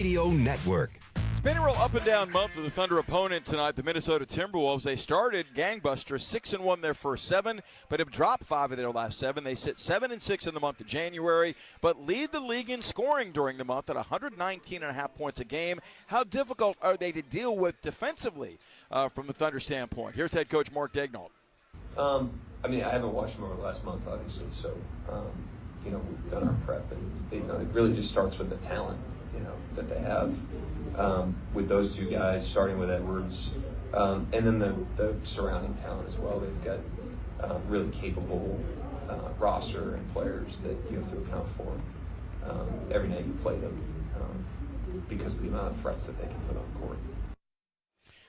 Radio Network. It's been a real up and down month for the Thunder opponent tonight, the Minnesota Timberwolves. They started gangbusters, 6-1 their first 7, but have dropped 5 of their last 7. They sit 7-6 in the month of January, but lead the league in scoring during the month at 119.5 points a game. How difficult are they to deal with defensively from the Thunder standpoint? Here's head coach Mark Daignault. I haven't watched them over the last month, obviously, so, we've done our prep, and it really just starts with the talent, that they have with those two guys, starting with Edwards, and then the surrounding talent as well. They've got really capable roster and players that you have to account for every night you play them because of the amount of threats that they can put on the court.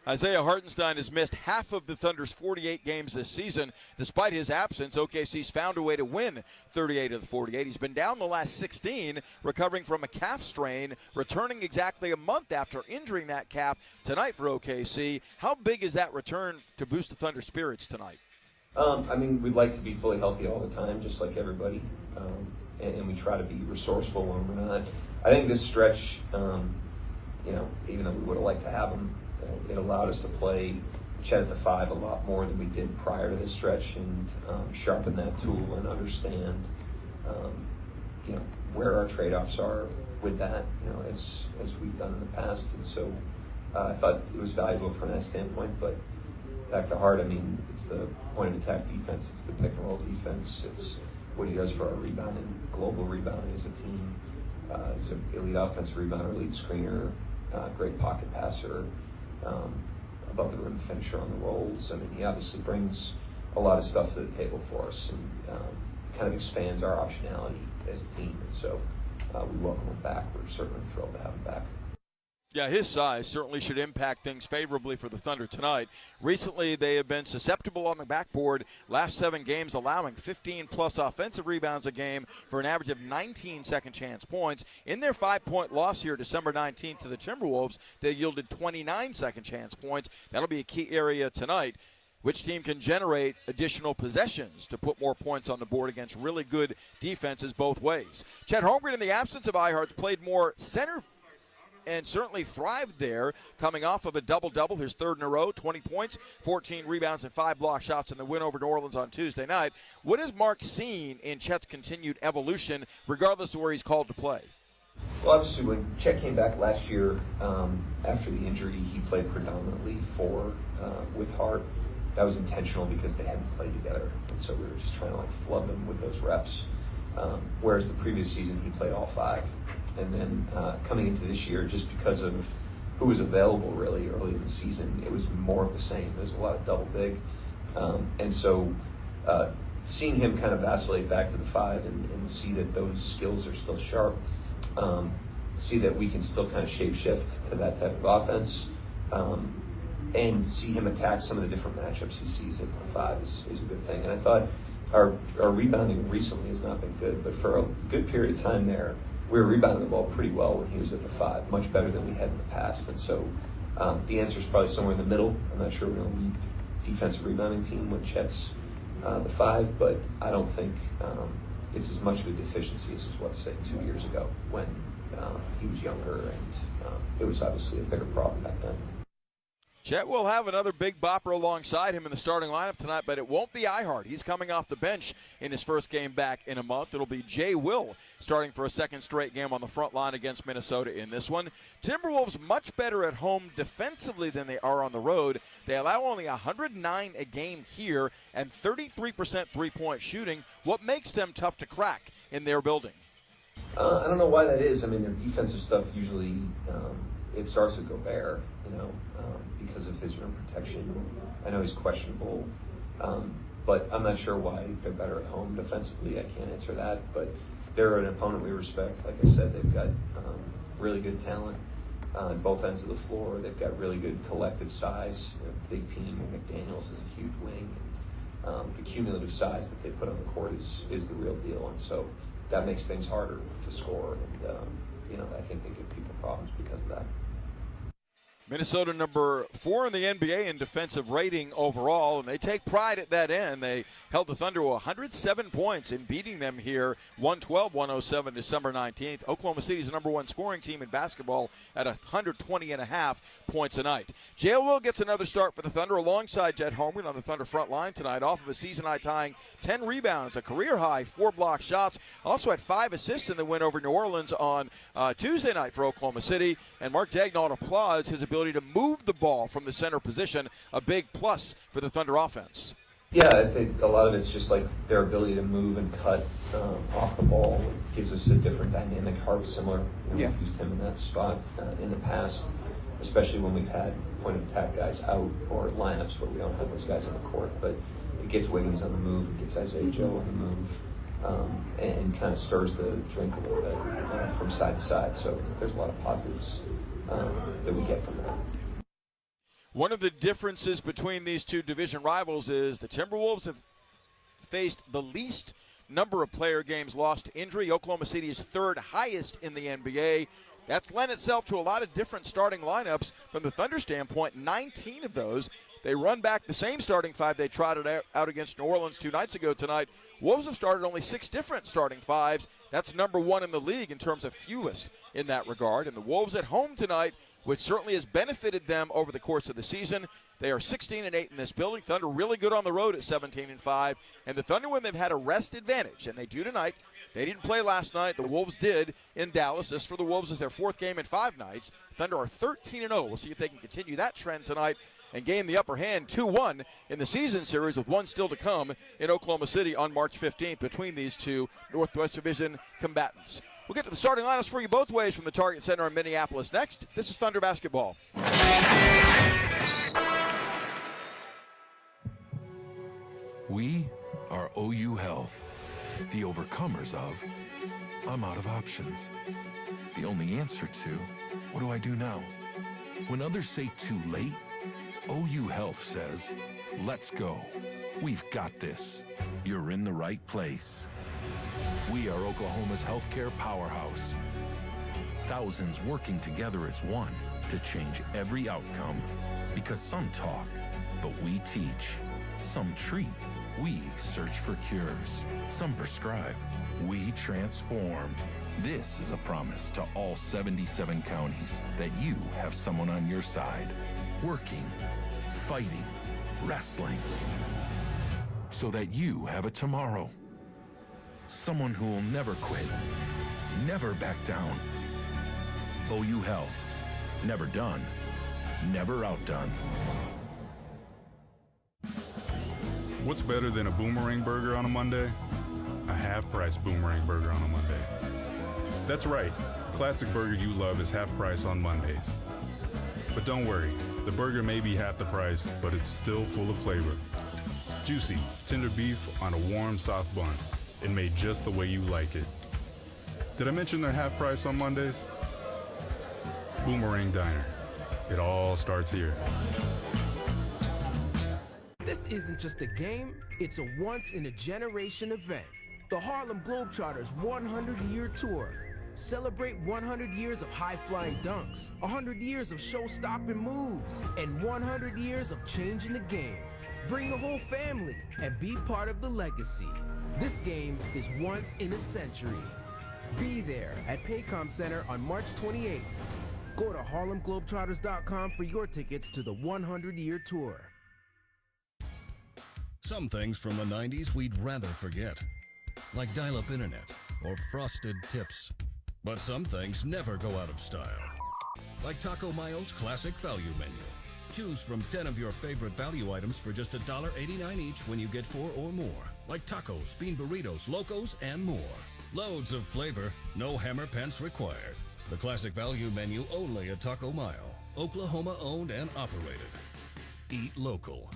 Isaiah Hartenstein has missed half of the Thunder's 48 games this season. Despite his absence, OKC's found a way to win 38 of the 48. He's been down the last 16, recovering from a calf strain, returning exactly a month after injuring that calf tonight for OKC. How big is that return to boost the Thunder spirits tonight? We'd like to be fully healthy all the time, just like everybody, and we try to be resourceful when we're not. I think this stretch, even though we would have liked to have him, it allowed us to play Chet at the 5 a lot more than we did prior to this stretch, and sharpen that tool and understand, where our trade-offs are with that, as we've done in the past. And so I thought it was valuable from that standpoint. But back to Hart, it's the point of attack defense, it's the pick and roll defense, it's what he does for our rebounding, global rebounding as a team. He's an elite offensive rebounder, elite screener, great pocket passer. Above the rim finisher on the rolls. He obviously brings a lot of stuff to the table for us, and kind of expands our optionality as a team. And so we welcome him back. We're certainly thrilled to have him back. Yeah, his size certainly should impact things favorably for the Thunder tonight. Recently, they have been susceptible on the backboard. Last 7 games allowing 15-plus offensive rebounds a game for an average of 19 second-chance points. In their 5-point loss here December 19th to the Timberwolves, they yielded 29 second-chance points. That'll be a key area tonight. Which team can generate additional possessions to put more points on the board against really good defenses both ways? Chet Holmgren, in the absence of Ihart, played more center and certainly thrived there, coming off of a double-double, his 3rd in a row, 20 points, 14 rebounds, and 5 block shots in the win over New Orleans on Tuesday night. What has Mark seen in Chet's continued evolution, regardless of where he's called to play? Well, obviously, when Chet came back last year after the injury, he played predominantly with Hart. That was intentional because they hadn't played together, and so we were just trying to flood them with those reps. Whereas the previous season, he played all 5. And then coming into this year, just because of who was available really early in the season, it was more of the same. There was a lot of double big. And so seeing him kind of vacillate back to the 5 and see that those skills are still sharp, see that we can still kind of shape shift to that type of offense, and see him attack some of the different matchups he sees as the 5 is a good thing. And I thought our rebounding recently has not been good, but for a good period of time there, we were rebounding the ball pretty well when he was at the 5, much better than we had in the past. And so the answer is probably somewhere in the middle. I'm not sure we're going to lead defensive rebounding team when Chet's the 5, but I don't think it's as much of a deficiency as was, say, 2 years ago when he was younger, and it was obviously a bigger problem back then. Chet will have another big bopper alongside him in the starting lineup tonight, but it won't be Ihart. He's coming off the bench in his first game back in a month. It'll be Jay Will starting for a 2nd straight game on the front line against Minnesota in this one. Timberwolves much better at home defensively than they are on the road. They allow only 109 a game here and 33% three-point shooting. What makes them tough to crack in their building? I don't know why that is. Their defensive stuff usually it starts to Gobert, because of his rim protection. I know he's questionable, but I'm not sure why they're better at home defensively. I can't answer that, but they're an opponent we respect. Like I said, they've got really good talent on both ends of the floor. They've got really good collective size. Big team. McDaniels is a huge wing. The cumulative size that they put on the court is the real deal, and so that makes things harder to score. And I think they give people problems because of that. Minnesota number 4 in the NBA in defensive rating overall, and they take pride at that end. They held the Thunder to 107 points in beating them here 112-107 December 19th. Oklahoma City is the number 1 scoring team in basketball at 120.5 points a night. J.L. Will gets another start for the Thunder alongside Jet Holmgren on the Thunder front line tonight, off of a season-high tying 10 rebounds, a career-high 4 block shots, also had 5 assists in the win over New Orleans on Tuesday night for Oklahoma City. And Mark Daigneault applauds his ability to move the ball from the center position, a big plus for the Thunder offense. Yeah, I think a lot of it's just like their ability to move and cut off the ball. It gives us a different dynamic. Hart's similar. We've used him in that spot in the past, especially when we've had point of attack guys out or lineups where we don't have those guys on the court. But it gets Wiggins on the move, it gets Isaiah Joe on the move, and kind of stirs the drink a little bit from side to side. So there's a lot of positives that we get from that. One of the differences between these two division rivals is the Timberwolves have faced the least number of player games lost to injury. Oklahoma City is 3rd highest in the NBA. That's lent itself to a lot of different starting lineups from the Thunder standpoint. 19 of those, they run back the same starting 5 they trotted out against New Orleans 2 nights ago tonight. Wolves have started only 6 different starting 5s. That's number 1 in the league in terms of fewest in that regard. And the Wolves at home tonight, which certainly has benefited them over the course of the season. They are 16-8 in this building. Thunder really good on the road at 17-5. And the Thunder, when they've had a rest advantage, and they do tonight, they didn't play last night. The Wolves did in Dallas. This for the Wolves is their 4th game in 5 nights. Thunder are 13-0. We'll see if they can continue that trend tonight and gain the upper hand 2-1 in the season series, with one still to come in Oklahoma City on March 15th between these two Northwest Division combatants. We'll get to the starting lineups for you both ways from the Target Center in Minneapolis next. This is Thunder Basketball. We are OU Health, the overcomers of I'm out of options. The only answer to what do I do now? When others say too late, OU Health says, let's go. We've got this. You're in the right place. We are Oklahoma's healthcare powerhouse. Thousands working together as one to change every outcome. Because some talk, but we teach. Some treat, we search for cures. Some prescribe, we transform. This is a promise to all 77 counties that you have someone on your side. Working, fighting, wrestling. So that you have a tomorrow. Someone who will never quit, never back down. OU Health. Never done, never outdone. What's better than a boomerang burger on a Monday? A half-price boomerang burger on a Monday. That's right, classic burger you love is half price on Mondays. But don't worry, the burger may be half the price, but it's still full of flavor. Juicy, tender beef on a warm, soft bun, and made just the way you like it. Did I mention they're half price on Mondays? Boomerang Diner. It all starts here. This isn't just a game, it's a once-in-a-generation event. The Harlem Globetrotters 100-year tour. Celebrate 100 years of high-flying dunks, 100 years of show-stopping moves, and 100 years of changing the game. Bring the whole family and be part of the legacy. This game is once in a century. Be there at Paycom Center on March 28th. Go to HarlemGlobetrotters.com for your tickets to the 100-year tour. Some things from the 90s we'd rather forget, like dial-up internet or frosted tips. But some things never go out of style, like Taco Mayo's classic value menu. Choose from 10 of your favorite value items for just $1.89 each when you get 4 or more, like tacos, bean burritos, locos, and more. Loads of flavor, no hammer pence required. The classic value menu only at Taco Mayo, Oklahoma owned and operated. Eat local.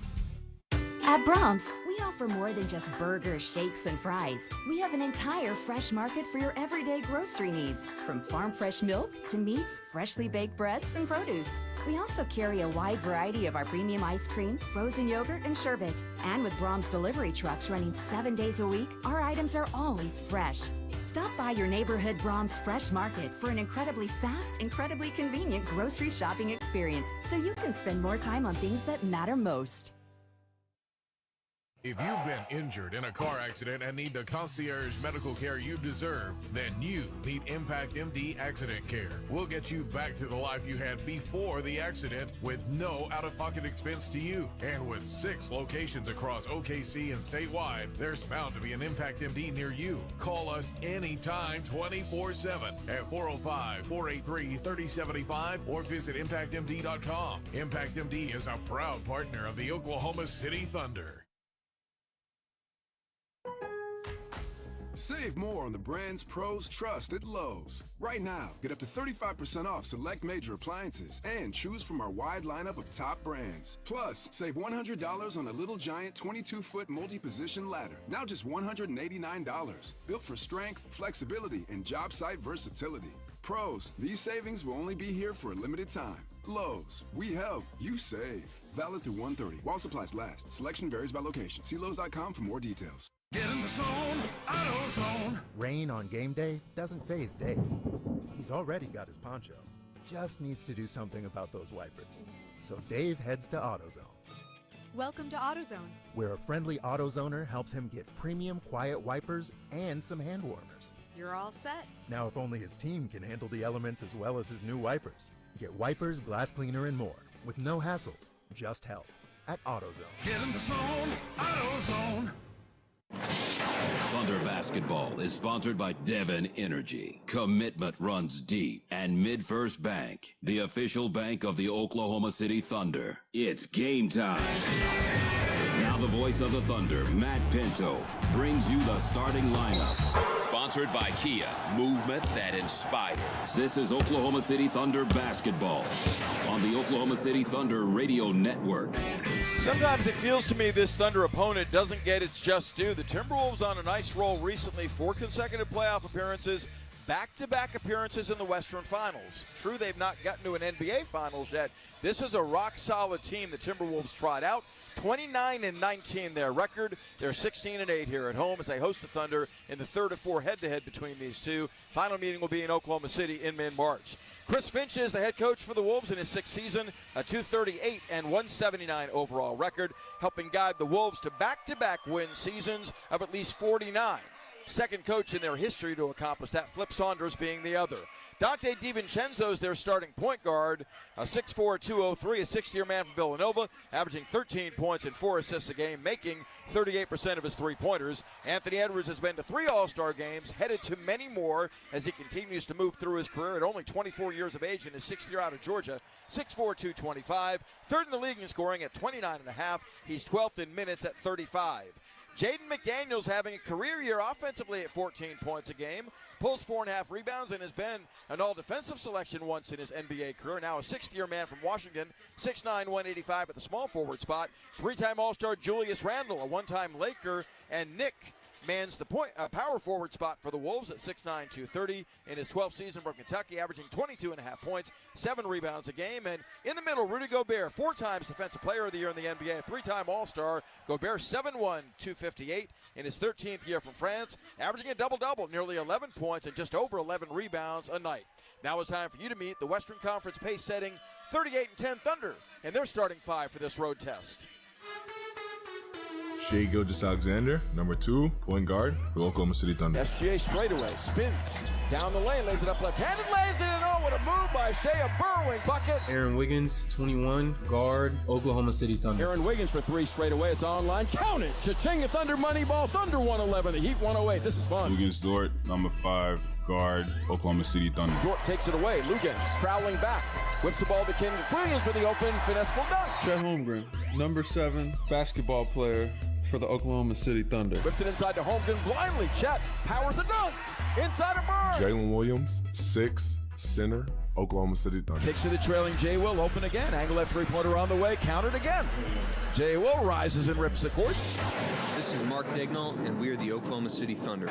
At Brahms, we We offer more than just burgers, shakes, and fries. We have an entire fresh market for your everyday grocery needs, from farm fresh milk to meats, freshly baked breads, and produce. We also carry a wide variety of our premium ice cream, frozen yogurt, and sherbet. And with Brahms delivery trucks running 7 days a week, our items are always fresh. Stop by your neighborhood Brahms Fresh Market for an incredibly fast, incredibly convenient grocery shopping experience so you can spend more time on things that matter most. If you've been injured in a car accident and need the concierge medical care you deserve, then you need Impact MD Accident Care. We'll get you back to the life you had before the accident with no out-of-pocket expense to you. And with 6 locations across OKC and statewide, there's bound to be an Impact MD near you. Call us anytime 24/7 at 405-483-3075 or visit ImpactMD.com. Impact MD is a proud partner of the Oklahoma City Thunder. Save more on the brands pros trust at Lowe's. Right now, get up to 35% off select major appliances and choose from our wide lineup of top brands. Plus, save $100 on a Little Giant 22-foot multi-position ladder. Now just $189. Built for strength, flexibility, and job site versatility. Pros, these savings will only be here for a limited time. Lowe's, we help, you save. Valid through 1/30. While supplies last. Selection varies by location. See Lowe's.com for more details. Get in the zone, AutoZone. Rain on game day doesn't faze Dave. He's already got his poncho. Just needs to do something about those wipers. So Dave heads to AutoZone, Welcome to AutoZone. where a friendly AutoZoner helps him get premium quiet wipers and some hand warmers. You're all set. Now, if only his team can handle the elements as well as his new wipers. Get wipers, glass cleaner, and more with no hassles, just help at AutoZone. Get in the zone, AutoZone. Thunder Basketball is sponsored by Devon Energy. Commitment runs deep. And MidFirst Bank, the official bank of the Oklahoma City Thunder. It's game time. Now the voice of the Thunder, Matt Pinto, brings you the starting lineups. Sponsored by Kia, movement that inspires. This is Oklahoma City Thunder Basketball on the Oklahoma City Thunder Radio Network. Sometimes it feels to me this Thunder opponent doesn't get its just due. The Timberwolves on a nice roll recently, 4 consecutive playoff appearances, back-to-back appearances in the Western Finals. True, they've not gotten to an NBA Finals yet. This is a rock-solid team the Timberwolves tried out. 29-19 their record. They're 16-8 here at home as they host the Thunder in the 3rd of 4 head-to-head between these two. Final meeting will be in Oklahoma City in mid-March. Chris Finch is the head coach for the Wolves in his 6th season, a 238 and 179 overall record, helping guide the Wolves to back-to-back win seasons of at least 49. Second coach in their history to accomplish that, Flip Saunders being the other. Dante DiVincenzo is their starting point guard, a 6'4", 203, a 6th-year man from Villanova, averaging 13 points and 4 assists a game, making 38% of his three-pointers. Anthony Edwards has been to 3 All-Star games, headed to many more as he continues to move through his career at only 24 years of age in his 6th year out of Georgia. 6'4", 225, third in the league in scoring at 29.5. He's 12th in minutes at 35. Jaden McDaniels having a career year offensively at 14 points a game, pulls 4.5 rebounds, and has been an all-defensive selection once in his NBA career. Now a 6th-year man from Washington, 6'9", 185 at the small forward spot. 3-time All-Star Julius Randle, a 1-time Laker, and Nick mans the power forward spot for the Wolves at 6'9", 230 in his 12th season from Kentucky, averaging 22.5 points, 7 rebounds a game. And in the middle, Rudy Gobert, 4 times Defensive Player of the Year in the NBA, a 3-time All-Star. Gobert 7'1", 258 in his 13th year from France, averaging a double-double, nearly 11 points and just over 11 rebounds a night. Now it's time for you to meet the Western Conference pace-setting 38-10 Thunder and their starting 5 for this road test. Shai Gilgeous-Alexander, number 2, point guard for the Oklahoma City Thunder. SGA straightaway, spins, down the lane, lays it up left-handed, lays it in. Oh, what a move by Shai, a burrowing bucket. Aaron Wiggins, 21, guard, Oklahoma City Thunder. Aaron Wiggins for 3 straightaway, it's online, count it. Cha-chinga Thunder money ball, Thunder 111, the Heat 108, this is fun. Luguentz Dort, number 5, guard, Oklahoma City Thunder. Dort takes it away, Luguentz prowling back, whips the ball to Kendrick Williams for the open, finesseful dunk. Chet Holmgren, number 7, basketball player for the Oklahoma City Thunder. Whips it inside to Holmgren blindly. Chet powers a dunk inside of Bird. Jalen Williams, 6, center, Oklahoma City Thunder. Kicks to the trailing Jay Will, open again. Angle left three-pointer on the way, countered again. Jay Will rises and rips the court. This is Mark Dagnall, and we are the Oklahoma City Thunder.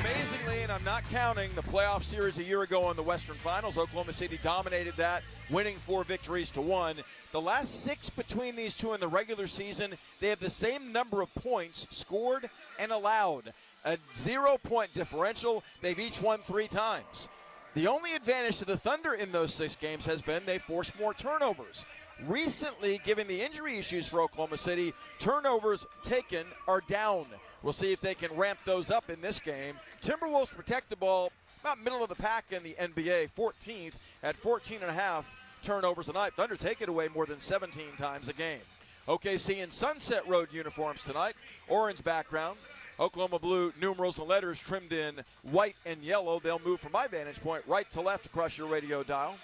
Amazingly, and I'm not counting the playoff series a year ago in the Western Finals, Oklahoma City dominated that, winning 4 victories to 1. The last 6 between these two in the regular season, they have the same number of points scored and allowed. A 0-point differential. They've each won 3 times. The only advantage to the Thunder in those 6 games has been they forced more turnovers. Recently, given the injury issues for Oklahoma City, turnovers taken are down. We'll see if they can ramp those up in this game. Timberwolves protect the ball about middle of the pack in the NBA, 14th at 14.5 turnovers a night. Thunder take it away more than 17 times a game. OKC in Sunset Road uniforms tonight, orange background. Oklahoma blue numerals and letters trimmed in white and yellow. They'll move from my vantage point right to left across your radio dial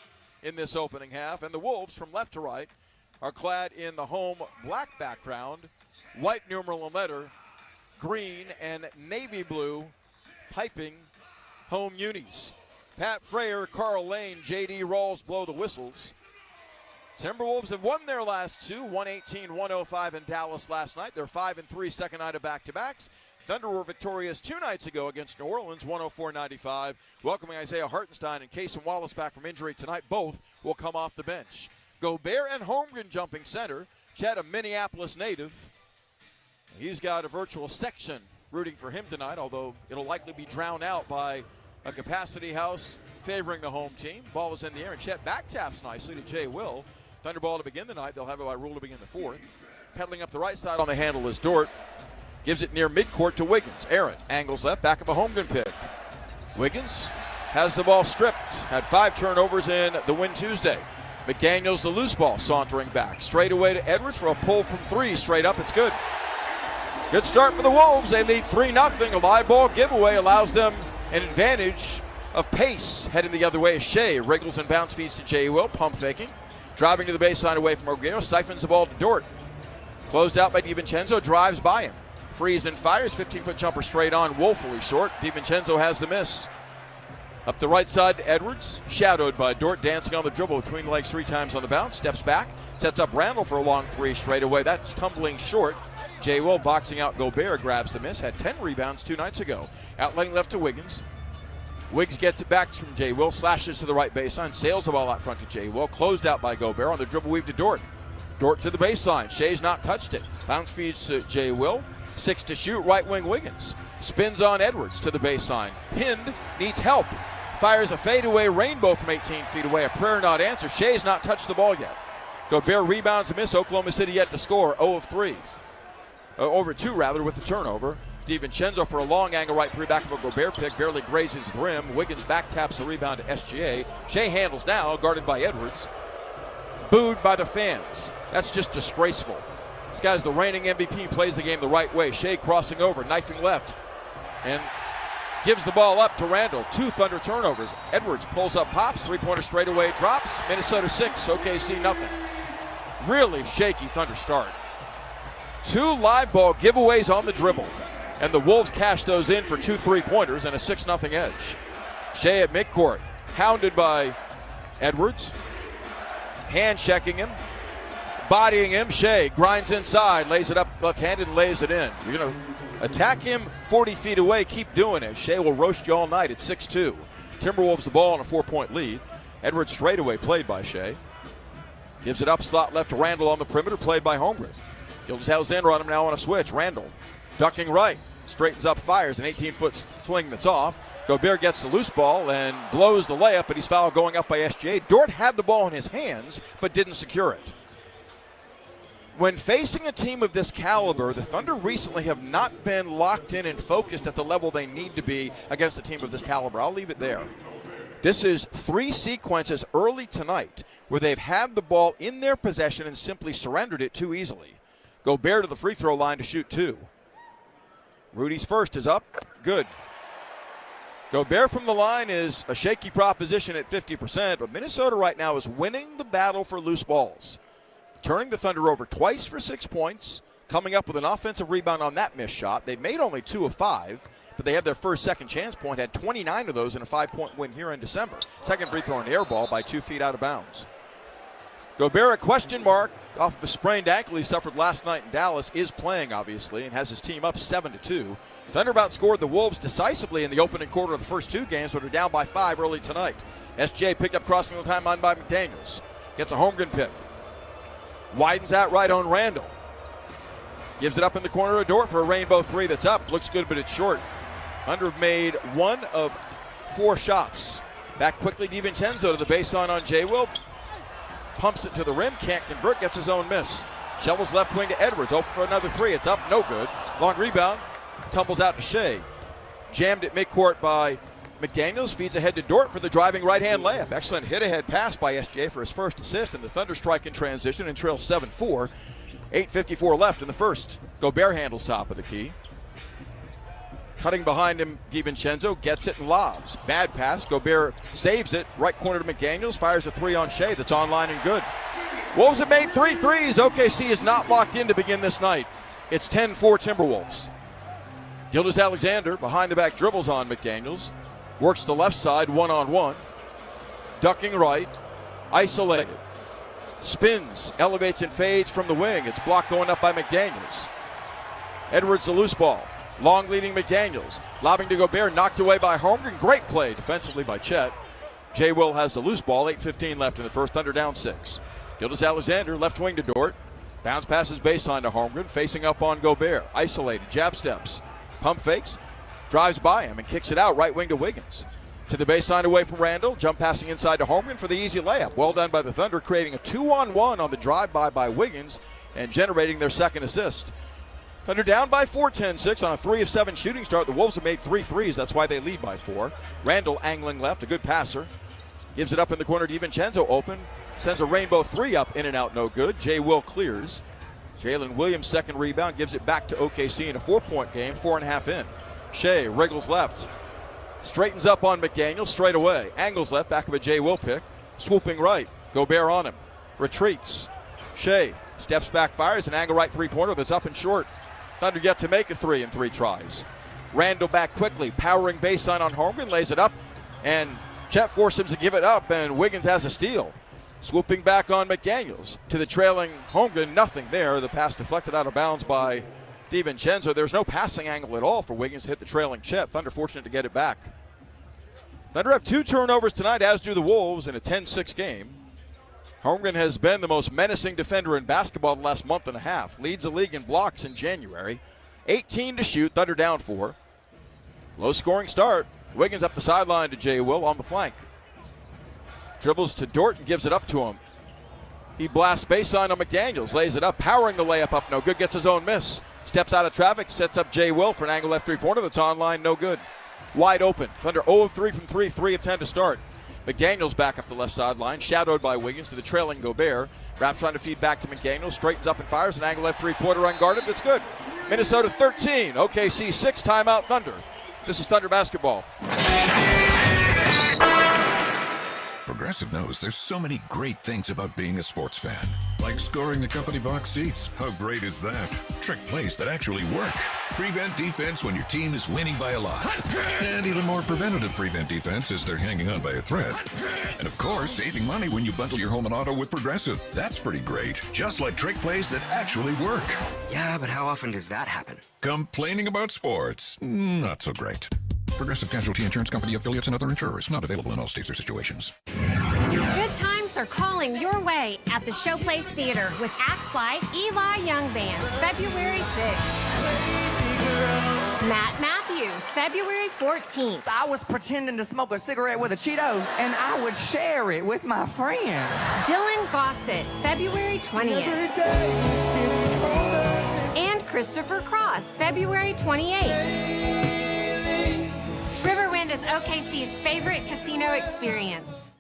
in this opening half. And the Wolves from left to right are clad in the home black background, white numeral and letter, green and navy blue piping home unis. Pat Frayer, Carl Lane, J.D. Rawls blow the whistles. Timberwolves have won their last 2, 118-105 in Dallas last night. They're 5-3 second night of back-to-backs. Thunder were victorious 2 nights ago against New Orleans, 104-95. Welcoming Isaiah Hartenstein and Cason Wallace back from injury tonight. Both will come off the bench. Gobert and Holmgren jumping center. Chet, a Minneapolis native. He's got a virtual section rooting for him tonight, although it'll likely be drowned out by a capacity house favoring the home team. Ball is in the air, and Chet back taps nicely to Jay Will. Thunder ball to begin the night. They'll have it by rule to begin the 4th. Pedaling up the right side on the handle is Dort. Gives it near midcourt to Wiggins. Aaron angles left, back of a Holmgren pick. Wiggins has the ball stripped. Had 5 turnovers in the win Tuesday. McDaniels the loose ball, sauntering back. Straight away to Edwards for a pull from 3. Straight up, it's good. Good start for the Wolves. They lead 3-0. A live ball giveaway allows them an advantage of pace. Heading the other way is Shea. Wriggles and bounce feeds to Jay Will. Pump faking. Driving to the baseline away from Roguero. Siphons the ball to Dort. Closed out by DiVincenzo. Drives by him. Frees and fires. 15-foot jumper straight on. Woefully short. DiVincenzo has the miss. Up the right side to Edwards. Shadowed by Dort. Dancing on the dribble between the legs 3 times on the bounce. Steps back. Sets up Randall for a long 3 straight away. That's tumbling short. Jay Will boxing out Gobert. Grabs the miss. Had 10 rebounds 2 nights ago. Outletting left to Wiggins. Wiggs gets it back from Jay Will. Slashes to the right baseline. Sails the ball out front to Jay Will. Closed out by Gobert on the dribble weave to Dort. Dort to the baseline. Shea's not touched it. Bounce feeds to Jay Will. 6 to shoot. Right wing Wiggins. Spins on Edwards to the baseline. Pinned. Needs help. Fires a fadeaway rainbow from 18 feet away. A prayer not answered. Shea's not touched the ball yet. Gobert rebounds a miss. Oklahoma City yet to score. 0 of 3. Over 2 rather with the turnover. DiVincenzo for a long angle right 3 back of a Gobert pick. Barely grazes the rim. Wiggins back taps the rebound to SGA. Shea handles now. Guarded by Edwards. Booed by the fans. That's just disgraceful. This guy's the reigning MVP. Plays the game the right way. Shea crossing over. Knifing left. And gives the ball up to Randall. 2 Thunder turnovers. Edwards pulls up, pops, 3-pointer straightaway, drops. Minnesota 6, OKC nothing. Really shaky Thunder start. 2 live ball giveaways on the dribble. And the Wolves cash those in for 2 3-pointers and a 6-0 edge. Shea at midcourt, hounded by Edwards. Hand checking him, bodying him. Shea grinds inside, lays it up left-handed and lays it in. You're going to attack him 40 feet away, keep doing it. Shea will roast you all night at 6-2. Timberwolves the ball on a 4-point lead. Edwards straightaway played by Shea. Gives it up slot left to Randall on the perimeter, played by Holmgren. Gildas Alexander on him now on a switch. Randall ducking right, straightens up, fires an 18-foot fling that's off. Gobert gets the loose ball and blows the layup, but he's fouled going up by SGA. Dort had the ball in his hands, but didn't secure it. When facing a team of this caliber, the Thunder recently have not been locked in and focused at the level they need to be against a team of this caliber. I'll leave it there. This is 3 sequences early tonight where they've had the ball in their possession and simply surrendered it too easily. Gobert to the free throw line to shoot 2. Rudy's first is up. Good. Gobert from the line is a shaky proposition at 50%, but Minnesota right now is winning the battle for loose balls. Turning the Thunder over twice for 6 points, coming up with an offensive rebound on that missed shot. They've made only 2 of 5, but they have their first second chance point, had 29 of those in a 5-point win here in December. Second free throw, an air ball by 2 feet out of bounds. Gobert, a question mark off of a sprained ankle he suffered last night in Dallas, is playing, obviously, and has his team up 7-2. Thunder outscored the Wolves decisively in the opening quarter of the first 2 games, but are down by 5 early tonight. SJ picked up crossing the timeline by McDaniels. Gets a Holmgren pick. Widens out right on Randall. Gives it up in the corner of Dort for a rainbow 3 that's up. Looks good, but it's short. Thunder made 1 of 4 shots. Back quickly, DiVincenzo to the baseline on J. Will. Pumps it to the rim, can't convert, gets his own miss. Shovels left wing to Edwards, open for another 3. It's up, no good. Long rebound, tumbles out to Shea. Jammed at midcourt by McDaniels, feeds ahead to Dort for the driving right-hand layup. Excellent hit-ahead pass by SJ for his first assist, and the Thunder strike in transition and trail 7-4. 8:54 left in the first. Gobert handles top of the key. Cutting behind him, DiVincenzo gets it and lobs. Bad pass. Gobert saves it. Right corner to McDaniels. Fires a 3 on Shea that's online and good. Wolves have made 3 threes. OKC is not locked in to begin this night. It's 10-4 Timberwolves. Gilgeous-Alexander behind the back dribbles on McDaniels. Works the left side one-on-one. Ducking right. Isolated. Spins. Elevates and fades from the wing. It's blocked going up by McDaniels. Edwards the loose ball. Long leading McDaniels. Lobbing to Gobert, knocked away by Holmgren. Great play defensively by Chet. J. Will has the loose ball. 8:15 left in the first. Thunder down 6. Gilgeous-Alexander left wing to Dort. Bounce passes baseline to Holmgren. Facing up on Gobert. Isolated. Jab steps. Pump fakes. Drives by him and kicks it out right wing to Wiggins. To the baseline away from Randall. Jump passing inside to Holmgren for the easy layup. Well done by the Thunder, creating a 2-on-1 on the drive-by by Wiggins and generating their second assist. Thunder down by 4, 10-6 on a 3 of 7 shooting start. The Wolves have made 3 threes. That's why they lead by 4. Randall angling left, a good passer. Gives it up in the corner. DiVincenzo open. Sends a rainbow 3 up, in and out, no good. J. Will clears. Jalen Williams' second rebound gives it back to OKC in a 4-point game, 4.5 in. Shea wriggles left. Straightens up on McDaniel straight away. Angles left, back of a J. Will pick. Swooping right. Gobert on him. Retreats. Shea steps back, fires an angle right 3-pointer that's up and short. Thunder yet to make a 3 in 3 tries. Randall back quickly, powering baseline on Holmgren, lays it up, and Chet forces him to give it up, and Wiggins has a steal. Swooping back on McDaniels to the trailing Holmgren, nothing there. The pass deflected out of bounds by DiVincenzo. There's no passing angle at all for Wiggins to hit the trailing Chet. Thunder fortunate to get it back. Thunder have 2 turnovers tonight, as do the Wolves, in a 10-6 game. Holmgren has been the most menacing defender in basketball the last month and a half. Leads the league in blocks in January. 18 to shoot, Thunder down 4. Low scoring start. Wiggins up the sideline to J. Will on the flank. Dribbles to Dort and gives it up to him. He blasts baseline on McDaniels, lays it up, powering the layup up, no good, gets his own miss. Steps out of traffic, sets up J. Will for an angle left 3-pointer that's online, no good. Wide open. Thunder 0 of 3 from 3, 3 of 10 to start. McDaniels back up the left sideline, shadowed by Wiggins to the trailing Gobert. Raps trying to feed back to McDaniels, straightens up and fires an angle left 3-pointer unguarded. That's good. Minnesota 13, OKC 6, timeout Thunder. This is Thunder basketball. Progressive knows there's so many great things about being a sports fan. Like scoring the company box seats. How great is that? Trick plays that actually work. Prevent defense when your team is winning by a lot. And even more preventative prevent defense as they're hanging on by a thread. And of course, saving money when you bundle your home and auto with Progressive. That's pretty great. Just like trick plays that actually work. Yeah, but how often does that happen? Complaining about sports. Not so great. Progressive Casualty Insurance Company, affiliates, and other insurers. Not available in all states or situations. Good times are calling your way at the Showplace Theater with acts like Eli Young Band, February 6th. Matt Matthews, February 14th. I was pretending to smoke a cigarette with a Cheeto, and I would share it with my friends. Dylan Gossett, February 20th. And Christopher Cross, February 28th. Riverwind is OKC's favorite casino experience.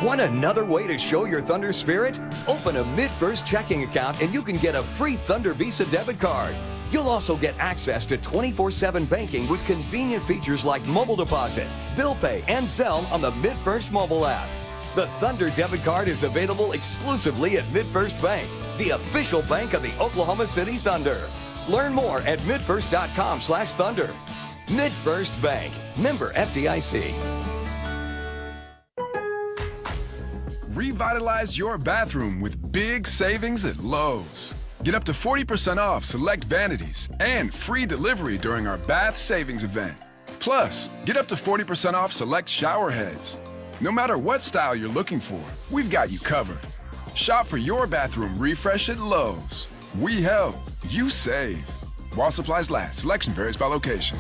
Want another way to show your Thunder spirit? Open a MidFirst checking account and you can get a free Thunder Visa debit card. You'll also get access to 24/7 banking with convenient features like mobile deposit, bill pay, and Zelle on the MidFirst mobile app. The Thunder debit card is available exclusively at MidFirst Bank, the official bank of the Oklahoma City Thunder. Learn more at midfirst.com/thunder. MidFirst Bank, member FDIC. Revitalize your bathroom with big savings at Lowe's. Get up to 40% off select vanities and free delivery during our bath savings event. Plus, get up to 40% off select shower heads. No matter what style you're looking for, we've got you covered. Shop for your bathroom refresh at Lowe's. We help, you save. While supplies last, selection varies by location.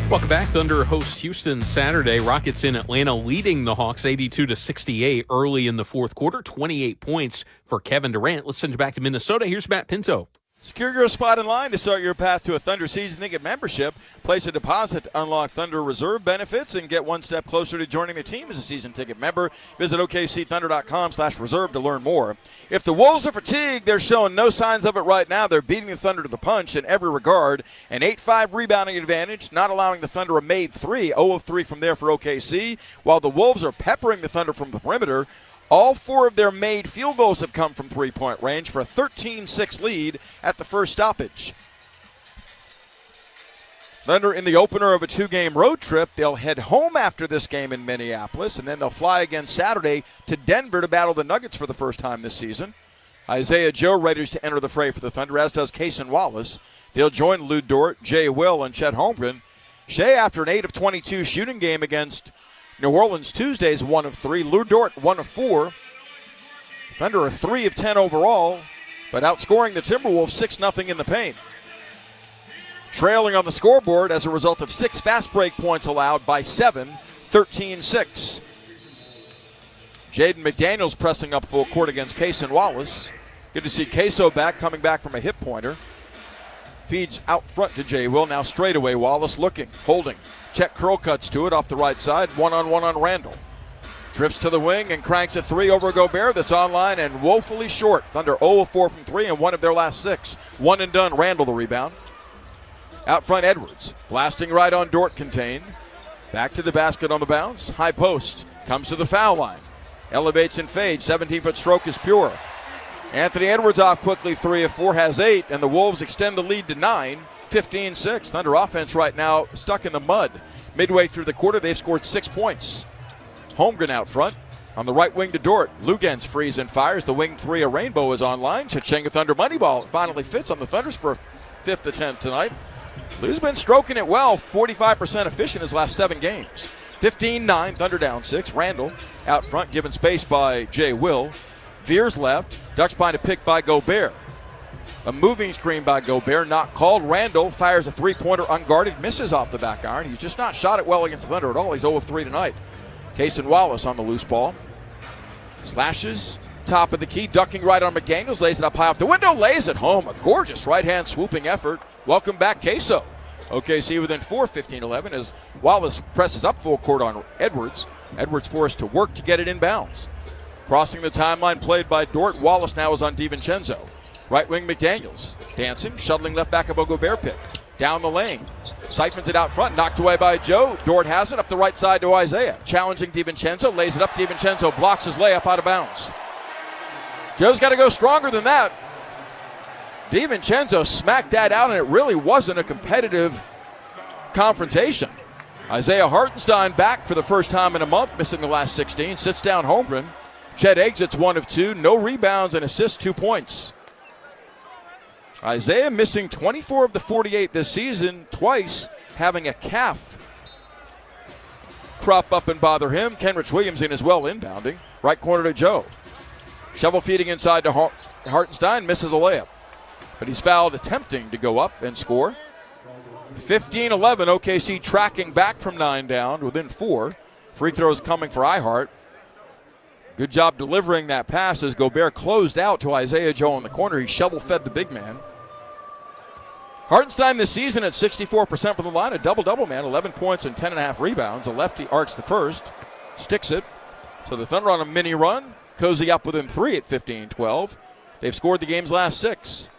Welcome back. Thunder hosts Houston Saturday. Rockets in Atlanta leading the Hawks 82-68 early in the fourth quarter. 28 points for Kevin Durant. Let's send you back to Minnesota. Here's Matt Pinto. Secure your spot in line to start your path to a Thunder season ticket membership. Place a deposit to unlock Thunder Reserve benefits and get one step closer to joining the team as a season ticket member. Visit OKCThunder.com/reserve to learn more. If the Wolves are fatigued, they're showing no signs of it right now. They're beating the Thunder to the punch in every regard. An 8-5 rebounding advantage, not allowing the Thunder a made three. 0 of 3 from there for OKC, while the Wolves are peppering the Thunder from the perimeter. All 4 of their made field goals have come from three-point range for a 13-6 lead at the first stoppage. Thunder in the opener of a 2-game road trip. They'll head home after this game in Minneapolis, and then they'll fly again Saturday to Denver to battle the Nuggets for the first time this season. Isaiah Joe ready to enter the fray for the Thunder, as does Cason Wallace. They'll join Lou Dort, Jay Will, and Chet Holmgren. Shea, after an 8 of 22 shooting game against New Orleans Tuesday's 1 of 3. Lou Dort 1 of 4. Thunder are 3 of 10 overall, but outscoring the Timberwolves 6-0 in the paint. Trailing on the scoreboard as a result of 6 fast break points allowed by 7, 13-6. Jaden McDaniels pressing up full court against Cason Wallace. Good to see Queso back, coming back from a hip pointer. Feeds out front to Jay Will. Now straightaway, Wallace looking, holding. Chet curl cuts to it off the right side. One-on-one on Randall. Drifts to the wing and cranks a 3 over Gobert that's online and woefully short. Thunder 0 of 4 from 3 and 1 of their last 6. One and done. Randall the rebound. Out front, Edwards. Blasting right on Dort, contained. Back to the basket on the bounce. High post. Comes to the foul line. Elevates and fades. 17-foot stroke is pure. Anthony Edwards off quickly. 3 of 4, has 8, and the Wolves extend the lead to 9. 15-6. Thunder offense right now stuck in the mud. Midway through the quarter, they've scored 6 points. Holmgren out front. On the right wing to Dort. Lugens frees and fires. The wing 3, a rainbow, is online. Chachenga Thunder money ball. It finally fits on the Thunder's for 5th attempt tonight. Lou's been stroking it well. 45% efficient his last 7 games. 15-9. Thunder down 6. Randall out front, given space by Jay Will. Veers left. Ducks behind a pick by Gobert. A moving screen by Gobert, not called. Randall fires a 3-pointer unguarded, misses off the back iron. He's just not shot it well against the Thunder at all. He's 0 of 3 tonight. Cason Wallace on the loose ball. Slashes, top of the key, ducking right on McDaniels, lays it up high up the window, lays it home. A gorgeous right-hand swooping effort. Welcome back, Queso. OKC within 4, 15-11, as Wallace presses up full court on Edwards. Edwards forced to work to get it inbounds. Crossing the timeline, played by Dort. Wallace now is on DiVincenzo. Right wing McDaniels, dancing, shuttling left back of a Gobert pick. Down the lane, siphons it out front, knocked away by Joe. Dort has it up the right side to Isaiah. Challenging DiVincenzo, lays it up. DiVincenzo blocks his layup out of bounds. Joe's got to go stronger than that. DiVincenzo smacked that out, and it really wasn't a competitive confrontation. Isaiah Hartenstein back for the first time in a month, missing the last 16. Sits down Holmgren. Chet exits 1 of 2. No rebounds and assists, 2 points. Isaiah missing 24 of the 48 this season, twice having a calf crop up and bother him. Kenrich Williams in as well, inbounding. Right corner to Joe. Shovel feeding inside to Hartenstein, misses a layup. But he's fouled attempting to go up and score. 15-11, OKC tracking back from 9 down within 4. Free throws coming for Ihart. Good job delivering that pass as Gobert closed out to Isaiah Joe in the corner. He shovel-fed the big man. Hartenstein this season at 64% from the line, a double-double man, 11 points and 10.5 rebounds. A lefty arcs the first, sticks it. So the Thunder on a mini run, cozy up within 3 at 15-12. They've scored the game's last 6.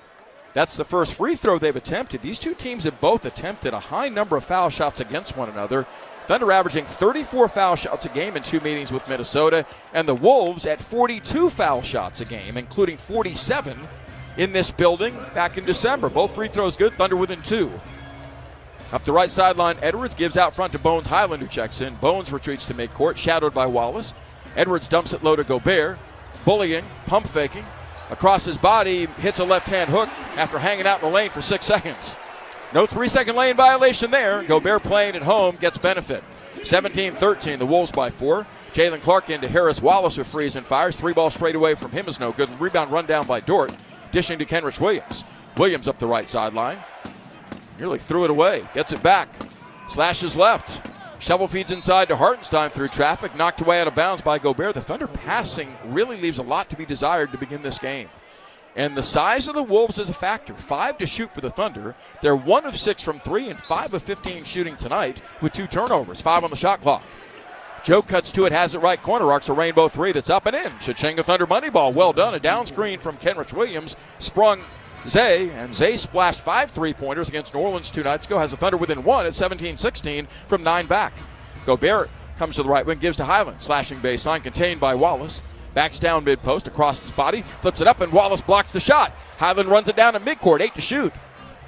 That's the first free throw they've attempted. These two teams have both attempted a high number of foul shots against one another. Thunder averaging 34 foul shots a game in 2 meetings with Minnesota, and the Wolves at 42 foul shots a game, including 47 in this building back in December. Both free throws good, Thunder within 2. Up the right sideline, Edwards gives out front to Bones Highland, who checks in. Bones retreats to midcourt, shadowed by Wallace. Edwards dumps it low to Gobert, bullying, pump faking. Across his body, hits a left-hand hook after hanging out in the lane for 6 seconds. No 3-second lane violation there. Gobert playing at home gets benefit. 17-13, the Wolves by 4. Jalen Clark into Harris Wallace, who frees and fires. 3-ball straight away from him is no good. Rebound run down by Dort. Dishing to Kenrich Williams. Williams up the right sideline. Nearly threw it away. Gets it back. Slashes left. Shovel feeds inside to Hartenstein through traffic. Knocked away out of bounds by Gobert. The Thunder passing really leaves a lot to be desired to begin this game. And the size of the Wolves is a factor. 5 to shoot for the Thunder. They're 1 of 6 from 3 and 5 of 15 shooting tonight with 2 turnovers. 5 on the shot clock. Joe cuts to it, has it right corner, arcs a rainbow 3 that's up and in. Shichenga Thunder money ball. Well done. A down screen from Kenrich Williams. Sprung Zay, and Zay splashed 5 3-pointers against New Orleans 2 nights ago. Has the Thunder within 1 at 17-16 from 9 back. Gobert comes to the right wing, gives to Highland. Slashing baseline, contained by Wallace. Backs down mid-post, across his body, flips it up, and Wallace blocks the shot. Highland runs it down to midcourt, 8 to shoot.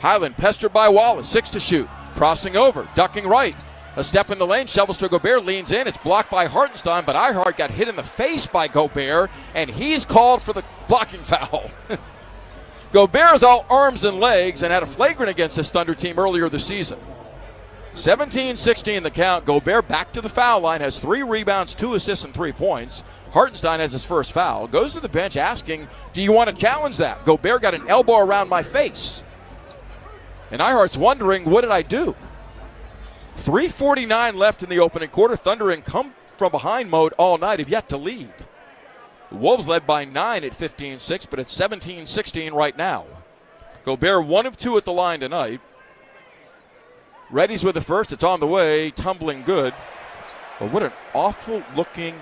Highland pestered by Wallace, 6 to shoot. Crossing over, ducking right. A step in the lane, shovels to Gobert, leans in. It's blocked by Hartenstein, but Ihart got hit in the face by Gobert, and he's called for the blocking foul. Gobert is all arms and legs and had a flagrant against this Thunder team earlier this season. 17-16 the count. Gobert back to the foul line, has 3 rebounds, 2 assists, and 3 points. Hartenstein has his first foul. Goes to the bench asking, do you want to challenge that? Gobert got an elbow around my face. And Ihart's wondering, what did I do? 3:49 left in the opening quarter. Thunder in come from behind mode all night, have yet to lead. The Wolves led by 9 at 15-6, but it's 17-16 right now. Gobert 1 of 2 at the line tonight. Reddy's with the first. It's on the way. Tumbling good. But what an awful-looking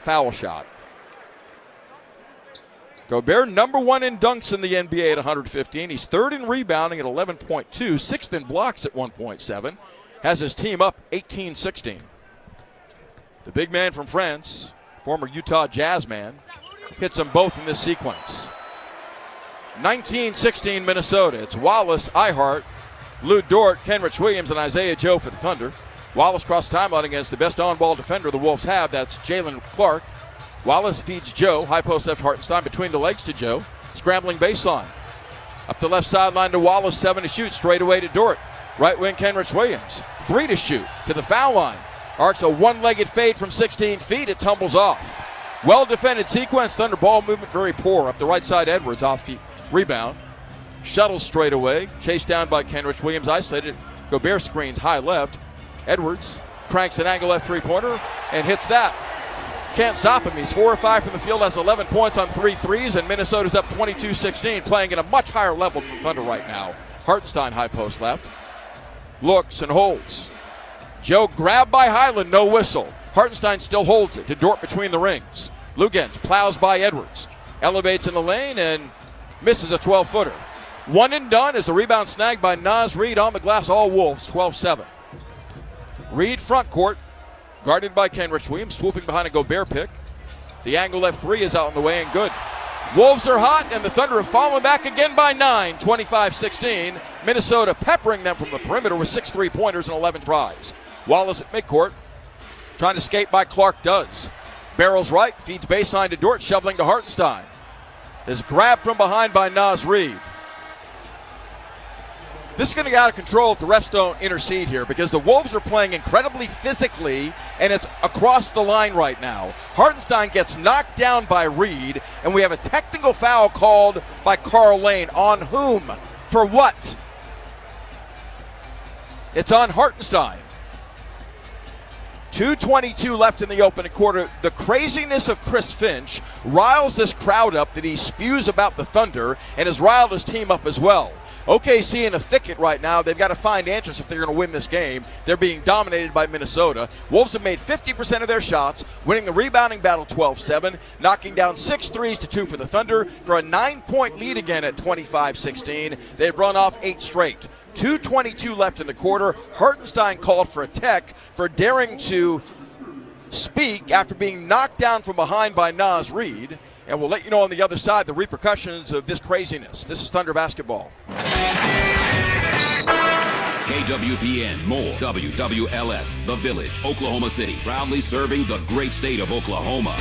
foul shot. Gobert number 1 in dunks in the NBA at 115. He's 3rd in rebounding at 11.2. 6th in blocks at 1.7. Has his team up 18-16. The big man from France, former Utah Jazz man, hits them both in this sequence. 19-16 Minnesota. It's Wallace, Ihart, Lou Dort, Kenrich Williams, and Isaiah Joe for the Thunder. Wallace cross timeline against the best on-ball defender the Wolves have. That's Jalen Clark. Wallace feeds Joe. High post left Hartenstein between the legs to Joe. Scrambling baseline. Up the left sideline to Wallace. 7 to shoot. Straight away to Dort. Right wing Kenrich Williams. 3 to shoot. To the foul line. Arcs a one-legged fade from 16 feet. It tumbles off. Well-defended sequence. Thunder ball movement very poor. Up the right side, Edwards off the rebound. Shuttles straight away. Chased down by Kenrich Williams. Isolated. Gobert screens high left. Edwards cranks an angle left three-pointer and hits that. Can't stop him. He's 4 or 5 from the field, has 11 points on 3 threes, and Minnesota's up 22-16, playing at a much higher level than the Thunder right now. Hartenstein high post left. Looks and holds. Joe grabbed by Highland, no whistle. Hartenstein still holds it to Dort between the rings. Lugens plows by Edwards. Elevates in the lane and misses a 12-footer. 1 and done as the rebound snagged by Naz Reid on the glass. All Wolves, 12-7. Reid front court, guarded by Kenrich Williams, swooping behind a Gobert pick. The angle left 3 is out on the way and good. Wolves are hot, and the Thunder have fallen back again by 9, 25-16. Minnesota peppering them from the perimeter with 6 3-pointers and 11 tries. Wallace at midcourt, trying to skate by Clark does. Barrels right, feeds baseline to Dort, shoveling to Hartenstein. Is grabbed from behind by Naz Reid. This is going to get out of control if the refs don't intercede here, because the Wolves are playing incredibly physically, and it's across the line right now. Hartenstein gets knocked down by Reid, and we have a technical foul called by Carl Lane. On whom? For what? It's on Hartenstein. 2:22 left in the opening quarter. The craziness of Chris Finch riles this crowd up that he spews about the Thunder and has riled his team up as well. OKC in a thicket right now. They've got to find answers if they're going to win this game. They're being dominated by Minnesota. Wolves have made 50% of their shots, winning the rebounding battle 12-7, knocking down 6 threes to 2 for the Thunder for a 9-point lead again at 25-16. They've run off 8 straight. 2:22 left in the quarter. Hartenstein called for a tech for daring to speak after being knocked down from behind by Naz Reid. And we'll let you know on the other side the repercussions of this craziness. This is Thunder basketball. KWPN, more WWLS, The Village, Oklahoma City, proudly serving the great state of Oklahoma.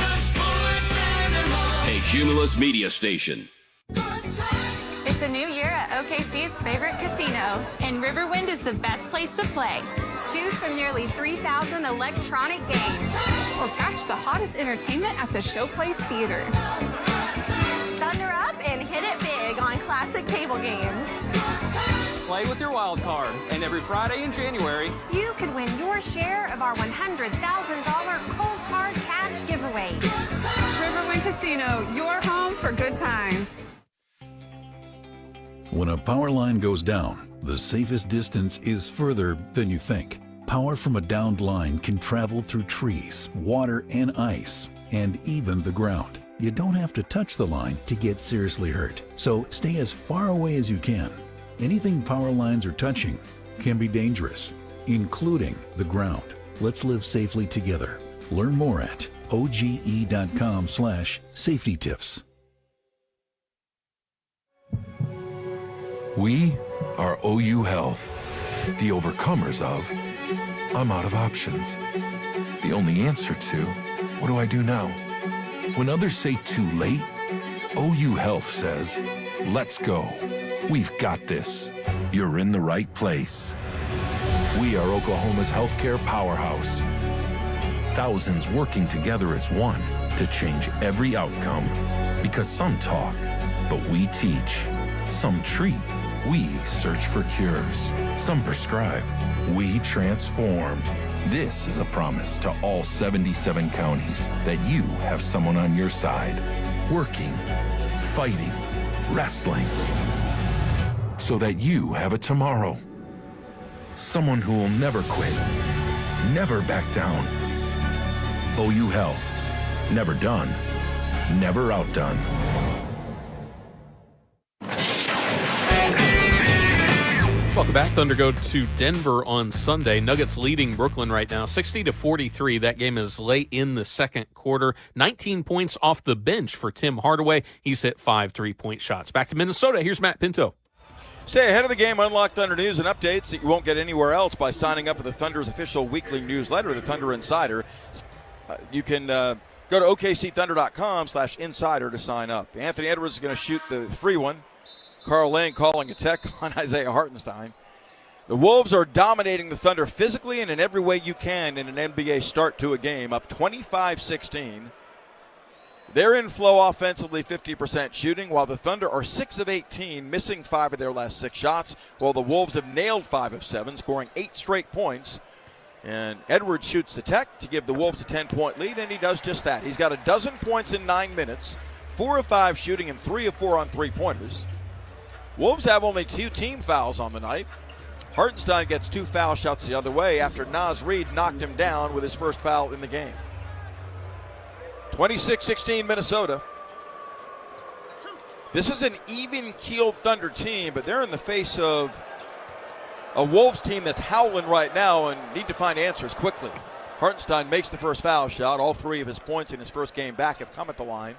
A Cumulus media station. It's a new year at OKC's favorite casino, and Riverwind is the best place to play. Choose from nearly 3,000 electronic games, or catch the hottest entertainment at the Showplace Theater. Thunder up and hit it big on classic table games. Play with your wild card, and every Friday in January, You could win your share of our $100,000 cold hard cash giveaway. Riverwind Casino, your home for good times. When a power line goes down, the safest distance is further than you think. Power from a downed line can travel through trees, water and ice, and even the ground. You don't have to touch the line to get seriously hurt, so stay as far away as you can. Anything power lines are touching can be dangerous, including the ground. Let's live safely together. Learn more at oge.com/safety tips. We are OU Health, the overcomers of I'm out of options. The only answer to what do I do now? When others say too late, OU Health says, let's go. We've got this. You're in the right place. We are Oklahoma's healthcare powerhouse. Thousands working together as one to change every outcome. Because some talk, but we teach. Some treat, we search for cures. Some prescribe, we transform. This is a promise to all 77 counties that you have someone on your side, working, fighting, wrestling, so that you have a tomorrow. Someone who will never quit, never back down. OU Health, never done, never outdone. Welcome back. Thunder go to Denver on Sunday. Nuggets leading Brooklyn right now, 60-43. That game is late in the second quarter. 19 points off the bench for Tim Hardaway. He's hit 5 3-point shots. Back to Minnesota. Here's Matt Pinto. Stay ahead of the game. Unlock Thunder news and updates that you won't get anywhere else by signing up for the Thunder's official weekly newsletter, the Thunder Insider. You can go to OKCThunder.com/insider to sign up. Anthony Edwards is going to shoot the free one. Carl Lane calling a tech on Isaiah Hartenstein. The Wolves are dominating the Thunder physically and in every way you can in an NBA start to a game, up 25-16. They're in flow offensively, 50% shooting, while the Thunder are 6 of 18, missing 5 of their last 6 shots, while the Wolves have nailed 5 of 7, scoring 8 straight points. And Edwards shoots the tech to give the Wolves a 10-point lead, and he does just that. He's got 12 points in 9 minutes, 4 of 5 shooting, and 3 of 4 on three-pointers. Wolves have only 2 team fouls on the night. Hartenstein gets 2 foul shots the other way after Naz Reid knocked him down with his first foul in the game. 26-16 Minnesota. This is an even-keeled Thunder team, but they're in the face of a Wolves team that's howling right now and need to find answers quickly. Hartenstein makes the first foul shot. All 3 of his points in his first game back have come at the line.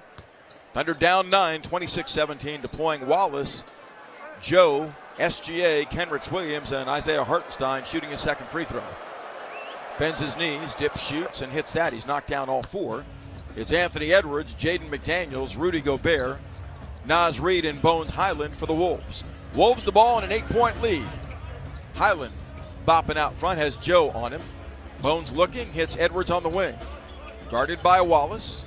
Thunder down 9, 26-17, deploying Wallace, Joe, SGA, Kenrich Williams, and Isaiah Hartenstein shooting his second free throw. Bends his knees, dips, shoots, and hits that. He's knocked down all 4. It's Anthony Edwards, Jaden McDaniels, Rudy Gobert, Naz Reid, and Bones Highland for the Wolves. Wolves the ball in an 8-point lead. Highland bopping out front, has Joe on him. Bones looking, hits Edwards on the wing. Guarded by Wallace.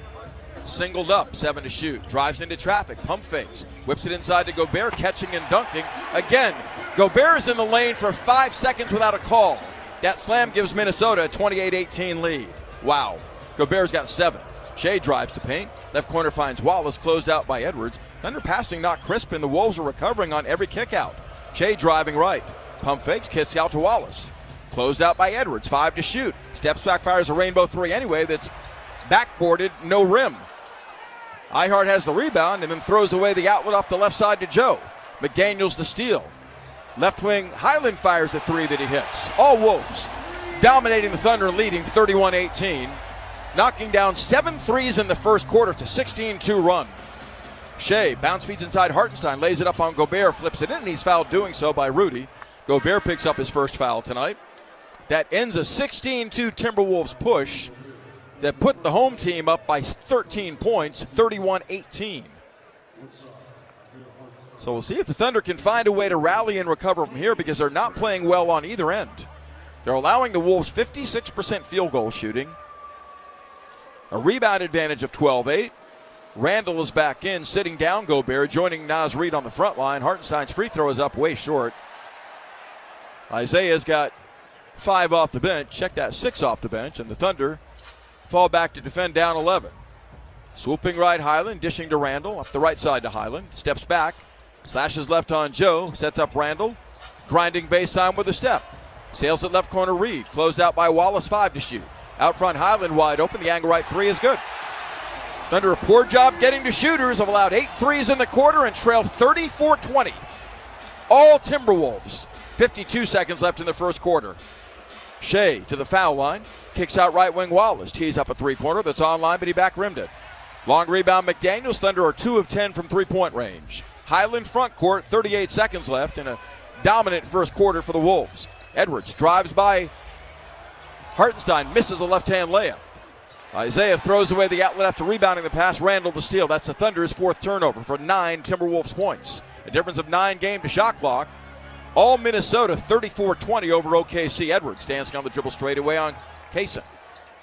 Singled up, 7 to shoot. Drives into traffic, pump fakes. Whips it inside to Gobert, catching and dunking. Again, Gobert is in the lane for 5 seconds without a call. That slam gives Minnesota a 28-18 lead. Wow. Gobert's got 7. Shea drives the paint. Left corner finds Wallace, closed out by Edwards. Thunder passing not crisp, and the Wolves are recovering on every kick out. Shea driving right. Pump fakes, kicks out to Wallace. Closed out by Edwards, 5 to shoot. Steps back, fires a rainbow three anyway that's backboarded, no rim. Ihart has the rebound and then throws away the outlet off the left side to Joe. McDaniels the steal. Left wing, Highland fires a three that he hits. All Wolves dominating the Thunder and leading 31-18. Knocking down 7 threes in the first quarter to 16-2 run. Shea bounce feeds inside Hartenstein, lays it up on Gobert, flips it in, and he's fouled doing so by Rudy. Gobert picks up his first foul tonight. That ends a 16-2 Timberwolves push that put the home team up by 13 points, 31-18. So we'll see if the Thunder can find a way to rally and recover from here because they're not playing well on either end. They're allowing the Wolves 56% field goal shooting. A rebound advantage of 12-8. Randall is back in, sitting down Gobert, joining Naz Reid on the front line. Hartenstein's free throw is up way short. Isaiah's got 5 off the bench. Check that, 6 off the bench. And the Thunder fall back to defend down 11. Swooping right Highland, dishing to Randall. Up the right side to Highland. Steps back. Slashes left on Joe. Sets up Randall. Grinding baseline with a step. Sails at left corner Reid. Closed out by Wallace, 5 to shoot. Out front, Highland wide open. The angle right three is good. Thunder a poor job getting to shooters. Have allowed 8 threes in the quarter and trailed 34-20. All Timberwolves. 52 seconds left in the first quarter. Shea to the foul line. Kicks out right wing Wallace. Tees up a three-pointer that's online, but he back rimmed it. Long rebound McDaniels. Thunder are 2 of 10 from three-point range. Highland front court, 38 seconds left in a dominant first quarter for the Wolves. Edwards drives by Hartenstein, misses a left-hand layup. Isaiah throws away the outlet after rebounding the pass. Randall the steal. That's the Thunder's 4th turnover for 9 Timberwolves points. A difference of 9 game to shot clock. All Minnesota 34-20 over OKC. Edwards dancing on the dribble straightaway on Kaysen.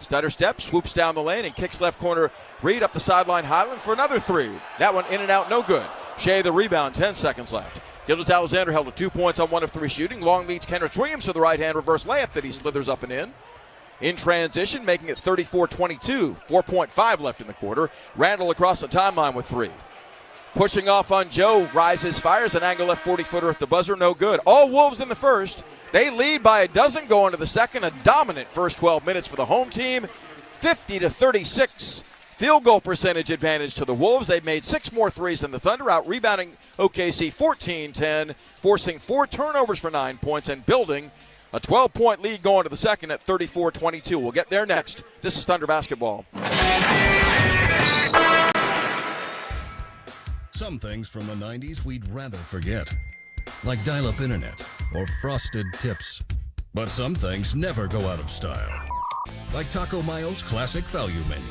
Stutter step, swoops down the lane and kicks left corner Reid up the sideline. Highland for another three. That one in and out, no good. Shea the rebound, 10 seconds left. Gilgeous-Alexander held to 2 points on 1 of 3 shooting. Long leads Kenrich Williams to the right-hand reverse layup that he slithers up and in. In transition, making it 34-22. 4.5 left in the quarter. Randall across the timeline with 3. Pushing off on Joe, rises, fires an angle left 40-footer at the buzzer, no good. All Wolves in the first. They lead by a dozen going to the second. A dominant first 12 minutes for the home team. 50-36. Field goal percentage advantage to the Wolves. They've made 6 more threes than the Thunder, out rebounding OKC 14-10, forcing 4 turnovers for 9 points and building a 12-point lead going to the second at 34-22. We'll get there next. This is Thunder Basketball. Some things from the 90s we'd rather forget, like dial-up internet or frosted tips. But some things never go out of style, like Taco Mayo's classic value menu.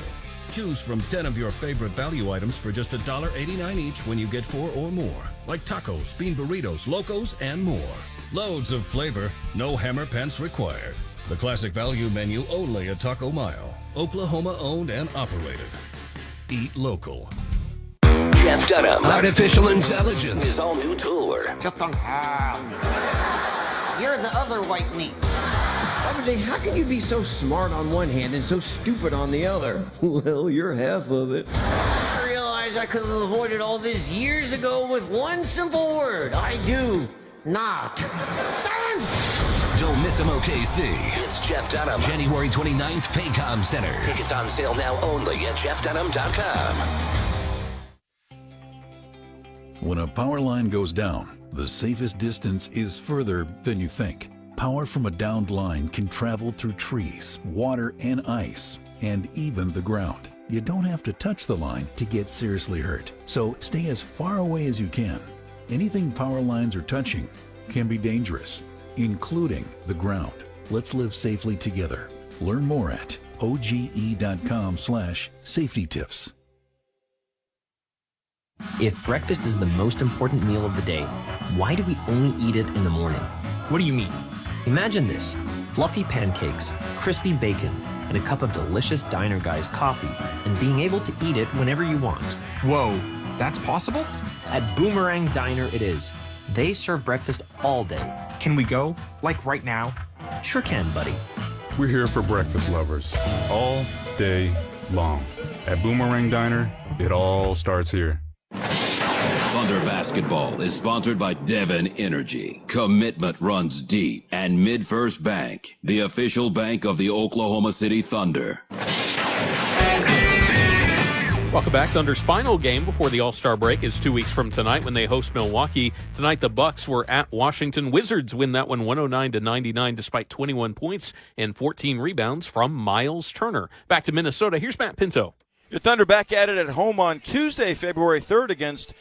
Choose from 10 of your favorite value items for just $1.89 each when you get 4 or more, like tacos, bean burritos, locos, and more. Loads of flavor, no hammer pants required. The classic value menu only at Taco Mayo, Oklahoma owned and operated. Eat local. Jeff Dunham, Artificial Intelligence, his all-new tour. Just don't have. You're the other white meat. How can you be so smart on one hand and so stupid on the other? Well, you're half of it. I realized I could have avoided all this years ago with one simple word. I do not. Silence! Don't miss him, OKC. It's Jeff Dunham. January 29th, Paycom Center. Tickets on sale now only at jeffdunham.com. When a power line goes down, the safest distance is further than you think. Power from a downed line can travel through trees, water and ice, and even the ground. You don't have to touch the line to get seriously hurt, so stay as far away as you can. Anything power lines are touching can be dangerous, including the ground. Let's live safely together. Learn more at oge.com/safety tips. If breakfast is the most important meal of the day, why do we only eat it in the morning? What do you mean? Imagine this: fluffy pancakes, crispy bacon, and a cup of delicious Diner Guys coffee, and being able to eat it whenever you want. Whoa, that's possible? At Boomerang Diner it is. They serve breakfast all day. Can we go? Like right now? Sure can, buddy. We're here for breakfast lovers, all day long. At Boomerang Diner, it all starts here. Thunder basketball is sponsored by Devon Energy. Commitment runs deep. And MidFirst Bank, the official bank of the Oklahoma City Thunder. Welcome back. Thunder's final game before the All-Star break is 2 weeks from tonight when they host Milwaukee. Tonight, the Bucks were at Washington. Wizards win that one 109-99 despite 21 points and 14 rebounds from Miles Turner. Back to Minnesota. Here's Matt Pinto. Your Thunder back at it at home on Tuesday, February 3rd against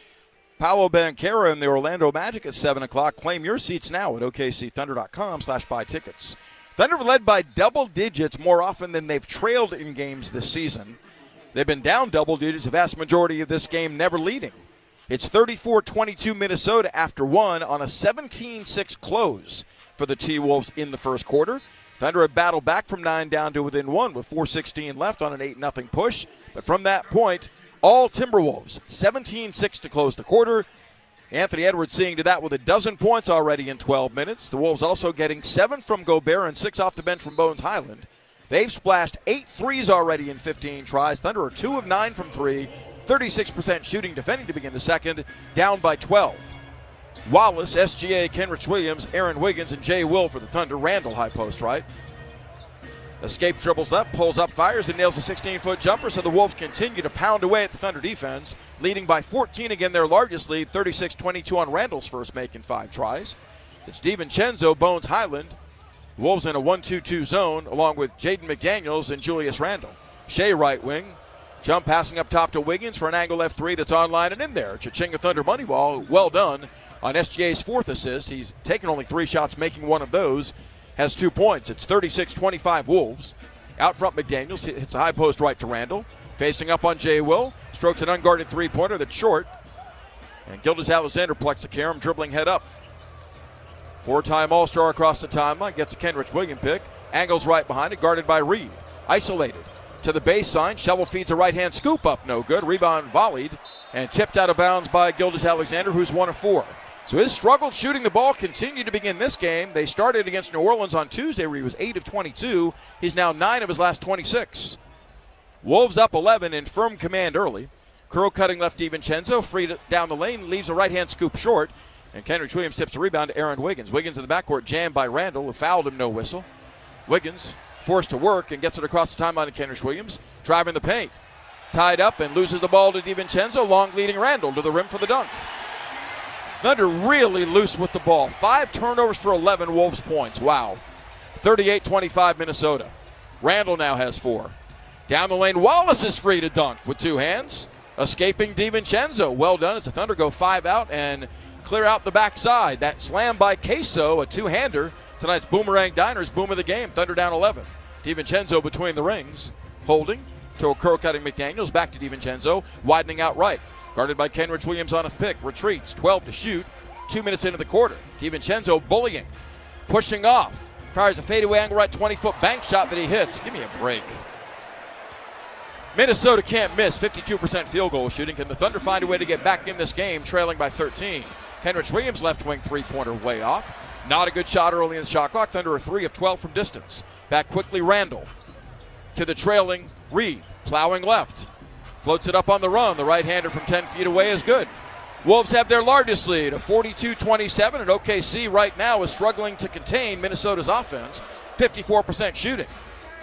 Paolo Banchero and the Orlando Magic at 7 o'clock. Claim your seats now at okcthunder.com/buy tickets. Thunder led by double digits more often than they've trailed in games this season. They've been down double digits the vast majority of this game, never leading. It's 34-22 Minnesota after one on a 17-6 close for the T-Wolves in the first quarter. Thunder have battled back from 9 down to within 1 with 4:16 left on an 8-0 push. But from that point, all Timberwolves, 17-6 to close the quarter. Anthony Edwards seeing to that with a dozen points already in 12 minutes. The Wolves also getting 7 from Gobert and 6 off the bench from Bones Highland. They've splashed 8 threes already in 15 tries. Thunder are 2 of 9 from 3, 36% shooting, defending to begin the second, down by 12. Wallace, SGA, Kenrich Williams, Aaron Wiggins, and Jay Will for the Thunder. Randall high post right. Escape dribbles left, pulls up, fires, and nails a 16-foot jumper, so the Wolves continue to pound away at the Thunder defense, leading by 14 again, their largest lead, 36-22 on Randall's first make in 5 tries. It's DiVincenzo, Bones Highland. Wolves in a 1-2-2 zone, along with Jaden McDaniels and Julius Randle. Shea right wing, jump passing up top to Wiggins for an angle left 3 that's online and in there. Cha-Chinga Thunder money ball, well done on SGA's 4th assist. He's taken only 3 shots, making one of those. Has 2 points. It's 36-25 Wolves. Out front, McDaniels hits a high post right to Randle. Facing up on Jay Will. Strokes an unguarded 3-pointer that's short. And Gilgeous-Alexander plucks a carom, dribbling head up. 4-time All-Star across the timeline. Gets a Kenrich Williams pick. Angles right behind it, guarded by Reed. Isolated to the baseline. Shovel feeds a right-hand scoop up. No good. Rebound volleyed and tipped out of bounds by Gilgeous-Alexander, who's 1 of 4. So his struggled shooting the ball continued to begin this game. They started against New Orleans on Tuesday where he was 8 of 22. He's now 9 of his last 26. Wolves up 11 in firm command early. Curl cutting left DiVincenzo, free down the lane, leaves a right-hand scoop short. And Kenrich Williams tips a rebound to Aaron Wiggins. Wiggins in the backcourt jammed by Randle, who fouled him, no whistle. Wiggins forced to work and gets it across the timeline to Kenrich Williams. Driving the paint. Tied up and loses the ball to DiVincenzo. Long leading Randle to the rim for the dunk. Thunder really loose with the ball. 5 turnovers for 11 Wolves points. Wow. 38-25 Minnesota. Randle now has 4. Down the lane, Wallace is free to dunk with 2 hands. Escaping DiVincenzo. Well done as the Thunder go 5 out and clear out the backside. That slam by Queso, a 2-hander. Tonight's Boomerang Diners boom of the game. Thunder down 11. DiVincenzo between the rings. Holding to a curl-cutting McDaniels. Back to DiVincenzo. Widening out right. Guarded by Kenrich Williams on his pick. Retreats. 12 to shoot. 2 minutes into the quarter. DiVincenzo bullying. Pushing off. Fires a fadeaway angle right 20-foot bank shot that he hits. Give me a break. Minnesota can't miss. 52% field goal shooting. Can the Thunder find a way to get back in this game, trailing by 13? Kenrich Williams left wing 3-pointer way off. Not a good shot early in the shot clock. Thunder are 3 of 12 from distance. Back quickly Randle to the trailing Reed. Plowing left. Floats it up on the run. The right-hander from 10 feet away is good. Wolves have their largest lead of 42-27, and OKC right now is struggling to contain Minnesota's offense. 54% shooting.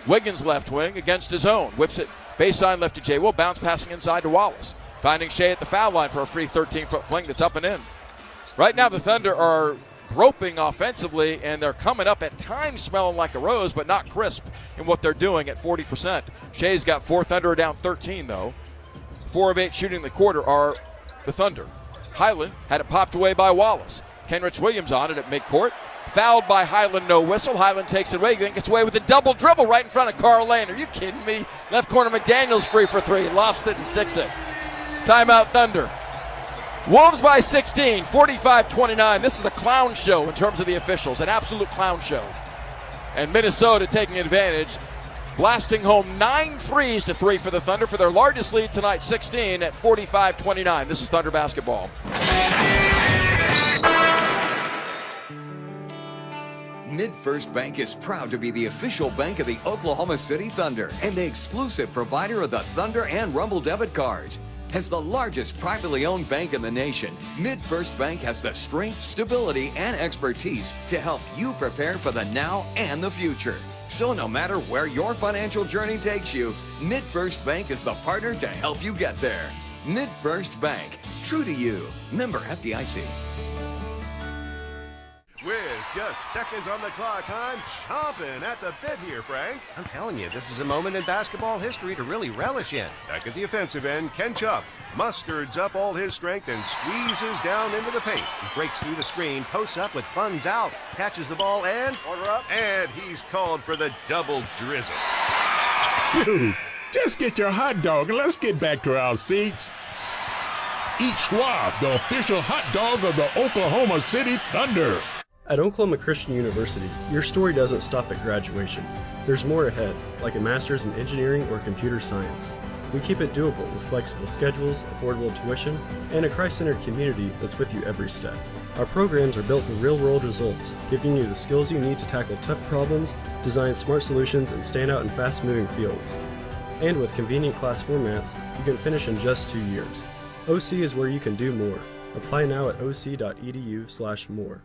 Wiggins left wing against his own. Whips it baseline left to Jay Will. Bounce passing inside to Wallace. Finding Shea at the foul line for a free 13-foot fling that's up and in. Right now the Thunder are groping offensively, and they're coming up at times smelling like a rose, but not crisp in what they're doing at 40%. Shea's got 4. Thunder are down 13, though. 4 of 8 shooting in the quarter are the Thunder. Highland had it popped away by Wallace. Kenrich Williams on it at midcourt. Fouled by Highland, no whistle. Highland takes it away, then gets away with a double dribble right in front of Carl Lane. Are you kidding me? Left corner McDaniels free for 3. Lofts it and sticks it. Timeout Thunder. Wolves by 16, 45-29. This is a clown show in terms of the officials, an absolute clown show. And Minnesota taking advantage, blasting home 9 threes to 3 for the Thunder for their largest lead tonight, 16 at 45-29. This is Thunder basketball. MidFirst Bank is proud to be the official bank of the Oklahoma City Thunder and the exclusive provider of the Thunder and Rumble debit cards. As the largest privately owned bank in the nation, MidFirst Bank has the strength, stability, and expertise to help you prepare for the now and the future. So no matter where your financial journey takes you, MidFirst Bank is the partner to help you get there. MidFirst Bank, true to you. Member FDIC. With just seconds on the clock, I'm chomping at the bit here, Frank. I'm telling you, this is a moment in basketball history to really relish in. Back at the offensive end, Ken Chupp musters up all his strength and squeezes down into the paint. He breaks through the screen, posts up with buns out, catches the ball, and order up. And he's called for the double drizzle. Dude, just get your hot dog and let's get back to our seats. Eat Schwab, the official hot dog of the Oklahoma City Thunder. At Oklahoma Christian University, your story doesn't stop at graduation. There's more ahead, like a master's in engineering or computer science. We keep it doable with flexible schedules, affordable tuition, and a Christ-centered community that's with you every step. Our programs are built for real-world results, giving you the skills you need to tackle tough problems, design smart solutions, and stand out in fast-moving fields. And with convenient class formats, you can finish in just 2 years. OC is where you can do more. Apply now at oc.edu/more.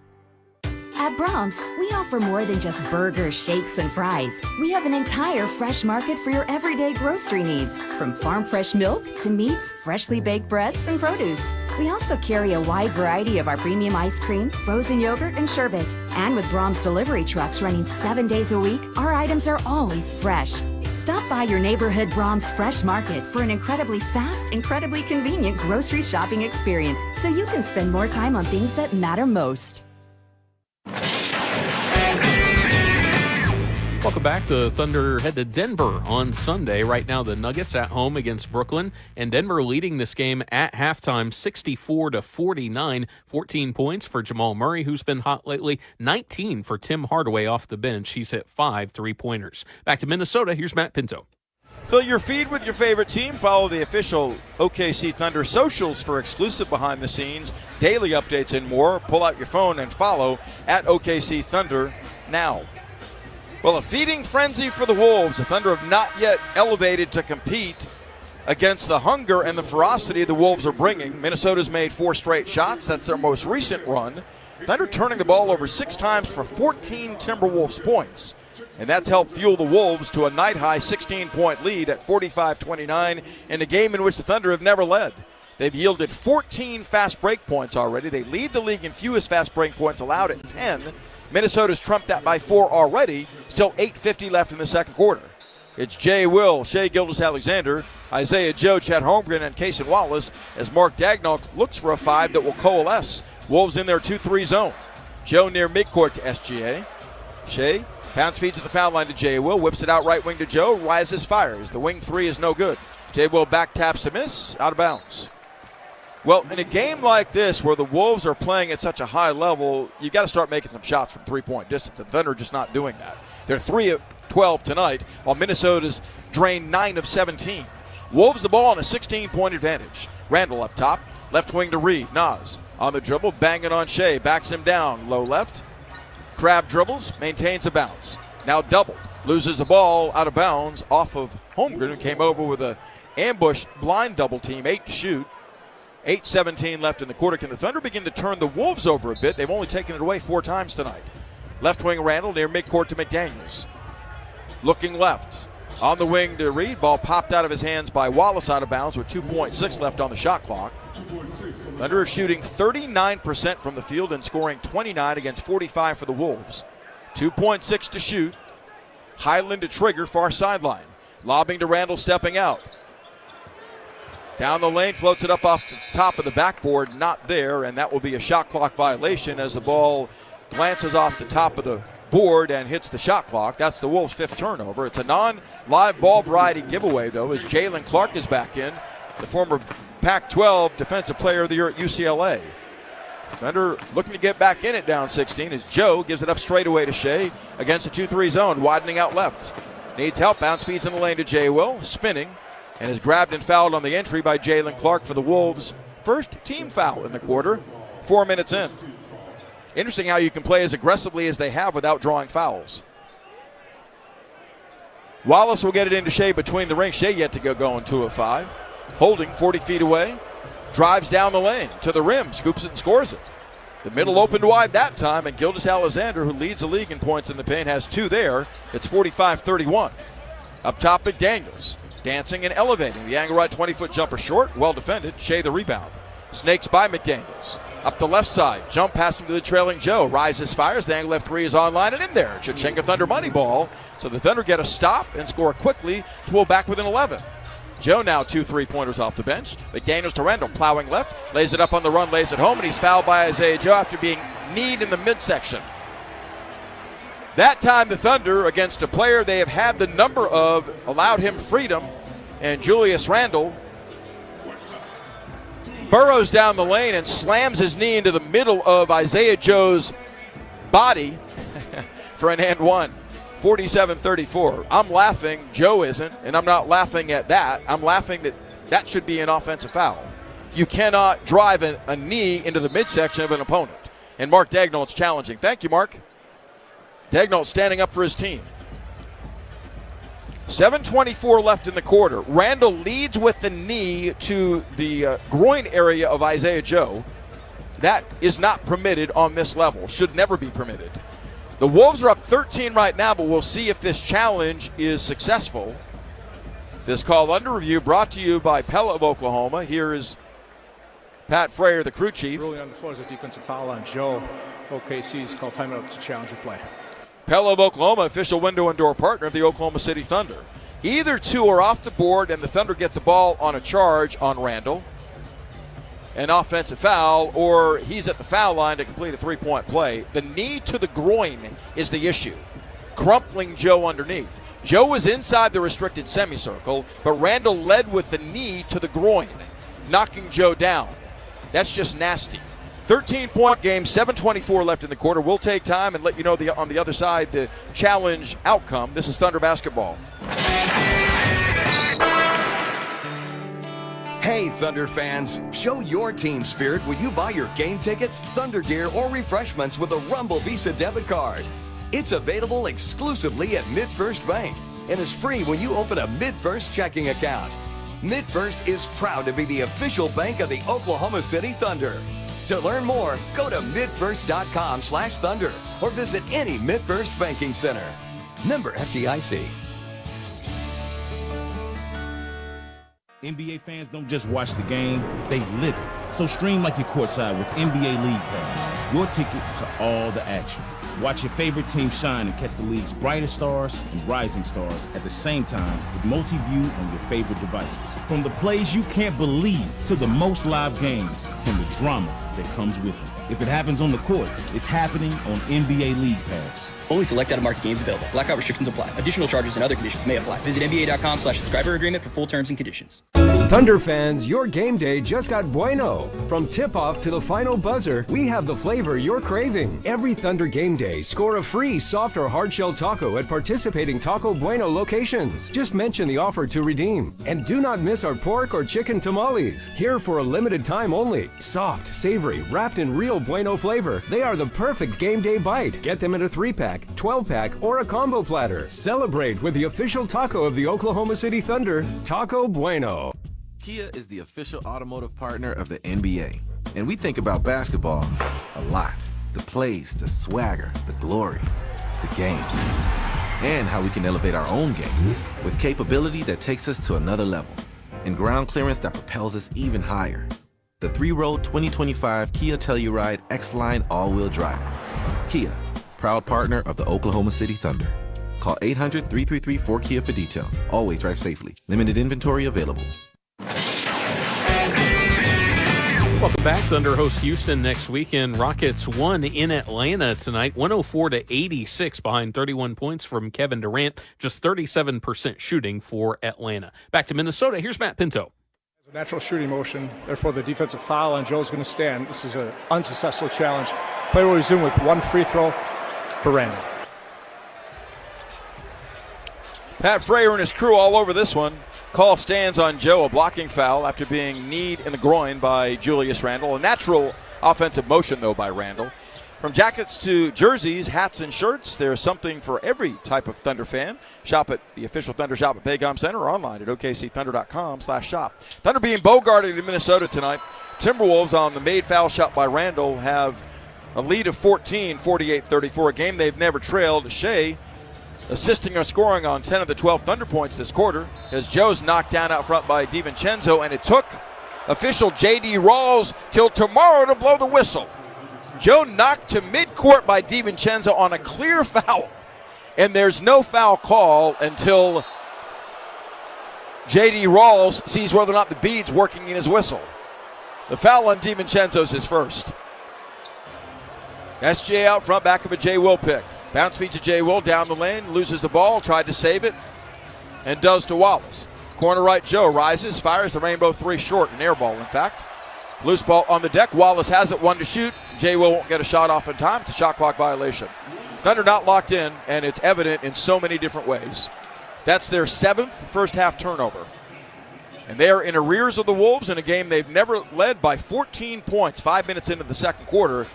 At Brahms, we offer more than just burgers, shakes, and fries. We have an entire fresh market for your everyday grocery needs, from farm fresh milk to meats, freshly baked breads, and produce. We also carry a wide variety of our premium ice cream, frozen yogurt, and sherbet. And with Brahms delivery trucks running 7 days a week, our items are always fresh. Stop by your neighborhood Brahms Fresh Market for an incredibly fast, incredibly convenient grocery shopping experience, so you can spend more time on things that matter most. Welcome back. The Thunder head to Denver on Sunday. Right now, the Nuggets at home against Brooklyn, and Denver leading this game at halftime 64-49. 14 points for Jamal Murray, who's been hot lately. 19 for Tim Hardaway off the bench. He's hit 5 3-pointers. Back to Minnesota. Here's Matt Pinto. Fill your feed with your favorite team. Follow the official OKC Thunder socials for exclusive behind-the-scenes, daily updates, and more. Pull out your phone and follow at OKC Thunder now. Well, a feeding frenzy for the Wolves. The Thunder have not yet elevated to compete against the hunger and the ferocity the Wolves are bringing. Minnesota's made 4 straight shots. That's their most recent run. Thunder turning the ball over 6 times for 14 Timberwolves points. And that's helped fuel the Wolves to a night-high 16-point lead at 45-29 in a game in which the Thunder have never led. They've yielded 14 fast break points already. They lead the league in fewest fast break points allowed at 10. Minnesota's trumped that by 4 already. Still 8:50 left in the second quarter. It's Jay Will, Shai Gilgeous-Alexander, Isaiah Joe, Chet Holmgren, and Cason Wallace as Mark Daigneault looks for a 5 that will coalesce. Wolves in their 2-3 zone. Joe near midcourt to SGA. Shai pounds feeds at the foul line to Jay Will, whips it out right wing to Joe, rises, fires. The wing 3 is no good. Jay Will back taps to miss, out of bounds. Well, in a game like this where the Wolves are playing at such a high level, you've got to start making some shots from three-point distance. The Thunder are just not doing that. They're 3 of 12 tonight, while Minnesota's drained 9 of 17. Wolves the ball on a 16-point advantage. Randall up top, left wing to Reed. Nas on the dribble, banging on Shai, backs him down, low left. Crab dribbles, maintains a bounce. Now double, loses the ball out of bounds off of Holmgren, who came over with a ambush blind double team, 8 to shoot. 8:17 left in the quarter. Can the Thunder begin to turn the Wolves over a bit? They've only taken it away 4 times tonight. Left wing Randall near midcourt to McDaniels. Looking left. On the wing to Reed. Ball popped out of his hands by Wallace out of bounds with 2.6 left on the shot clock. Thunder are shooting 39% from the field and scoring 29 against 45 for the Wolves. 2.6 to shoot. Highland to trigger, far sideline. Lobbing to Randall, stepping out. Down the lane, floats it up off the top of the backboard, not there, and that will be a shot clock violation as the ball glances off the top of the board and hits the shot clock. That's the Wolves' 5th turnover. It's a non-live ball variety giveaway, though, as Jalen Clark is back in, the former Pac-12 Defensive Player of the Year at UCLA. Thunder looking to get back in it down 16 as Joe gives it up straight away to Shai against a 2-3 zone, widening out left. Needs help, bounce speeds in the lane to Jay Will, spinning, and is grabbed and fouled on the entry by Jalen Clark for the Wolves' first team foul in the quarter, 4 minutes in. Interesting how you can play as aggressively as they have without drawing fouls. Wallace will get it into Shai between the rings. Shai yet to go going 2 of 5. holding 40 feet away, drives down the lane to the rim, scoops it and scores it. The middle opened wide that time, and Gildas Alexander, who leads the league in points in the paint, has 2 there. It's 45-31. Up top, McDaniels, dancing and elevating. The angle right 20-foot jumper short, well defended. Shea the rebound. Snakes by McDaniels. Up the left side, jump passing to the trailing Joe. Rises, fires, the angle left 3 is online and in there. Chichenko Thunder money ball. So the Thunder get a stop and score quickly to pull back within 11. Joe now 2 3-pointers off the bench. McDaniels to Randall, plowing left, lays it up on the run, lays it home, and he's fouled by Isaiah Joe after being kneed in the midsection. That time the Thunder, against a player they have had the number of, allowed him freedom, and Julius Randle burrows down the lane and slams his knee into the middle of Isaiah Joe's body for an and one. 47-34. I'm laughing. Joe isn't, and I'm not laughing at that. I'm laughing that should be an offensive foul. You cannot drive a knee into the midsection of an opponent. And Mark Daigneault's challenging. Thank you, Mark. Daigneault standing up for his team. 7:24 left in the quarter. Randall leads with the knee to the groin area of Isaiah Joe. That is not permitted on this level. Should never be permitted. The Wolves are up 13 right now, but we'll see if this challenge is successful. This call under review brought to you by Pella of Oklahoma. Here is Pat Frayer, the crew chief. Early on the floor is a defensive foul on Joe. OKC's called timeout to challenge the play. Pella of Oklahoma, official window and door partner of the Oklahoma City Thunder. Either two are off the board, and the Thunder get the ball on a charge on Randall. An offensive foul, or he's at the foul line to complete a three-point play. The knee to the groin is the issue. Crumpling Joe underneath. Joe was inside the restricted semicircle, but Randall led with the knee to the groin, knocking Joe down. That's just nasty. 13-point game, 7:24 left in the quarter. We'll take time and let you know on the other side the challenge outcome. This is Thunder basketball. Hey, Thunder fans, show your team spirit when you buy your game tickets, Thunder gear, or refreshments with a Rumble Visa debit card. It's available exclusively at MidFirst Bank and is free when you open a MidFirst checking account. MidFirst is proud to be the official bank of the Oklahoma City Thunder. To learn more, go to midfirst.com/thunder or visit any MidFirst banking center. Member FDIC. NBA fans don't just watch the game, they live it. So stream like you're courtside with NBA League Pass, your ticket to all the action. Watch your favorite team shine and catch the league's brightest stars and rising stars at the same time with multi-view on your favorite devices. From the plays you can't believe to the most live games and the drama that comes with it. If it happens on the court, it's happening on NBA League Pass. Only select out-of-market games available. Blackout restrictions apply. Additional charges and other conditions may apply. Visit NBA.com/subscriber agreement for full terms and conditions. Thunder fans, your game day just got bueno. From tip-off to the final buzzer, we have the flavor you're craving. Every Thunder game day, score a free soft or hard-shell taco at participating Taco Bueno locations. Just mention the offer to redeem. And do not miss our pork or chicken tamales. Here for a limited time only. Soft, savory, wrapped in real Bueno flavor. They are the perfect game day bite. Get them in a 3-pack, 12-pack, or a combo platter. Celebrate with the official taco of the Oklahoma City Thunder, Taco Bueno. Kia is the official automotive partner of the NBA, and we think about basketball a lot. The plays, the swagger, the glory, the game, and how we can elevate our own game with capability that takes us to another level and ground clearance that propels us even higher. The 3-row 2025 Kia Telluride X-Line all-wheel drive. Kia, proud partner of the Oklahoma City Thunder. Call 800-333-4KIA for details. Always drive safely. Limited inventory available. Welcome back. Thunder hosts Houston next weekend. Rockets won in Atlanta tonight, 104-86 behind 31 points from Kevin Durant, just 37% shooting for Atlanta. Back to Minnesota. Here's Matt Pinto. A natural shooting motion, therefore the defensive foul on Joe's going to stand. This is an unsuccessful challenge. Play will resume with one free throw for Randall. Pat Frayer and his crew all over this one. Call stands on Joe, a blocking foul after being kneed in the groin by Julius Randle. A natural offensive motion, though, by Randle. From jackets to jerseys, hats, and shirts, there's something for every type of Thunder fan. Shop at the official Thunder shop at Paycom Center or online at okcthunder.com/shop. Thunder being bogarted in Minnesota tonight. Timberwolves on the made foul shot by Randall have a lead of 14, 48-34, a game they've never trailed. Shea assisting or scoring on 10 of the 12 Thunder points this quarter as Joe's knocked down out front by DiVincenzo, and it took official J.D. Rawls till tomorrow to blow the whistle. Joe knocked to midcourt by DiVincenzo on a clear foul, and there's no foul call until J.D. Rawls sees whether or not the bead's working in his whistle. The foul on DiVincenzo's his first. SJ out front, back of a J. Will pick. Bounce feed to J. Will down the lane, loses the ball, tried to save it, and does to Wallace. Corner right, Joe rises, fires the rainbow three short, an air ball, in fact. Loose ball on the deck. Wallace has it, one to shoot. J. Will won't get a shot off in time. It's a shot clock violation. Thunder not locked in, and it's evident in so many different ways. That's their 7th first half turnover. And they are in arrears of the Wolves in a game they've never led by 14 points 5 minutes into the second quarter.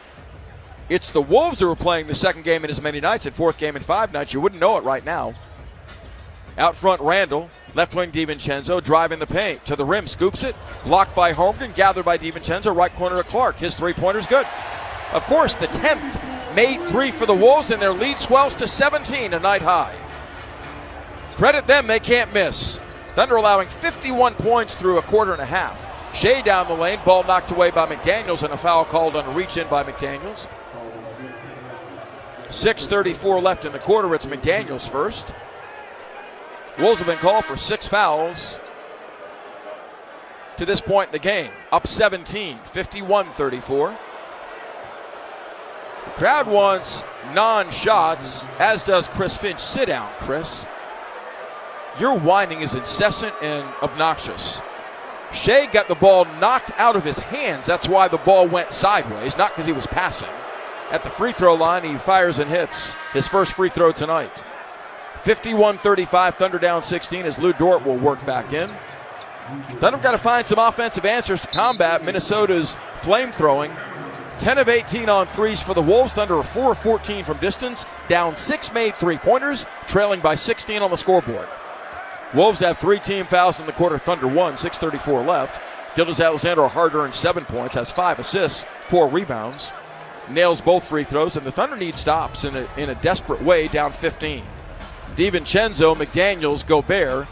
It's the Wolves who are playing the second game in as many nights and fourth game in 5 nights. You wouldn't know it right now. Out front, Randall. Left wing, DiVincenzo driving the paint to the rim, scoops it. Blocked by Holmgren, gathered by DiVincenzo. Right corner to Clark. His three-pointer's good. Of course, the 10th made three for the Wolves, and their lead swells to 17, a night high. Credit them, they can't miss. Thunder allowing 51 points through a quarter and a half. Shea down the lane, ball knocked away by McDaniels, and a foul called on a reach-in by McDaniels. 6:34 left in the quarter. It's McDaniels first. Wolves have been called for 6 fouls to this point in the game. Up 17, 51-34. The crowd wants non-shots, as does Chris Finch. Sit down, Chris. Your whining is incessant and obnoxious. Shea got the ball knocked out of his hands. That's why the ball went sideways, not because he was passing. At the free throw line, he fires and hits his first free throw tonight. 51-35, Thunder down 16 as Lou Dort will work back in. Thunder got to find some offensive answers to combat Minnesota's flame throwing. 10 of 18 on threes for the Wolves. Thunder are 4 of 14 from distance. Down 6 made three-pointers, trailing by 16 on the scoreboard. Wolves have 3 team fouls in the quarter. Thunder 1, 6:34 left. Gilgeous-Alexander, a hard-earned 7 points, has 5 assists, 4 rebounds. Nails both free throws, and the Thunder need stops in a desperate way, down 15. DiVincenzo, McDaniels, Gobert,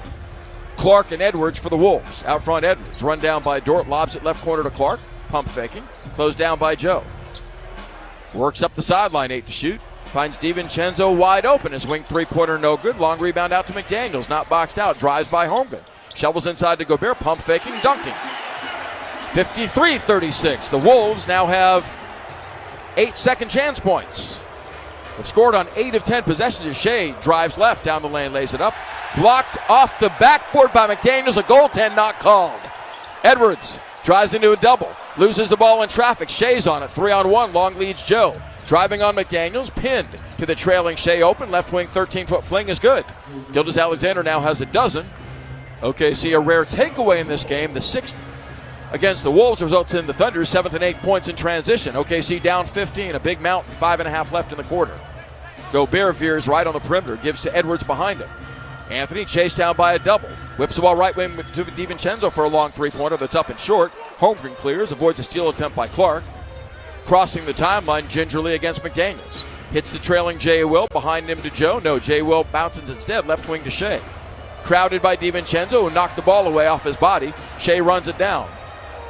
Clark, and Edwards for the Wolves. Out front, Edwards, run down by Dort, lobs it left corner to Clark, pump faking, closed down by Joe. Works up the sideline, 8 to shoot. Finds DiVincenzo wide open. His wing three-pointer no good. Long rebound out to McDaniels, not boxed out. Drives by Holmgren. Shovels inside to Gobert, pump faking, dunking. 53-36. The Wolves now have 8 second chance points. They've scored on 8 of 10 possessions. Shea drives left, down the lane, lays it up. Blocked off the backboard by McDaniels. A goaltend not called. Edwards drives into a double. Loses the ball in traffic. Shea's on it. 3-on-1. Long leads Joe. Driving on McDaniels. Pinned to the trailing Shea open. Left wing 13-foot fling is good. Gilgeous-Alexander now has a dozen. OKC a rare takeaway in this game. The 6th against the Wolves results in the Thunder 7th and 8th points in transition. OKC down 15. A big mountain. 5.5 left in the quarter. Gobert veers right on the perimeter. Gives to Edwards behind him. Anthony chased down by a double. Whips the ball right wing to DiVincenzo for a long three-pointer that's up and short. Holmgren clears. Avoids a steal attempt by Clark. Crossing the timeline gingerly against McDaniels. Hits the trailing J. Will. Behind him to Joe. No, J. Will bounces instead. Left wing to Shea. Crowded by DiVincenzo, who knocked the ball away off his body. Shea runs it down.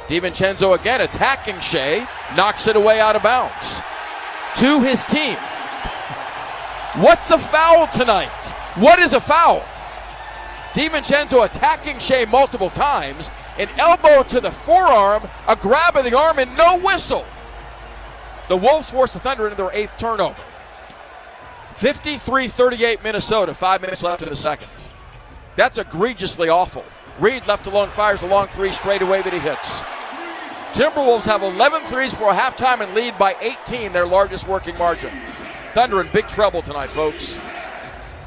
DiVincenzo again attacking Shea. Knocks it away out of bounds. To his team. What's a foul tonight? What is a foul? DiVincenzo attacking Shea multiple times. An elbow to the forearm. A grab of the arm and no whistle. The Wolves force the Thunder into their 8th turnover. 53-38 Minnesota, 5 minutes left in the second. That's egregiously awful. Reed left alone fires a long three straight away that he hits. Timberwolves have 11 threes for a halftime and lead by 18, their largest working margin. Thunder in big trouble tonight, folks.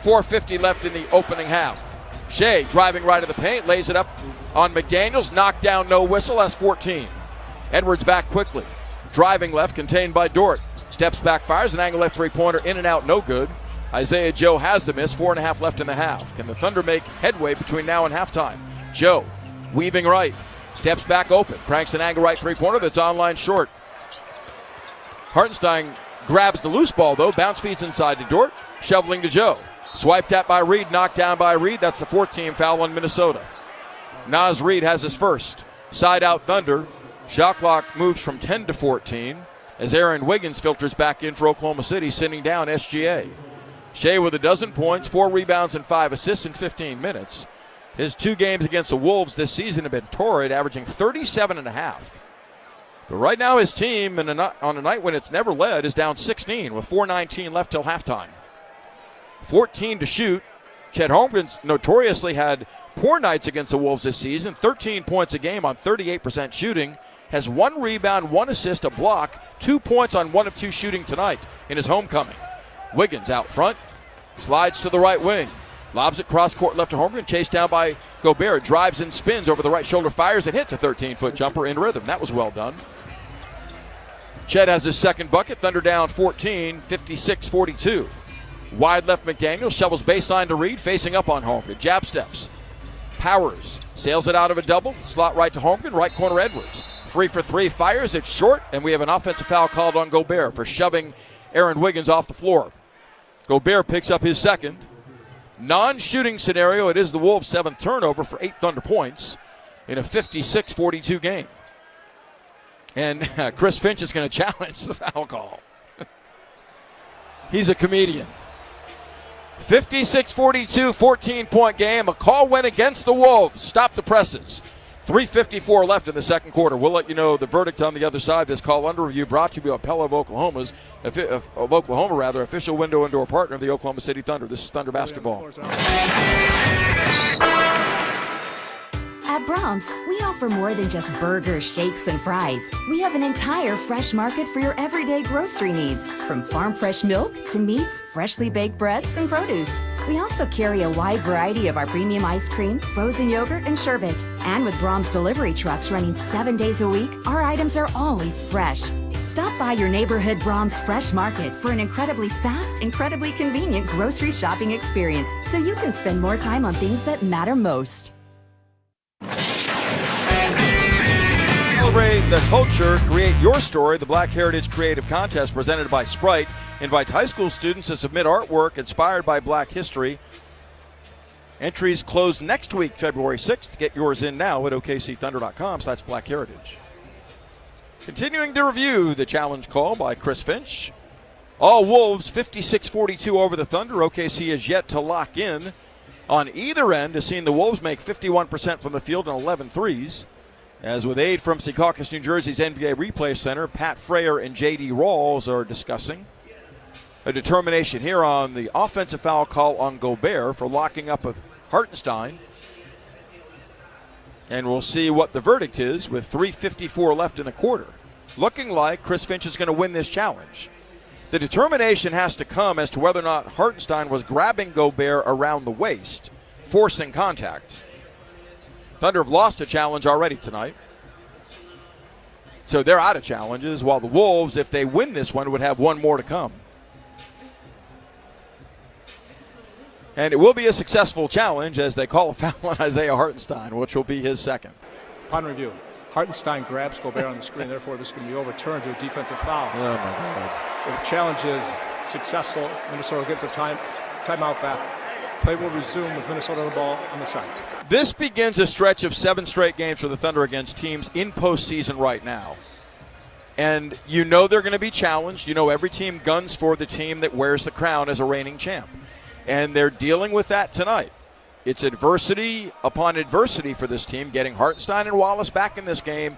4:50 left in the opening half. Shea driving right of the paint, lays it up on McDaniels. Knocked down, no whistle, that's 14. Edwards back quickly. Driving left, contained by Dort. Steps back, fires an angle left three-pointer, in and out, no good. Isaiah Joe has the miss, 4.5 left in the half. Can the Thunder make headway between now and halftime? Joe, weaving right, steps back open, cranks an angle right three-pointer that's online short. Hartenstein grabs the loose ball, though. Bounce feeds inside to Dort, shoveling to Joe. Swiped at by Reed, knocked down by Reed. That's the 14th foul on Minnesota. Naz Reed has his first. Side out Thunder. Shot clock moves from 10 to 14 as Aaron Wiggins filters back in for Oklahoma City, sending down SGA. Shea with 12 points, 4 rebounds, and 5 assists in 15 minutes. His 2 games against the Wolves this season have been torrid, averaging 37.5. But right now his team, on a night when it's never led, is down 16 with 4:19 left till halftime. 14 to shoot. Chet Holmgren's notoriously had poor nights against the Wolves this season. 13 points a game on 38% shooting. Has 1 rebound, 1 assist, a block, 2 points on 1 of 2 shooting tonight in his homecoming. Wiggins out front. Slides to the right wing. Lobs it cross court left to Holmgren. Chased down by Gobert. Drives and spins over the right shoulder. Fires and hits a 13-foot jumper in rhythm. That was well done. Chet has his second bucket. Thunder down 14, 56-42. Wide left McDaniel, shovels baseline to Reed, facing up on Holmgren. Jab steps. Powers, sails it out of a double. Slot right to Holmgren, right corner Edwards. 3 for 3, fires it short, and we have an offensive foul called on Gobert for shoving Aaron Wiggins off the floor. Gobert picks up his second. Non-shooting scenario, it is the Wolves' 7th turnover for 8 Thunder points in a 56-42 game. And Chris Finch is going to challenge the foul call. He's a comedian. 56-42, 14-point game. A call went against the Wolves. Stop the presses. 3:54 left in the second quarter. We'll let you know the verdict on the other side. This call under review brought to you by Pella of Oklahoma, official window and door partner of the Oklahoma City Thunder. This is Thunder basketball. At Brahms, we offer more than just burgers, shakes, and fries. We have an entire fresh market for your everyday grocery needs, from farm fresh milk to meats, freshly baked breads, and produce. We also carry a wide variety of our premium ice cream, frozen yogurt, and sherbet. And with Brahms delivery trucks running 7 days a week, our items are always fresh. Stop by your neighborhood Brahms Fresh Market for an incredibly fast, incredibly convenient grocery shopping experience, so you can spend more time on things that matter most. Celebrate the culture, create your story. The Black Heritage Creative Contest presented by Sprite invites high school students to submit artwork inspired by Black history. Entries close next week, February 6th. Get yours in now at okcthunder.com/blackheritage. Continuing to review the challenge call by Chris Finch. All Wolves 56-42 over the Thunder. OKC is yet to lock in on either end, has seen the Wolves make 51% from the field and 11 threes. As with aid from Secaucus, New Jersey's NBA Replay Center, Pat Frayer and J.D. Rawls are discussing a determination here on the offensive foul call on Gobert for locking up with Hartenstein. And we'll see what the verdict is with 3:54 left in the quarter. Looking like Chris Finch is going to win this challenge. The determination has to come as to whether or not Hartenstein was grabbing Gobert around the waist, forcing contact. Thunder have lost a challenge already tonight. So they're out of challenges, while the Wolves, if they win this one, would have one more to come. And it will be a successful challenge as they call a foul on Isaiah Hartenstein, which will be his second. Upon review, Hartenstein grabs Gobert on the screen, therefore this can be overturned to a defensive foul. Oh, my God. The challenge is successful. Minnesota will get their timeout back. Play will resume with Minnesota on the ball on the side. This begins a stretch of 7 straight games for the Thunder against teams in postseason right now. And you know they're going to be challenged. You know every team guns for the team that wears the crown as a reigning champ. And they're dealing with that tonight. It's adversity upon adversity for this team, getting Hartenstein and Wallace back in this game.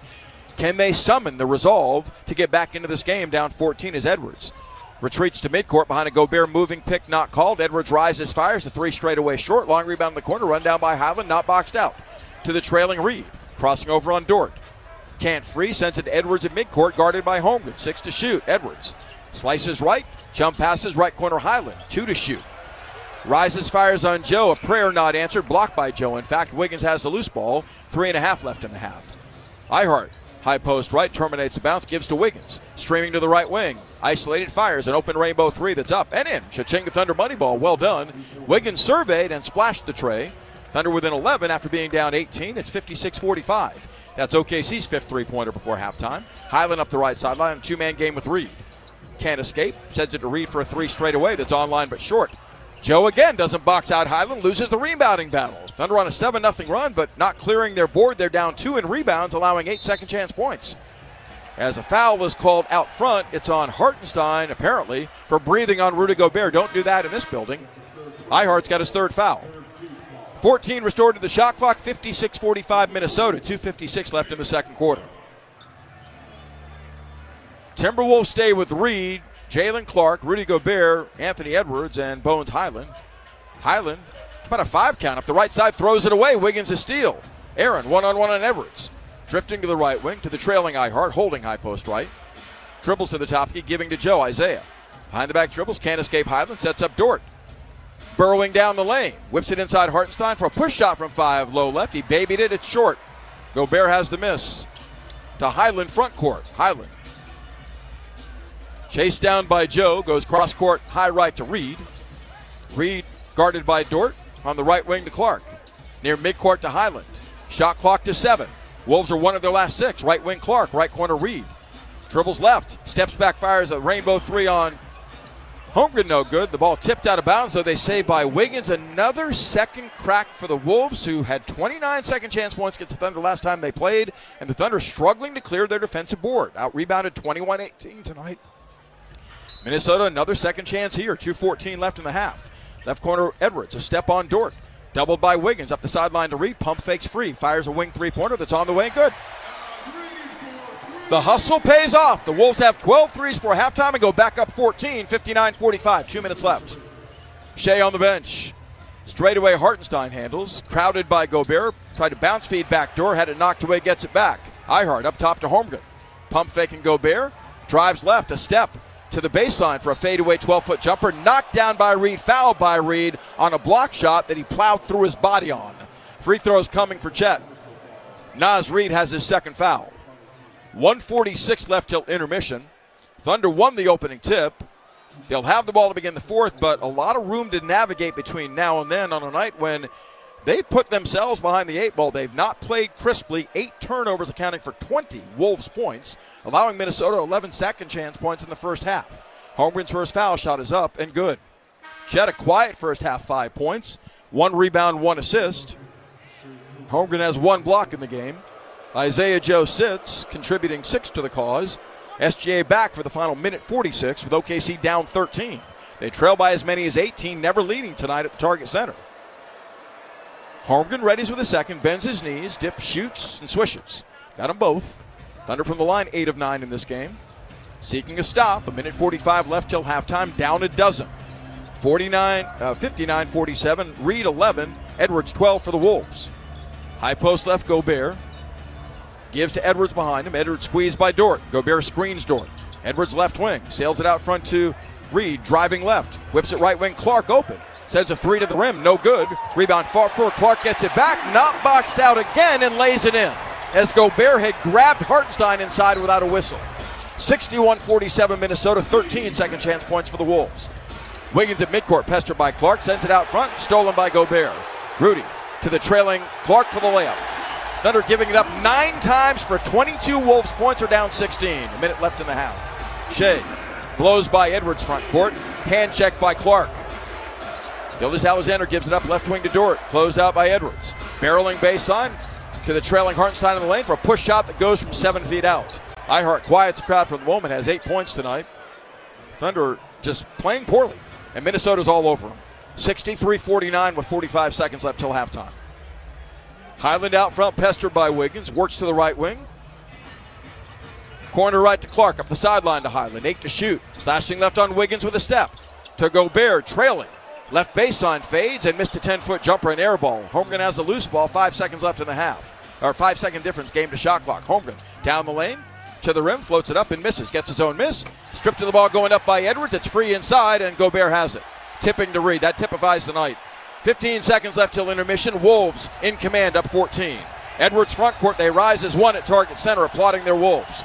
Can they summon the resolve to get back into this game down 14 as Edwards retreats to midcourt behind a Gobert moving pick not called. Edwards rises, fires a 3 straight away short. Long rebound in the corner, run down by Highland, not boxed out. To the trailing Reed, crossing over on Dort. Can't free, sends it to Edwards at midcourt, guarded by Holmgren. 6 to shoot, Edwards. Slices right, jump passes, right corner Highland. 2 to shoot. Rises, fires on Joe, a prayer not answered, blocked by Joe. In fact, Wiggins has the loose ball, 3.5 left in the half. Ihart High post right, terminates the bounce, gives to Wiggins. Streaming to the right wing. Isolated, fires an open rainbow three that's up and in. Cha-ching the Thunder money ball. Well done. Wiggins surveyed and splashed the tray. Thunder within 11 after being down 18. It's 56-45. That's OKC's fifth three-pointer before halftime. Highland up the right sideline. Two-man game with Reed. Can't escape. Sends it to Reed for a three straight away. That's online but short. Joe again doesn't box out Highland. Loses the rebounding battle. Thunder on a 7-0 run, but not clearing their board. They're down 2 in rebounds, allowing 8 second chance points. As a foul was called out front, it's on Hartenstein, apparently, for breathing on Rudy Gobert. Don't do that in this building. Ihart's got his third foul. 14 restored to the shot clock, 56-45 Minnesota, 2:56 left in the second quarter. Timberwolves stay with Reed, Jalen Clark, Rudy Gobert, Anthony Edwards, and Bones Highland. Highland, about a 5 count up the right side, throws it away. Wiggins a steal. Aaron, one-on-one on Edwards. Drifting to the right wing to the trailing Ihart, holding high post right. Dribbles to the top, giving to Joe, Isaiah. Behind the back dribbles, can't escape Highland, sets up Dort. Burrowing down the lane, whips it inside Hartenstein for a push shot from 5, low left. He babied it, it's short. Gobert has the miss. To Highland front court, Highland. Chased down by Joe, goes cross court, high right to Reed. Reed guarded by Dort on the right wing to Clark. Near midcourt to Highland. Shot clock to 7. Wolves are one of their last 6. Right wing Clark, right corner Reed. Dribbles left, steps back, fires a rainbow three on Holmgren, no good. The ball tipped out of bounds, though they saved by Wiggins. Another second crack for the Wolves, who had 29 second chance points against the Thunder last time they played, and the Thunder struggling to clear their defensive board. Out-rebounded 21-18 tonight. Minnesota, another second chance here. 2:14 left in the half. Left corner Edwards, a step on Dort. Doubled by Wiggins, up the sideline to Reed. Pump fakes free, fires a wing three-pointer that's on the way, good. The hustle pays off. The Wolves have 12 threes for halftime and go back up 14, 59-45, 2 minutes left. Shea on the bench. Straightaway Hartenstein handles, crowded by Gobert. Tried to bounce feed back door, had it knocked away, gets it back. Ihart up top to Holmgren. Pump faking Gobert, drives left, a step to the baseline for a fadeaway 12-foot jumper. Knocked down by Reed, fouled by Reed on a block shot that he plowed through his body on. Free throws coming for Chet. Naz Reed has his second foul. 1:46 left till intermission. Thunder won the opening tip. They'll have the ball to begin the fourth, but a lot of room to navigate between now and then on a night when they've put themselves behind the 8 ball. They've not played crisply. 8 turnovers accounting for 20 Wolves points, allowing Minnesota 11 second chance points in the first half. Holmgren's first foul shot is up and good. Chet a quiet first half, 5 points, 1 rebound, 1 assist. Holmgren has 1 block in the game. Isaiah Joe sits, contributing 6 to the cause. SGA back for the final minute 46 with OKC down 13. They trail by as many as 18, never leading tonight at the Target Center. Holmgren readies with a second, bends his knees, dips, shoots, and swishes. Got them both. Thunder from the line, 8 of 9 in this game. Seeking a stop, a minute 45 left till halftime, down a dozen. 59-47, Reed 11, Edwards 12 for the Wolves. High post left, Gobert. Gives to Edwards behind him. Edwards squeezed by Dort. Gobert screens Dort. Edwards left wing. Sails it out front to Reed. Driving left. Whips it right wing. Clark open. Sends a 3 to the rim. No good. Rebound far court. Clark gets it back. Not boxed out again and lays it in. As Gobert had grabbed Hartenstein inside without a whistle. 61-47 Minnesota. 13 second chance points for the Wolves. Wiggins at midcourt. Pestered by Clark. Sends it out front. Stolen by Gobert. Rudy to the trailing Clark for the layup. Thunder giving it up 9 times for 22 Wolves points, are down 16. A minute left in the half. Shea blows by Edwards front court. Hand check by Clark. Gilgeous-Alexander gives it up left wing to Dort. Closed out by Edwards. Barreling baseline to the trailing Hartenstein in the lane for a push shot that goes from 7 feet out. Ihart quiets the crowd for the moment, has 8 points tonight. Thunder just playing poorly, and Minnesota's all over them. 63-49 with 45 seconds left till halftime. Highland out front, pestered by Wiggins. Works to the right wing. Corner right to Clark, up the sideline to Highland. 8 to shoot. Slashing left on Wiggins with a step. To Gobert, trailing. Left baseline fades and missed a 10-foot jumper and air ball. Holmgren has a loose ball, 5 seconds left in the half. Or 5 second difference, game to shot clock. Holmgren down the lane, to the rim, floats it up and misses. Gets his own miss. Stripped to the ball going up by Edwards. It's free inside and Gobert has it. Tipping to Reed. That typifies the night. 15 seconds left till intermission. Wolves in command, up 14. Edwards front court, they rise as one at target center, applauding their Wolves.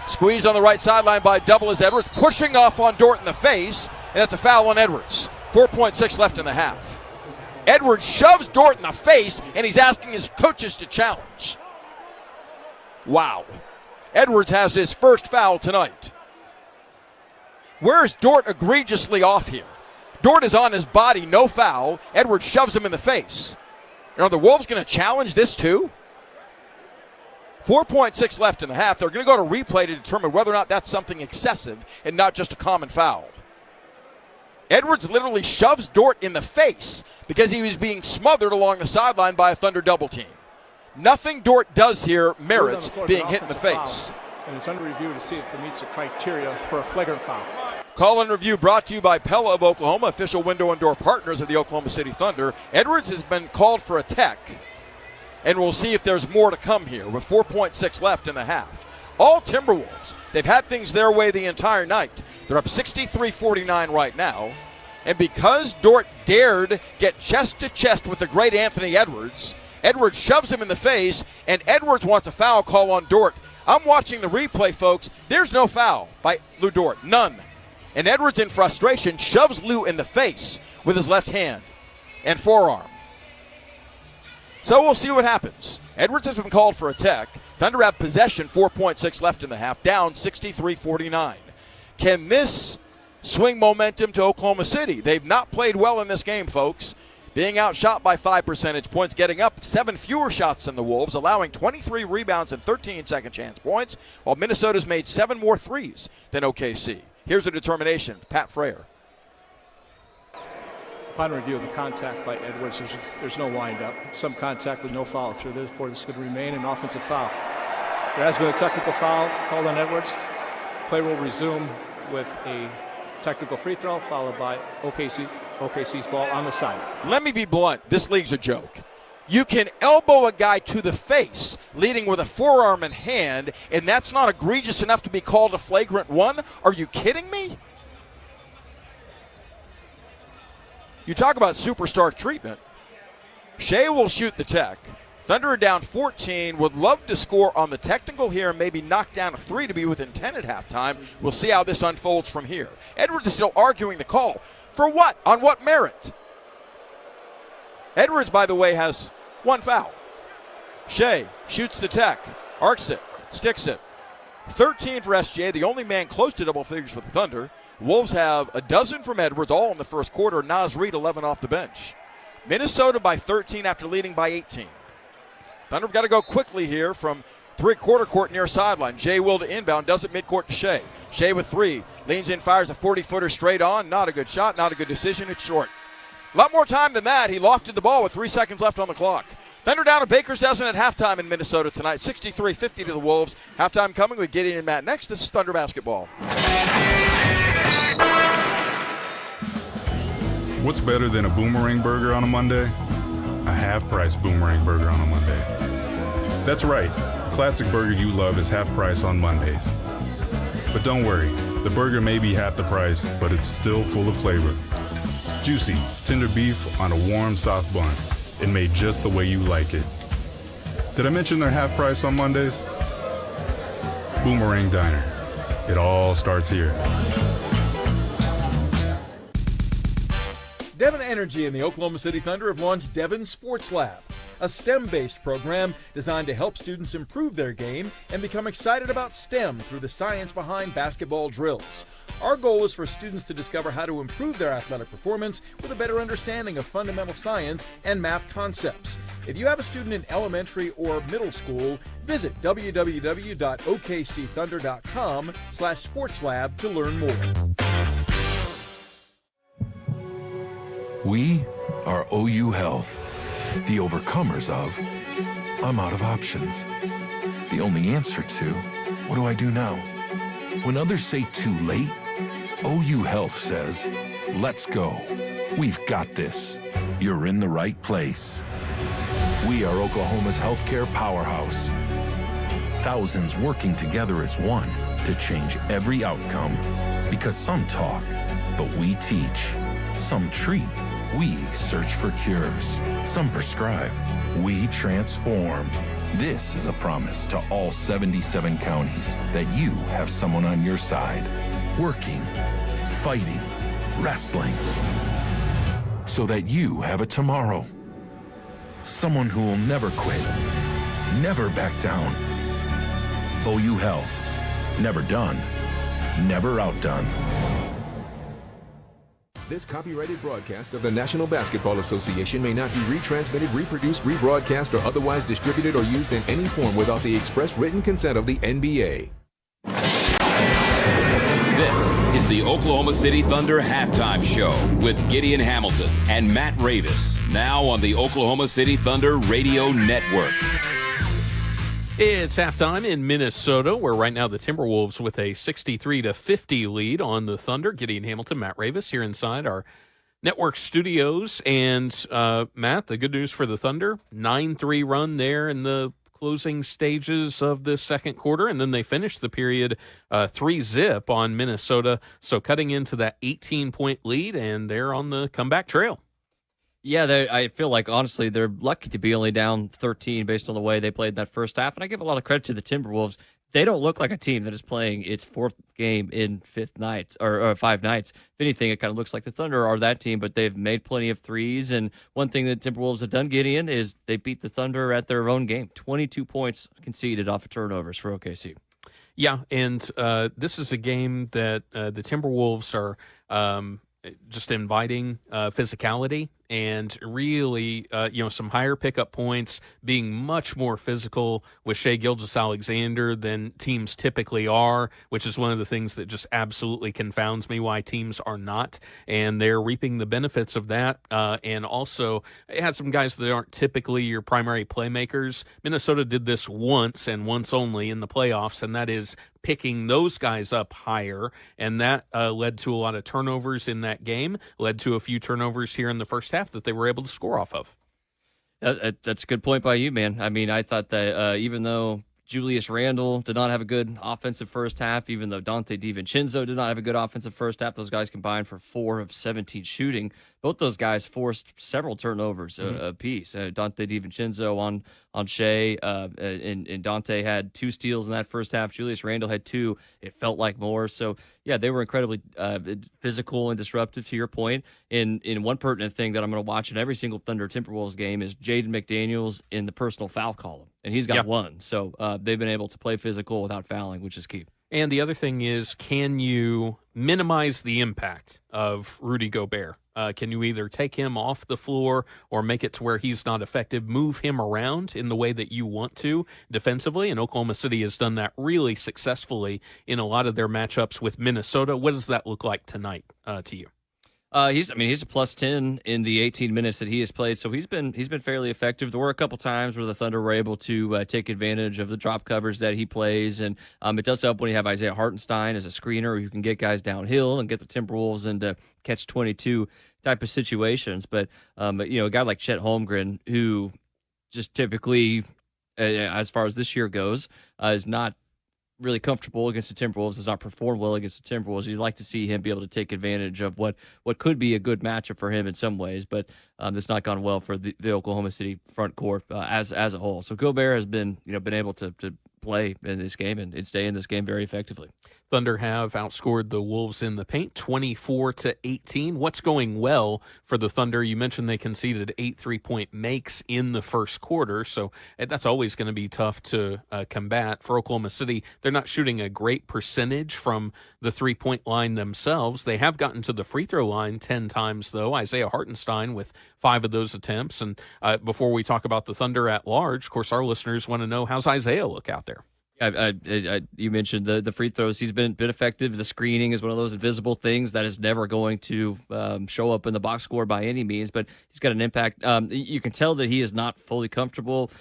Squeezed on the right sideline by Double as Edwards, pushing off on Dort in the face, and that's a foul on Edwards. 4.6 left in the half. Edwards shoves Dort in the face, and he's asking his coaches to challenge. Wow. Edwards has his first foul tonight. Where's Dort egregiously off here? Dort is on his body, no foul. Edwards shoves him in the face. And are the Wolves going to challenge this too? 4.6 left in the half. They're going to go to replay to determine whether or not that's something excessive and not just a common foul. Edwards literally shoves Dort in the face because he was being smothered along the sideline by a Thunder double team. Nothing Dort does here merits being hit in the face. And it's under review to see if it meets the criteria for a flagrant foul. Call and review brought to you by Pella of Oklahoma, official window and door partners of the Oklahoma City Thunder. Edwards has been called for a tech, and we'll see if there's more to come here with 4.6 left in the half. All Timberwolves, they've had things their way the entire night. They're up 63-49 right now, and because Dort dared get chest to chest with the great Anthony Edwards, Edwards shoves him in the face, and Edwards wants a foul call on Dort. I'm watching the replay, folks. There's no foul by Lou Dort, none. And Edwards, in frustration, shoves Lou in the face with his left hand and forearm. So we'll see what happens. Edwards has been called for a tech. Thunder have possession, 4.6 left in the half, down 63-49. Can this swing momentum to Oklahoma City? They've not played well in this game, folks. Being outshot by 5 percentage points, getting up 7 fewer shots than the Wolves, allowing 23 rebounds and 13 second chance points, while Minnesota's made 7 more threes than OKC. Here's the determination, Pat Frayer. Upon review of the contact by Edwards, there's no wind-up. Some contact with no follow through. Therefore, this could remain an offensive foul. There has been a technical foul called on Edwards. Play will resume with a technical free throw, followed by OKC's ball on the side. Let me be blunt. This league's a joke. You can elbow a guy to the face, leading with a forearm and hand, and that's not egregious enough to be called a flagrant one? Are you kidding me? You talk about superstar treatment. Shea will shoot the tech. Thunder are down 14, would love to score on the technical here and maybe knock down a 3 to be within 10 at halftime. We'll see how this unfolds from here. Edwards is still arguing the call. For what? On what merit? Edwards, by the way, has 1 foul. Shea shoots the tech, arcs it, sticks it. 13 for SGA, the only man close to double figures for the Thunder. Wolves have a dozen from Edwards, all in the first quarter. Naz Reid, 11 off the bench. Minnesota by 13 after leading by 18. Thunder have got to go quickly here from three-quarter court near sideline. Jay Will to inbound, does it midcourt to Shea. Shea with 3, leans in, fires a 40-footer straight on. Not a good shot, not a good decision, it's short. A lot more time than that. He lofted the ball with 3 seconds left on the clock. Thunder down to Baker's dozen at halftime in Minnesota tonight, 63-50 to the Wolves. Halftime coming with Gideon and Matt next. This is Thunder basketball. What's better than a boomerang burger on a Monday? A half-price boomerang burger on a Monday. That's right. The classic burger you love is half price on Mondays. But don't worry, the burger may be half the price, but it's still full of flavor. Juicy, tender beef on a warm, soft bun, and made just the way you like it. Did I mention they're half price on Mondays? Boomerang Diner. It all starts here. Devon Energy and the Oklahoma City Thunder have launched Devon Sports Lab, a STEM-based program designed to help students improve their game and become excited about STEM through the science behind basketball drills. Our goal is for students to discover how to improve their athletic performance with a better understanding of fundamental science and math concepts. If you have a student in elementary or middle school, visit www.okcthunder.com/sportslab to learn more. We are OU Health, the overcomers of I'm out of options. The only answer to what do I do now? When others say too late, OU Health says, let's go. We've got this. You're in the right place. We are Oklahoma's healthcare powerhouse. Thousands working together as one to change every outcome. Because some talk, but we teach. Some treat, we search for cures. Some prescribe, we transform. This is a promise to all 77 counties that you have someone on your side, working, fighting, wrestling, so that you have a tomorrow. Someone who will never quit, never back down. OU Health. Never done. Never outdone. This copyrighted broadcast of the National Basketball Association may not be retransmitted, reproduced, rebroadcast, or otherwise distributed or used in any form without the express written consent of the NBA. This is the Oklahoma City Thunder halftime show with Gideon Hamilton and Matt Ravis. Now on the Oklahoma City Thunder Radio Network. It's halftime in Minnesota, where right now the Timberwolves with a 63-50 lead on the Thunder. Gideon Hamilton, Matt Ravis here inside our network studios. And Matt, the good news for the Thunder, 9-3 run there in the closing stages of this second quarter, and then they finished the period 3-0 on Minnesota. So cutting into that 18-point lead, and they're on the comeback trail. Yeah, I feel like, honestly, they're lucky to be only down 13 based on the way they played that first half. And I give a lot of credit to the Timberwolves. They don't look like a team that is playing its fourth game in 5 nights. If anything, it kind of looks like the Thunder are that team, but they've made plenty of threes. And one thing that Timberwolves have done, Gideon, is they beat the Thunder at their own game. 22 points conceded off of turnovers for OKC. Yeah, and this is a game that the Timberwolves are just inviting physicality and really, some higher pickup points, being much more physical with Shai Gilgeous-Alexander than teams typically are, which is one of the things that just absolutely confounds me why teams are not. And they're reaping the benefits of that. And also, it had some guys that aren't typically your primary playmakers. Minnesota did this once and once only in the playoffs, and that is picking those guys up higher, and that led to a lot of turnovers in that game, led to a few turnovers here in the first half that they were able to score off of. That's a good point by you, man. I mean, I thought that even though Julius Randle did not have a good offensive first half, even though Dante DiVincenzo did not have a good offensive first half, those guys combined for 4 of 17 shooting. Both those guys forced several turnovers apiece. Dante DiVincenzo on Shai, and Dante had 2 steals in that first half. Julius Randle had 2. It felt like more. So, yeah, they were incredibly physical and disruptive, to your point. In one pertinent thing that I'm going to watch in every single Thunder Timberwolves game is Jaden McDaniels in the personal foul column, and he's got 1. So they've been able to play physical without fouling, which is key. And the other thing is, can you minimize the impact of Rudy Gobert? Can you either take him off the floor or make it to where he's not effective, move him around in the way that you want to defensively? And Oklahoma City has done that really successfully in a lot of their matchups with Minnesota. What does that look like tonight to you? He's a plus 10 in the 18 minutes that he has played, so he's been fairly effective. There were a couple times where the Thunder were able to take advantage of the drop covers that he plays, and it does help when you have Isaiah Hartenstein as a screener who can get guys downhill and get the Timberwolves into catch-22 type of situations. But a guy like Chet Holmgren, who just typically, as far as this year goes, is not really comfortable against the Timberwolves, does not perform well against the Timberwolves. You'd like to see him be able to take advantage of what could be a good matchup for him in some ways, but it's not gone well for the Oklahoma City front court as a whole. So Gobert has been able to play in this game and stay in this game very effectively. Thunder have outscored the Wolves in the paint 24-18. What's going well for the Thunder? You mentioned they conceded 8 3-point makes in the first quarter, so that's always going to be tough to combat. For Oklahoma City, they're not shooting a great percentage from the 3-point line themselves. They have gotten to the free throw line 10 times, though. Isaiah Hartenstein with 5 of those attempts. And before we talk about the Thunder at large, of course, our listeners want to know, how's Isaiah look out there? You mentioned the free throws. He's been effective. The screening is one of those invisible things that is never going to show up in the box score by any means, but he's got an impact. You can tell that he is not fully comfortable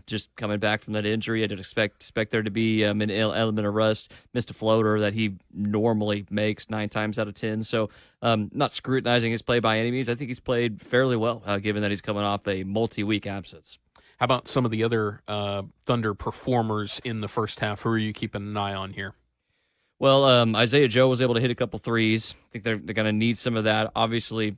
just coming back from that injury. I didn't expect there to be an element of rust. Missed a floater that he normally makes 9 times out of 10. So not scrutinizing his play by any means. I think he's played fairly well, given that he's coming off a multi-week absence. How about some of the other Thunder performers in the first half? Who are you keeping an eye on here? Well, Isaiah Joe was able to hit a couple threes. I think they're going to need some of that. Obviously,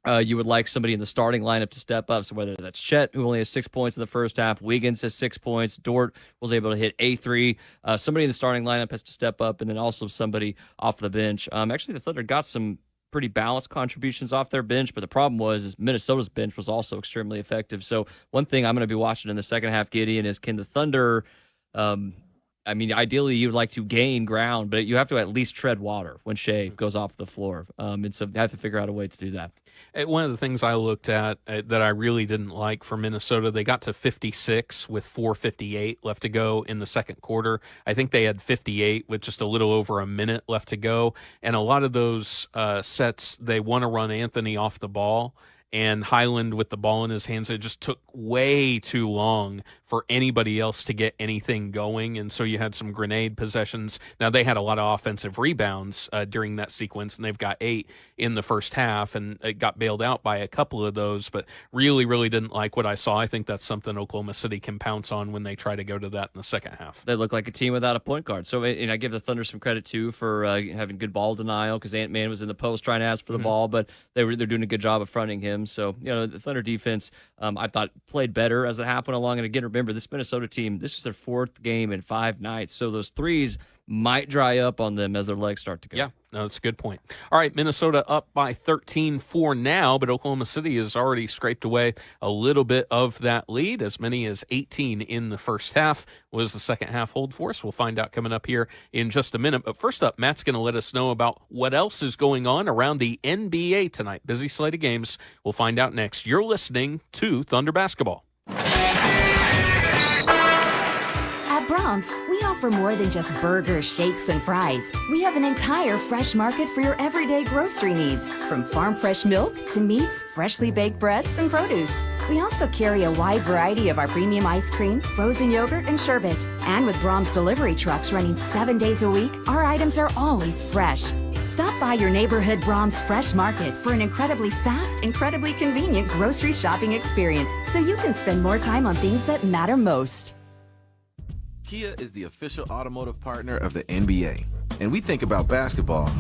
You would like somebody in the starting lineup to step up. So whether that's Chet, who only has 6 points in the first half, Wiggins has 6 points, Dort was able to hit a 3. Somebody in the starting lineup has to step up, and then also somebody off the bench. Actually, the Thunder got some pretty balanced contributions off their bench, but the problem is Minnesota's bench was also extremely effective. So one thing I'm going to be watching in the second half, Gideon, is can the Thunder ideally you'd like to gain ground, but you have to at least tread water when Shea goes off the floor. And so they have to figure out a way to do that. One of the things I looked at that I really didn't like for Minnesota, they got to 56 with 4:58 left to go in the second quarter. I think they had 58 with just a little over a minute left to go. And a lot of those sets, they want to run Anthony off the ball. And Highland with the ball in his hands, it just took way too long for anybody else to get anything going. And so you had some grenade possessions. Now, they had a lot of offensive rebounds during that sequence, and they've got 8 in the first half, and it got bailed out by a couple of those, but really, really didn't like what I saw. I think that's something Oklahoma City can pounce on when they try to go to that in the second half. They look like a team without a point guard. So, and I give the Thunder some credit, too, for having good ball denial, because Ant-Man was in the post trying to ask for the ball, but they're doing a good job of fronting him. So, the Thunder defense, I thought, played better as the half went along. And again, remember, this Minnesota team, this is their 4th game in 5 nights. So those threes might dry up on them as their legs start to go. Yeah, no, that's a good point. All right, Minnesota up by 13 for now, but Oklahoma City has already scraped away a little bit of that lead. As many as 18 in the first half. What does the second half hold for us? We'll find out coming up here in just a minute. But first up, Matt's going to let us know about what else is going on around the NBA tonight. Busy slate of games. We'll find out next. You're listening to Thunder Basketball. At Brahms, we offer more than just burgers, shakes, and fries. We have an entire fresh market for your everyday grocery needs, from farm fresh milk to meats, freshly baked breads, and produce. We also carry a wide variety of our premium ice cream, frozen yogurt, and sherbet. And with Brahms delivery trucks running 7 days a week, our items are always fresh. Stop by your neighborhood Brahms Fresh Market for an incredibly fast, incredibly convenient grocery shopping experience, so you can spend more time on things that matter most. Kia is the official automotive partner of the NBA, and we think about basketball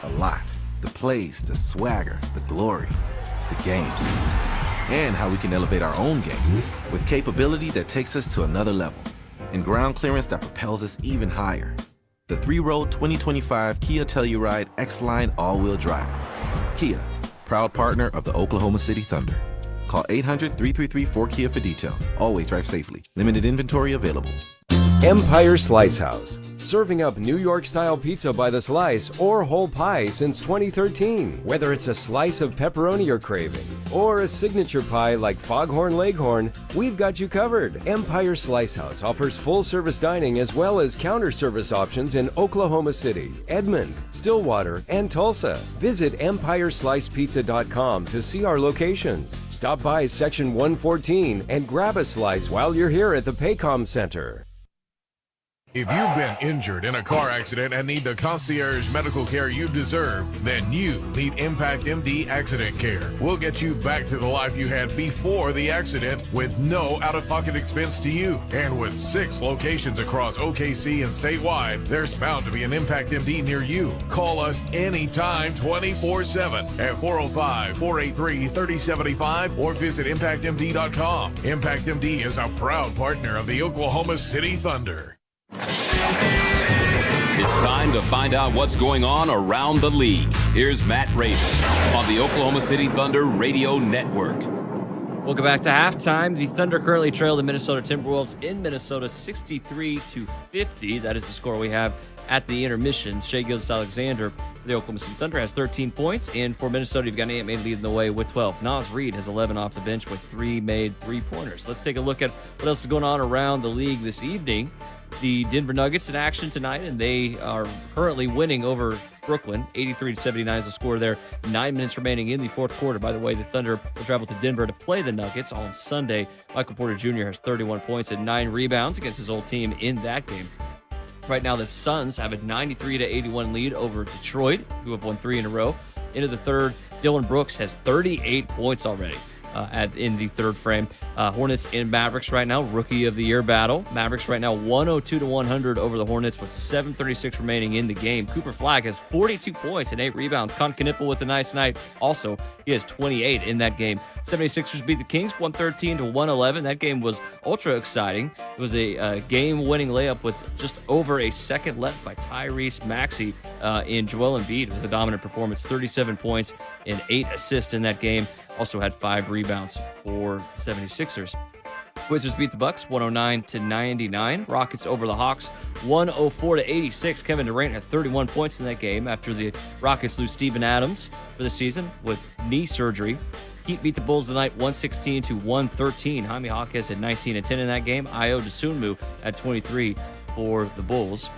a lot. The plays, the swagger, the glory, the game, and how we can elevate our own game with capability that takes us to another level and ground clearance that propels us even higher. The 3-row 2025 Kia Telluride X-Line all-wheel drive. Kia, proud partner of the Oklahoma City Thunder. Call 800-333-4KIA for details. Always drive safely. Limited inventory available. Empire Slice House, serving up New York-style pizza by the slice or whole pie since 2013. Whether it's a slice of pepperoni you're craving or a signature pie like Foghorn Leghorn, we've got you covered. Empire Slice House offers full-service dining as well as counter-service options in Oklahoma City, Edmond, Stillwater, and Tulsa. Visit EmpireSlicePizza.com to see our locations. Stop by Section 114 and grab a slice while you're here at the Paycom Center. If you've been injured in a car accident and need the concierge medical care you deserve, then you need Impact MD Accident Care. We'll get you back to the life you had before the accident with no out-of-pocket expense to you. And with 6 locations across OKC and statewide, there's bound to be an Impact MD near you. Call us anytime 24/7 at 405-483-3075 or visit ImpactMD.com. Impact MD is a proud partner of the Oklahoma City Thunder. It's time to find out what's going on around the league. Here's Matt Ravis on the Oklahoma City Thunder Radio Network. Welcome back to halftime. The Thunder currently trail the Minnesota Timberwolves in Minnesota 63-50. That is the score we have at the intermission. Shai Gilgeous-Alexander for the Oklahoma City Thunder has 13 points. And for Minnesota, you've got Ant-Man leading the way with 12. Naz Reid has 11 off the bench with 3 made three-pointers. Let's take a look at what else is going on around the league this evening. The Denver Nuggets in action tonight, and they are currently winning over Brooklyn. 83-79 is the score there. 9 minutes remaining in the fourth quarter. By the way, the Thunder will travel to Denver to play the Nuggets on Sunday. Michael Porter Jr. has 31 points and 9 rebounds against his old team in that game. Right now, the Suns have a 93-81 lead over Detroit, who have won 3 in a row. Into the third, Dylan Brooks has 38 points already in the third frame. Hornets and Mavericks right now, Rookie of the Year battle. Mavericks right now 102-100 over the Hornets with 7:36 remaining in the game. Cooper Flagg has 42 points and 8 rebounds. Con Knippel with a nice night. Also, he has 28 in that game. 76ers beat the Kings 113-111. That game was ultra exciting. It was a game-winning layup with just over a second left by Tyrese Maxey in Joel Embiid with a dominant performance. 37 points and 8 assists in that game. Also had 5 rebounds for the 76ers. Wizards beat the Bucks 109-99. Rockets over the Hawks 104-86. Kevin Durant had 31 points in that game after the Rockets lose Steven Adams for the season with knee surgery. Heat beat the Bulls tonight 116-113. Jaime Jaquez had 19 and 10 in that game. Ayo Dosunmu had 23 for the Bulls.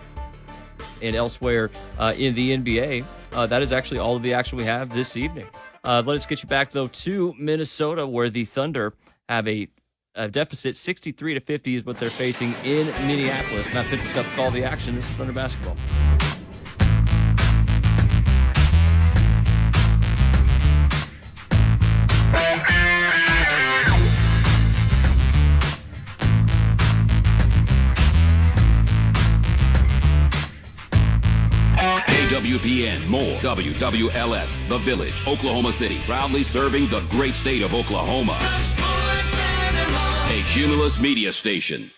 And elsewhere in the NBA, that is actually all of the action we have this evening. Let us get you back, though, to Minnesota, where the Thunder have a deficit. 63-50 is what they're facing in Minneapolis. Matt Pinto's got the call of the action. This is Thunder basketball. WPN, more WWLS, The Village, Oklahoma City, proudly serving the great state of Oklahoma. A Cumulus media station.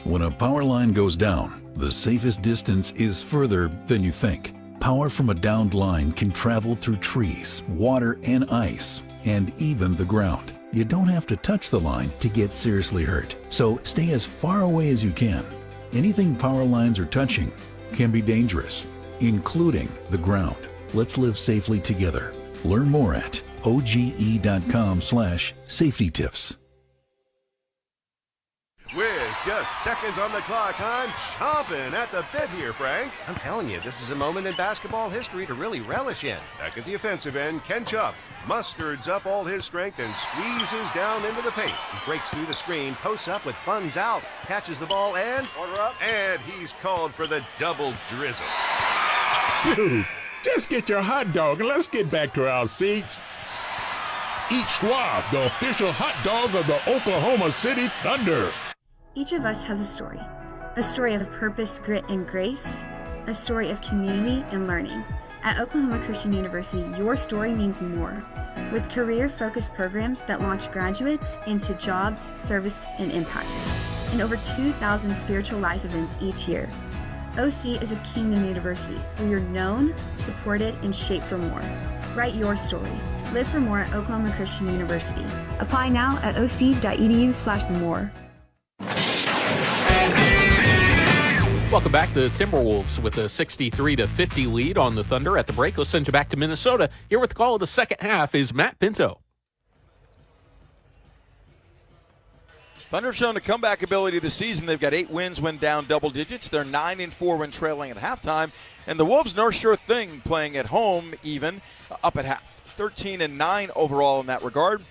When a power line goes down, the safest distance is further than you think. Power from a downed line can travel through trees, water and ice, and even the ground. You don't have to touch the line to get seriously hurt, so stay as far away as you can. Anything power lines are touching can be dangerous, including the ground. Let's live safely together. Learn more at oge.com/safety tips. With just seconds on the clock, I'm chomping at the bit here, Frank. I'm telling you, this is a moment in basketball history to really relish in. Back at the offensive end, Ken Chupp musters up all his strength and squeezes down into the paint. He breaks through the screen, posts up with buns out, catches the ball, and order up. And he's called for the double drizzle. Dude, just get your hot dog and let's get back to our seats. Eat Schwab, the official hot dog of the Oklahoma City Thunder. Each of us has a story of purpose, grit, and grace, a story of community and learning. At Oklahoma Christian University, your story means more. With career-focused programs that launch graduates into jobs, service, and impact, and over 2,000 spiritual life events each year. OC is a kingdom university where you're known, supported, and shaped for more. Write your story. Live for more at Oklahoma Christian University. Apply now at oc.edu/more. Welcome back. The Timberwolves with a 63-50 lead on the Thunder at the break. Let's send you back to Minnesota. Here with the call of the second half is Matt Pinto. Thunder have shown a comeback ability this season. They've got 8 wins when down double digits. They're 9-4 when trailing at halftime. And the Wolves, no sure thing, playing at home even, up at half. 13-9 overall in that regard.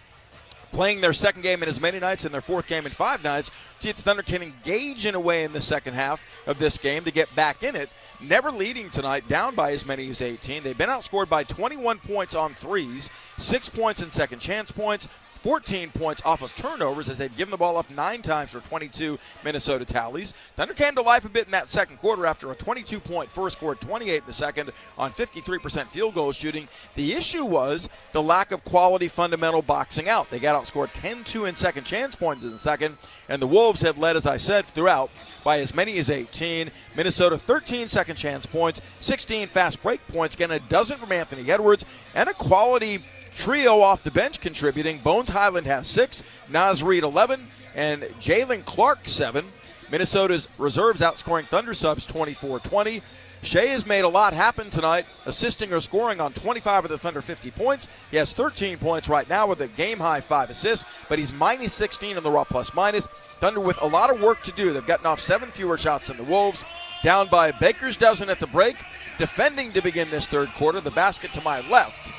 Playing their second game in as many nights and their fourth game in 5 nights. See if the Thunder can engage in a way in the second half of this game to get back in it. Never leading tonight, down by as many as 18. They've been outscored by 21 points on threes, 6 points in second chance points, 14 points off of turnovers as they've given the ball up 9 times for 22 Minnesota tallies. Thunder came to life a bit in that second quarter after a 22-point first, scored 28 in the second on 53% field goal shooting. The issue was the lack of quality fundamental boxing out. They got outscored 10-2 in second chance points in the second, and the Wolves have led, as I said, throughout by as many as 18. Minnesota 13 second chance points, 16 fast break points, again a dozen from Anthony Edwards, and a quality trio off the bench contributing. Bones Highland has 6, Naz Reid 11, and Jalen Clark 7. Minnesota's reserves outscoring Thunder subs 24-20. Shea has made a lot happen tonight, assisting or scoring on 25 of the Thunder 50 points. He has 13 points right now with a game-high 5 assists, but he's minus 16 in the raw plus-minus. Thunder with a lot of work to do. They've gotten off 7 fewer shots than the Wolves. Down by a baker's dozen at the break. Defending to begin this third quarter, the basket to my left,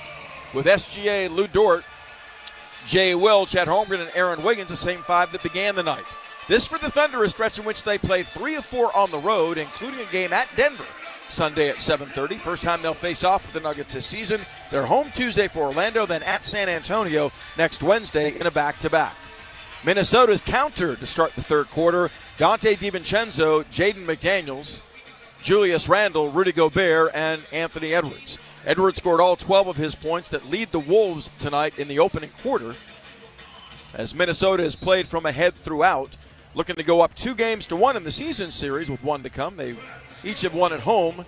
with SGA, Lou Dort, Jay Will, Chad Holmgren, and Aaron Wiggins, the same 5 that began the night. This for the Thunder, a stretch in which they play 3 of 4 on the road, including a game at Denver, Sunday at 7:30. First time they'll face off with the Nuggets this season. They're home Tuesday for Orlando, then at San Antonio next Wednesday in a back-to-back. Minnesota's counter to start the third quarter. Dante DiVincenzo, Jaden McDaniels, Julius Randle, Rudy Gobert, and Anthony Edwards. Edwards scored all 12 of his points that lead the Wolves tonight in the opening quarter. As Minnesota has played from ahead throughout, looking to go up 2-1 in the season series with one to come. They each have won at home.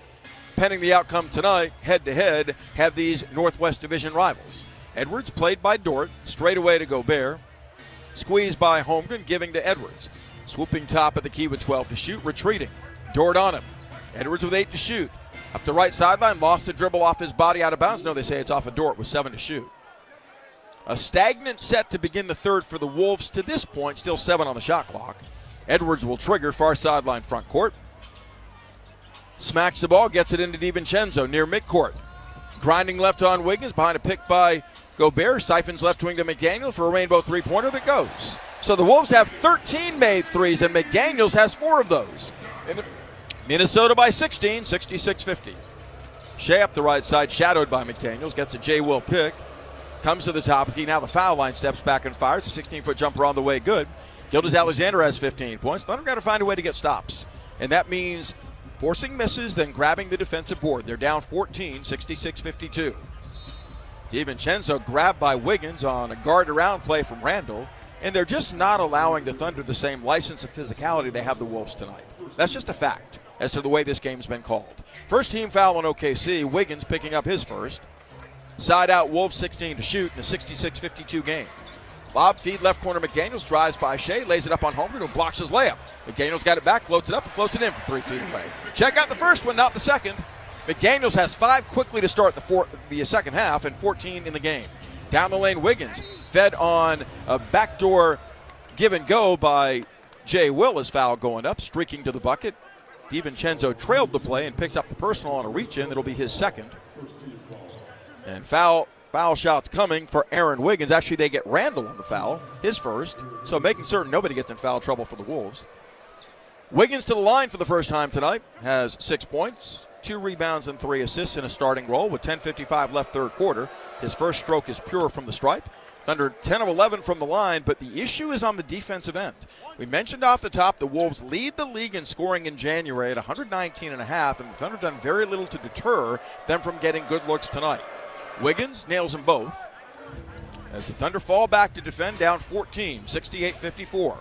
Pending the outcome tonight, head-to-head, have these Northwest Division rivals. Edwards played by Dort, straight away to Gobert. Squeezed by Holmgren, giving to Edwards. Swooping top of the key with 12 to shoot, retreating. Dort on him. Edwards with 8 to shoot. Up the right sideline, lost the dribble off his body out of bounds. No, they say it's off of Dort with 7 to shoot. A stagnant set to begin the third for the Wolves to this point, still 7 on the shot clock. Edwards will trigger far sideline front court. Smacks the ball, gets it into DiVincenzo near midcourt. Grinding left on Wiggins, behind a pick by Gobert. Siphons left wing to McDaniel for a rainbow three-pointer that goes. So the Wolves have 13 made threes, and McDaniels has 4 of those. Minnesota by 16, 66-50. Shea up the right side, shadowed by McDaniels, gets a J. Will pick. Comes to the top of the key. Now the foul line, steps back and fires. A 16-foot jumper on the way, good. Gilgeous-Alexander has 15 points. Thunder got to find a way to get stops. And that means forcing misses, then grabbing the defensive board. They're down 14, 66-52. DiVincenzo grabbed by Wiggins on a guard-around play from Randle. And they're just not allowing the Thunder the same license of physicality they have the Wolves tonight. That's just a fact as to the way this game's been called. First team foul on OKC. Wiggins picking up his first. Side out, Wolves 16 to shoot in a 66-52 game. Lob feed left corner, McDaniels drives by Shea, lays it up on Holmgren, who blocks his layup. McDaniels got it back, floats it up, and floats it in from 3 feet away. Check out the first one, not the second. McDaniels has 5 quickly to start the second half and 14 in the game. Down the lane, Wiggins fed on a backdoor give and go by Jay Will. His foul going up, streaking to the bucket. DiVincenzo trailed the play and picks up the personal on a reach-in. That'll be his second. And foul shots coming for Aaron Wiggins. Actually, they get Randle on the foul, his first. So making certain nobody gets in foul trouble for the Wolves. Wiggins to the line for the first time tonight. Has 6 points, 2 rebounds, and 3 assists in a starting role with 10:55 left third quarter. His first stroke is pure from the stripe. Thunder 10 of 11 from the line, but the issue is on the defensive end. We mentioned off the top the Wolves lead the league in scoring in January at 119.5, and the Thunder done very little to deter them from getting good looks tonight. Wiggins nails them both as the Thunder fall back to defend, down 14, 68-54.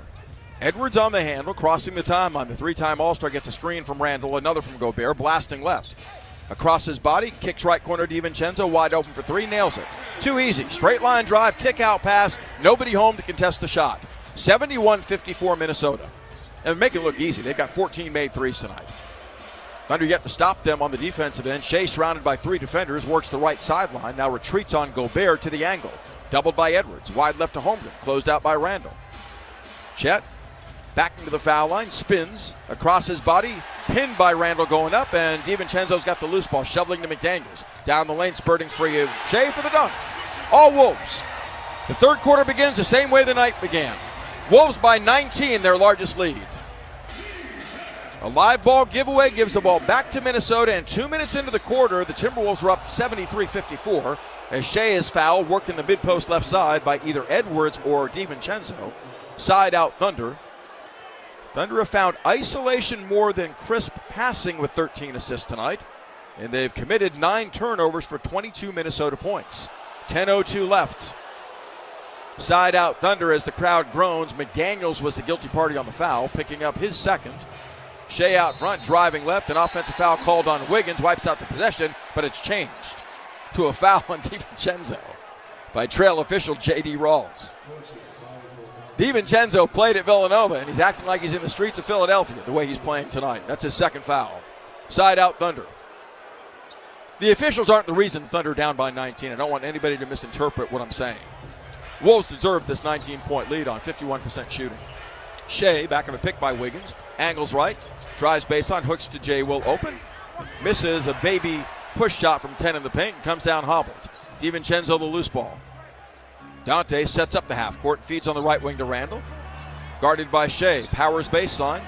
Edwards on the handle, crossing the timeline. The 3-time All-Star gets a screen from Randle, another from Gobert, blasting left. Across his body, kicks right corner, DiVincenzo, wide open for 3, nails it. Too easy, straight line drive, kick out pass, nobody home to contest the shot. 71-54 Minnesota. And make it look easy, they've got 14 made threes tonight. Thunder yet to stop them on the defensive end. Shea, surrounded by 3 defenders, works the right sideline, now retreats on Gobert to the angle. Doubled by Edwards, wide left to Holmgren, closed out by Randle. Chet, back into the foul line, spins across his body, pinned by Randle going up, and DiVincenzo's got the loose ball, shoveling to McDaniels. Down the lane, spurting free of Shea for the dunk. All Wolves. The third quarter begins the same way the night began. Wolves by 19, their largest lead. A live ball giveaway gives the ball back to Minnesota, and 2 minutes into the quarter, the Timberwolves are up 73-54 as Shea is fouled, working the mid-post left side by either Edwards or DiVincenzo. Side out Thunder. Thunder have found isolation more than crisp passing with 13 assists tonight, and they've committed 9 turnovers for 22 Minnesota points. 10:02 left. Side out Thunder as the crowd groans. McDaniels was the guilty party on the foul, picking up his second. Shea out front, driving left, an offensive foul called on Wiggins, wipes out the possession, but it's changed to a foul on DiVincenzo by trail official J.D. Rawls. DiVincenzo played at Villanova, and he's acting like he's in the streets of Philadelphia the way he's playing tonight. That's his second foul. Side out Thunder. The officials aren't the reason the Thunder are down by 19. I don't want anybody to misinterpret what I'm saying. Wolves deserve this 19-point lead on 51% shooting. Shea, back of a pick by Wiggins, angles right, drives baseline, hooks to Jay Will open, misses a baby push shot from 10 in the paint, and comes down hobbled. DiVincenzo the loose ball. Dante sets up the half court, feeds on the right wing to Randle. Guarded by Shea, powers baseline,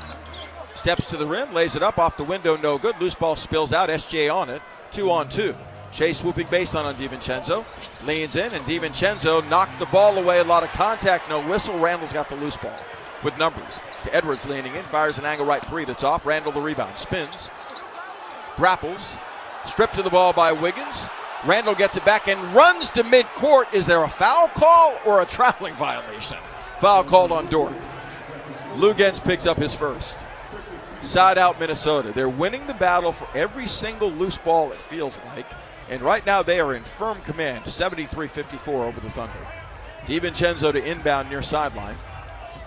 Steps to the rim, lays it up off the window, no good. Loose ball spills out, SGA on it, 2-on-2. Shea swooping baseline on DiVincenzo. Leans in, and DiVincenzo knocked the ball away. A lot of contact, no whistle. Randall's got the loose ball with numbers. To Edwards leaning in, fires an angle right three that's off. Randall the rebound, spins, grapples, stripped to the ball by Wiggins. Randall gets it back and runs to midcourt. Is there a foul call or a traveling violation? Foul called on Dort. Lugens picks up his first. Side out Minnesota. They're winning the battle for every single loose ball, it feels like. And right now they are in firm command, 73-54 over the Thunder. DiVincenzo to inbound near sideline.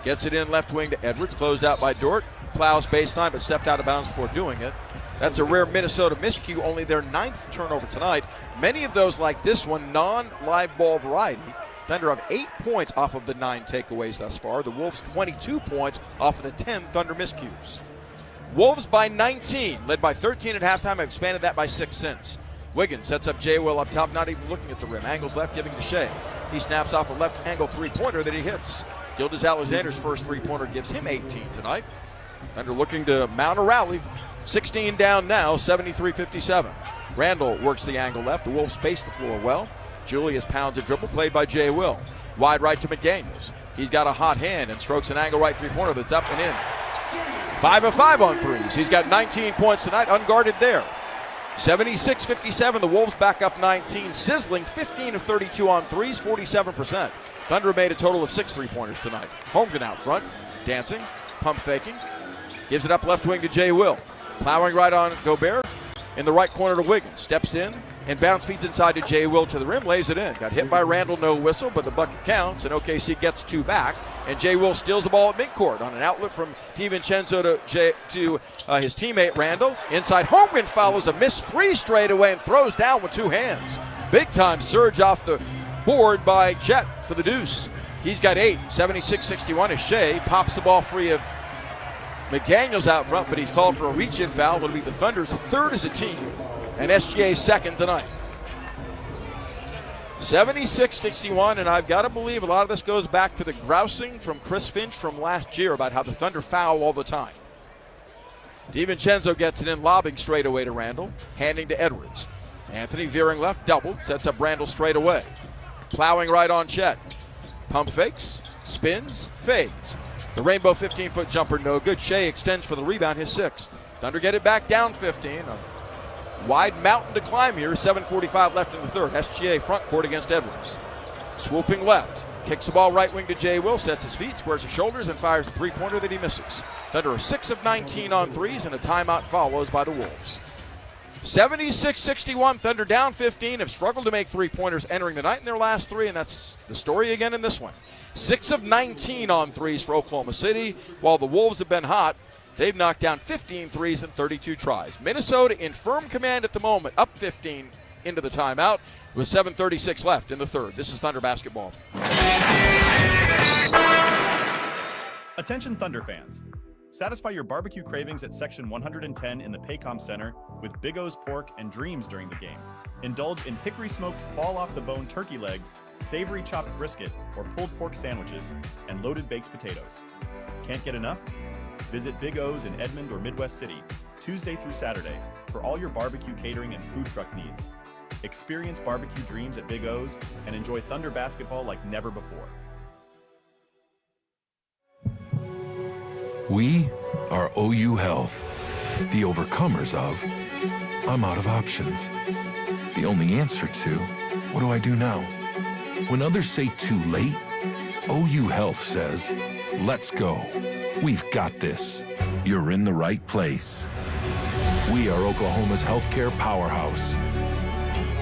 Gets it in left wing to Edwards, closed out by Dort. Plows baseline but stepped out of bounds before doing it. That's a rare Minnesota miscue, only their 9th turnover tonight. Many of those, like this one, non-live ball variety. Thunder have 8 points off of the 9 takeaways thus far. The Wolves 22 points off of the 10 Thunder miscues. Wolves by 19, led by 13 at halftime. Have expanded that by 6 since. Wiggins sets up Jay Will up top, not even looking at the rim. Angles left, giving to Shea. He snaps off a left angle three-pointer that he hits. Gildas Alexander's first three-pointer gives him 18 tonight. Thunder looking to mount a rally. 16 down now, 73-57. Randall works the angle left. The Wolves space the floor well. Julius pounds a dribble, played by Jay Will. Wide right to McDaniels. He's got a hot hand and strokes an angle right three-pointer that's up and in. 5 of 5 on threes. He's got 19 points tonight, unguarded there. 76-57, the Wolves back up 19. Sizzling 15 of 32 on threes, 47%. Thunder made a total of 6 three-pointers tonight. Holmgren out front, dancing, pump faking. Gives it up left wing to Jay Will. Plowing right on Gobert. In the right corner to Wiggins. Steps in and bounce feeds inside to Jay Will to the rim, lays it in. Got hit by Randall, no whistle, but the bucket counts, and OKC gets 2 back. And Jay Will steals the ball at midcourt on an outlet from DiVincenzo to his teammate Randall. Inside, Holmgren follows a missed 3 straight away and throws down with 2 hands. Big time surge off the board by Chet for the deuce. He's got 8, 76-61 as Shea pops the ball free of McDaniels out front, but he's called for a reach-in foul. It'll be the Thunder's 3rd as a team, and SGA's 2nd tonight. 76-61, and I've got to believe a lot of this goes back to the grousing from Chris Finch from last year about how the Thunder foul all the time. DiVincenzo gets it in, lobbing straight away to Randall, handing to Edwards. Anthony veering left, double, sets up Randall straight away. Plowing right on Chet. Pump fakes, spins, fades. The rainbow 15-foot jumper, no good. Shea extends for the rebound, his 6th. Thunder get it back down 15. A wide mountain to climb here. 7:45 left in the 3rd. SGA front court against Edwards. Swooping left. Kicks the ball right wing to Jay Will. Sets his feet, squares his shoulders, and fires a three-pointer that he misses. Thunder are 6 of 19 on threes, and a timeout follows by the Wolves. 76-61, Thunder down 15, have struggled to make three-pointers entering the night in their last 3, and that's the story again in this one. 6 of 19 on threes for Oklahoma City. While the Wolves have been hot, they've knocked down 15 threes in 32 tries. Minnesota in firm command at the moment, up 15 into the timeout with 7:36 left in the 3rd. This is Thunder basketball. Attention Thunder fans. Satisfy your barbecue cravings at Section 110 in the Paycom Center with Big O's pork and dreams during the game. Indulge in hickory-smoked fall-off-the-bone turkey legs, savory chopped brisket or pulled pork sandwiches, and loaded baked potatoes. Can't get enough? Visit Big O's in Edmond or Midwest City, Tuesday through Saturday, for all your barbecue catering and food truck needs. Experience barbecue dreams at Big O's and enjoy Thunder basketball like never before. We are OU Health, the overcomers of I'm out of options. The only answer to what do I do now? When others say too late, OU Health says, let's go. We've got this. You're in the right place. We are Oklahoma's healthcare powerhouse.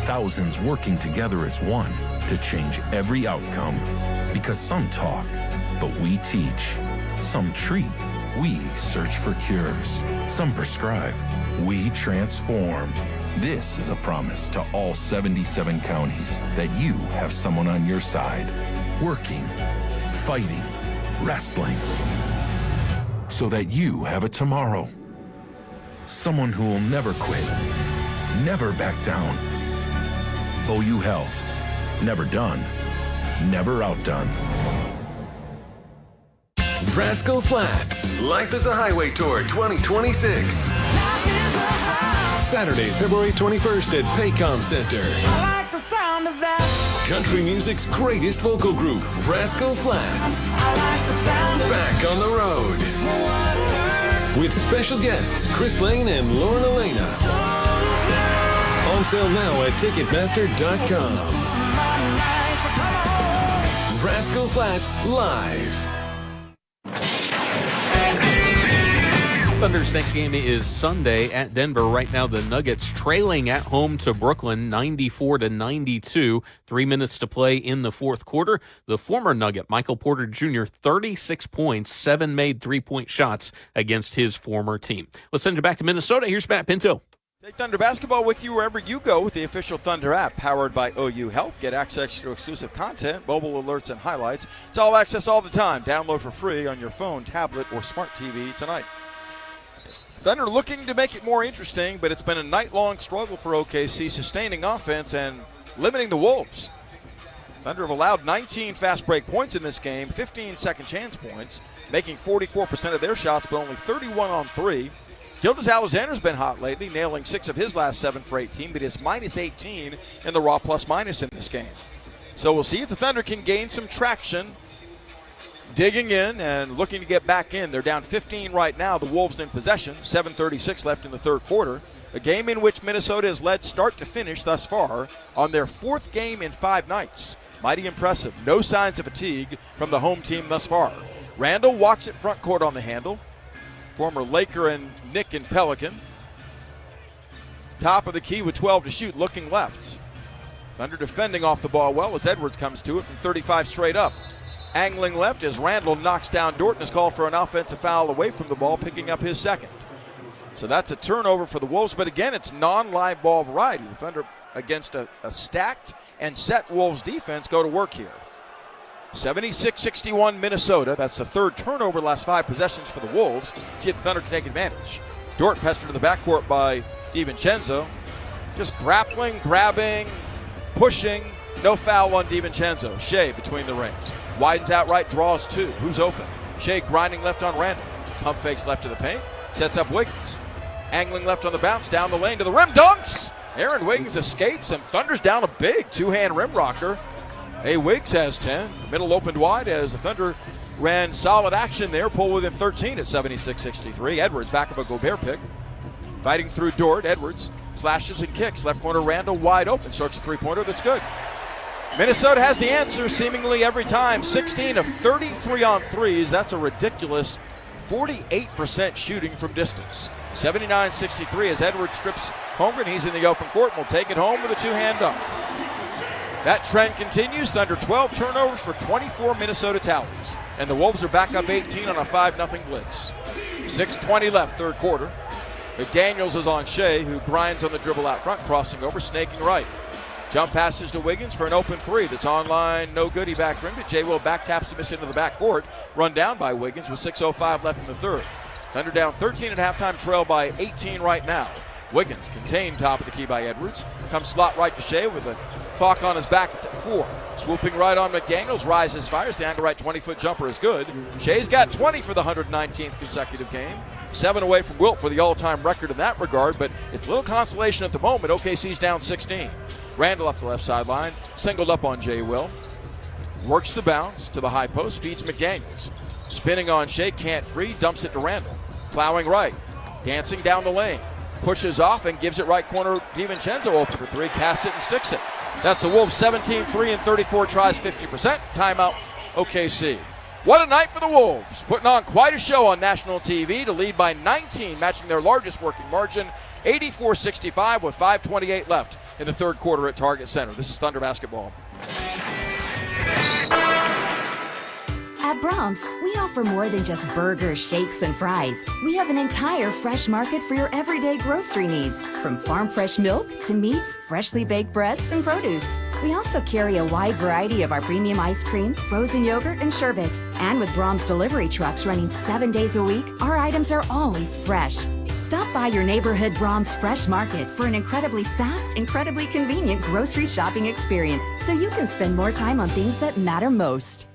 Thousands working together as one to change every outcome. Because some talk, but we teach. Some treat, we search for cures. Some prescribe, we transform. This is a promise to all 77 counties that you have someone on your side, working, fighting, wrestling, so that you have a tomorrow. Someone who will never quit, never back down. OU Health, never done, never outdone. Rascal Flatts. Life is a Highway Tour 2026. Saturday, February 21st at Paycom Center. I like the sound of that. Country music's greatest vocal group, Rascal Flatts. I like the sound of Back on the road. With special guests Chris Lane and Lauren Elena. On sale now at Ticketmaster.com. Rascal Flatts Live. Thunder's next game is Sunday at Denver. Right now, the Nuggets trailing at home to Brooklyn, 94-92. 3 minutes to play in the fourth quarter. The former Nugget, Michael Porter Jr., 36 points, 7 made three-point shots against his former team. Let's send you back to Minnesota. Here's Matt Pinto. Take Thunder Basketball with you wherever you go with the official Thunder app, powered by OU Health. Get access to exclusive content, mobile alerts, and highlights. It's all access all the time. Download for free on your phone, tablet, or smart TV tonight. Thunder looking to make it more interesting, but it's been a night-long struggle for OKC, sustaining offense and limiting the Wolves. Thunder have allowed 19 fast break points in this game, 15 second chance points, making 44% of their shots, but only 31 on three. Gildas Alexander's been hot lately, nailing 6 of his last 7 for 18, but is minus 18 in the raw plus-minus in this game. So we'll see if the Thunder can gain some traction, digging in and looking to get back in. They're down 15 right now. The Wolves in possession, 7:36 left in the third quarter. A game in which Minnesota has led start to finish thus far on their 4th game in 5 nights. Mighty impressive. No signs of fatigue from the home team thus far. Randall walks it front court on the handle. Former Laker and Nick and Pelican. Top of the key with 12 to shoot, looking left. Thunder defending off the ball well as Edwards comes to it from 35 straight up. Angling left as Randall knocks down Dorton, is called for an offensive foul away from the ball, picking up his second. So that's a turnover for the Wolves, but again, it's non-live ball variety. The Thunder, against a stacked and set Wolves defense, go to work here. 76-61 Minnesota. That's the third turnover the last 5 possessions for the Wolves. See if the Thunder can take advantage. Dort pestered to the backcourt by DiVincenzo. Just grappling, grabbing, pushing. No foul on DiVincenzo. Shea between the rings. Widens out right, draws 2. Who's open? Shea grinding left on Randall. Pump fakes left to the paint. Sets up Wiggins. Angling left on the bounce, down the lane to the rim. Dunks! Aaron Wiggins escapes, and Thunder's down a big two-hand rim rocker. Hey, Wiggs has 10. Middle opened wide as the Thunder ran solid action there. Pull within 13 at 76-63. Edwards back of a Gobert pick. Fighting through Dort. Edwards slashes and kicks. Left corner Randall wide open. Starts a three-pointer that's good. Minnesota has the answer seemingly every time. 16 of 33 on threes. That's a ridiculous 48% shooting from distance. 79-63 as Edwards strips Holmgren. He's in the open court and will take it home with a two-hand dunk. That trend continues. Thunder 12 turnovers for 24 Minnesota tallies. And the Wolves are back up 18 on a 5-0 blitz. 6:20 left, third quarter. McDaniels is on Shea, who grinds on the dribble out front, crossing over, snaking right. Jump passes to Wiggins for an open 3 that's online, no good. He back rimmed it. J. Will back taps to miss into the backcourt. Run down by Wiggins with 6:05 left in the third. Thunder down 13 at halftime, trail by 18 right now. Wiggins contained top of the key by Edwards. Comes slot right to Shea with a clock on his back at 4. Swooping right on McDaniels, rises, fires. The angle right 20-foot jumper is good. Shea's got 20 for the 119th consecutive game. 7 away from Wilt for the all-time record in that regard, but it's a little consolation at the moment. OKC's down 16. Randall up the left sideline, singled up on J. Will. Works the bounce to the high post, feeds McDaniels. Spinning on Shea, can't free, dumps it to Randall. Plowing right, dancing down the lane. Pushes off and gives it right corner. DiVincenzo open for 3, casts it and sticks it. That's the Wolves 17-3 and 34 tries, 50%. Timeout, OKC. What a night for the Wolves. Putting on quite a show on national TV to lead by 19, matching their largest working margin, 84-65 with 5:28 left in the third quarter at Target Center. This is Thunder Basketball. At Brahms, we offer more than just burgers, shakes, and fries. We have an entire fresh market for your everyday grocery needs, from farm fresh milk to meats, freshly baked breads, and produce. We also carry a wide variety of our premium ice cream, frozen yogurt, and sherbet. And with Brahms delivery trucks running 7 days a week, our items are always fresh. Stop by your neighborhood Brahms Fresh Market for an incredibly fast, incredibly convenient grocery shopping experience so you can spend more time on things that matter most.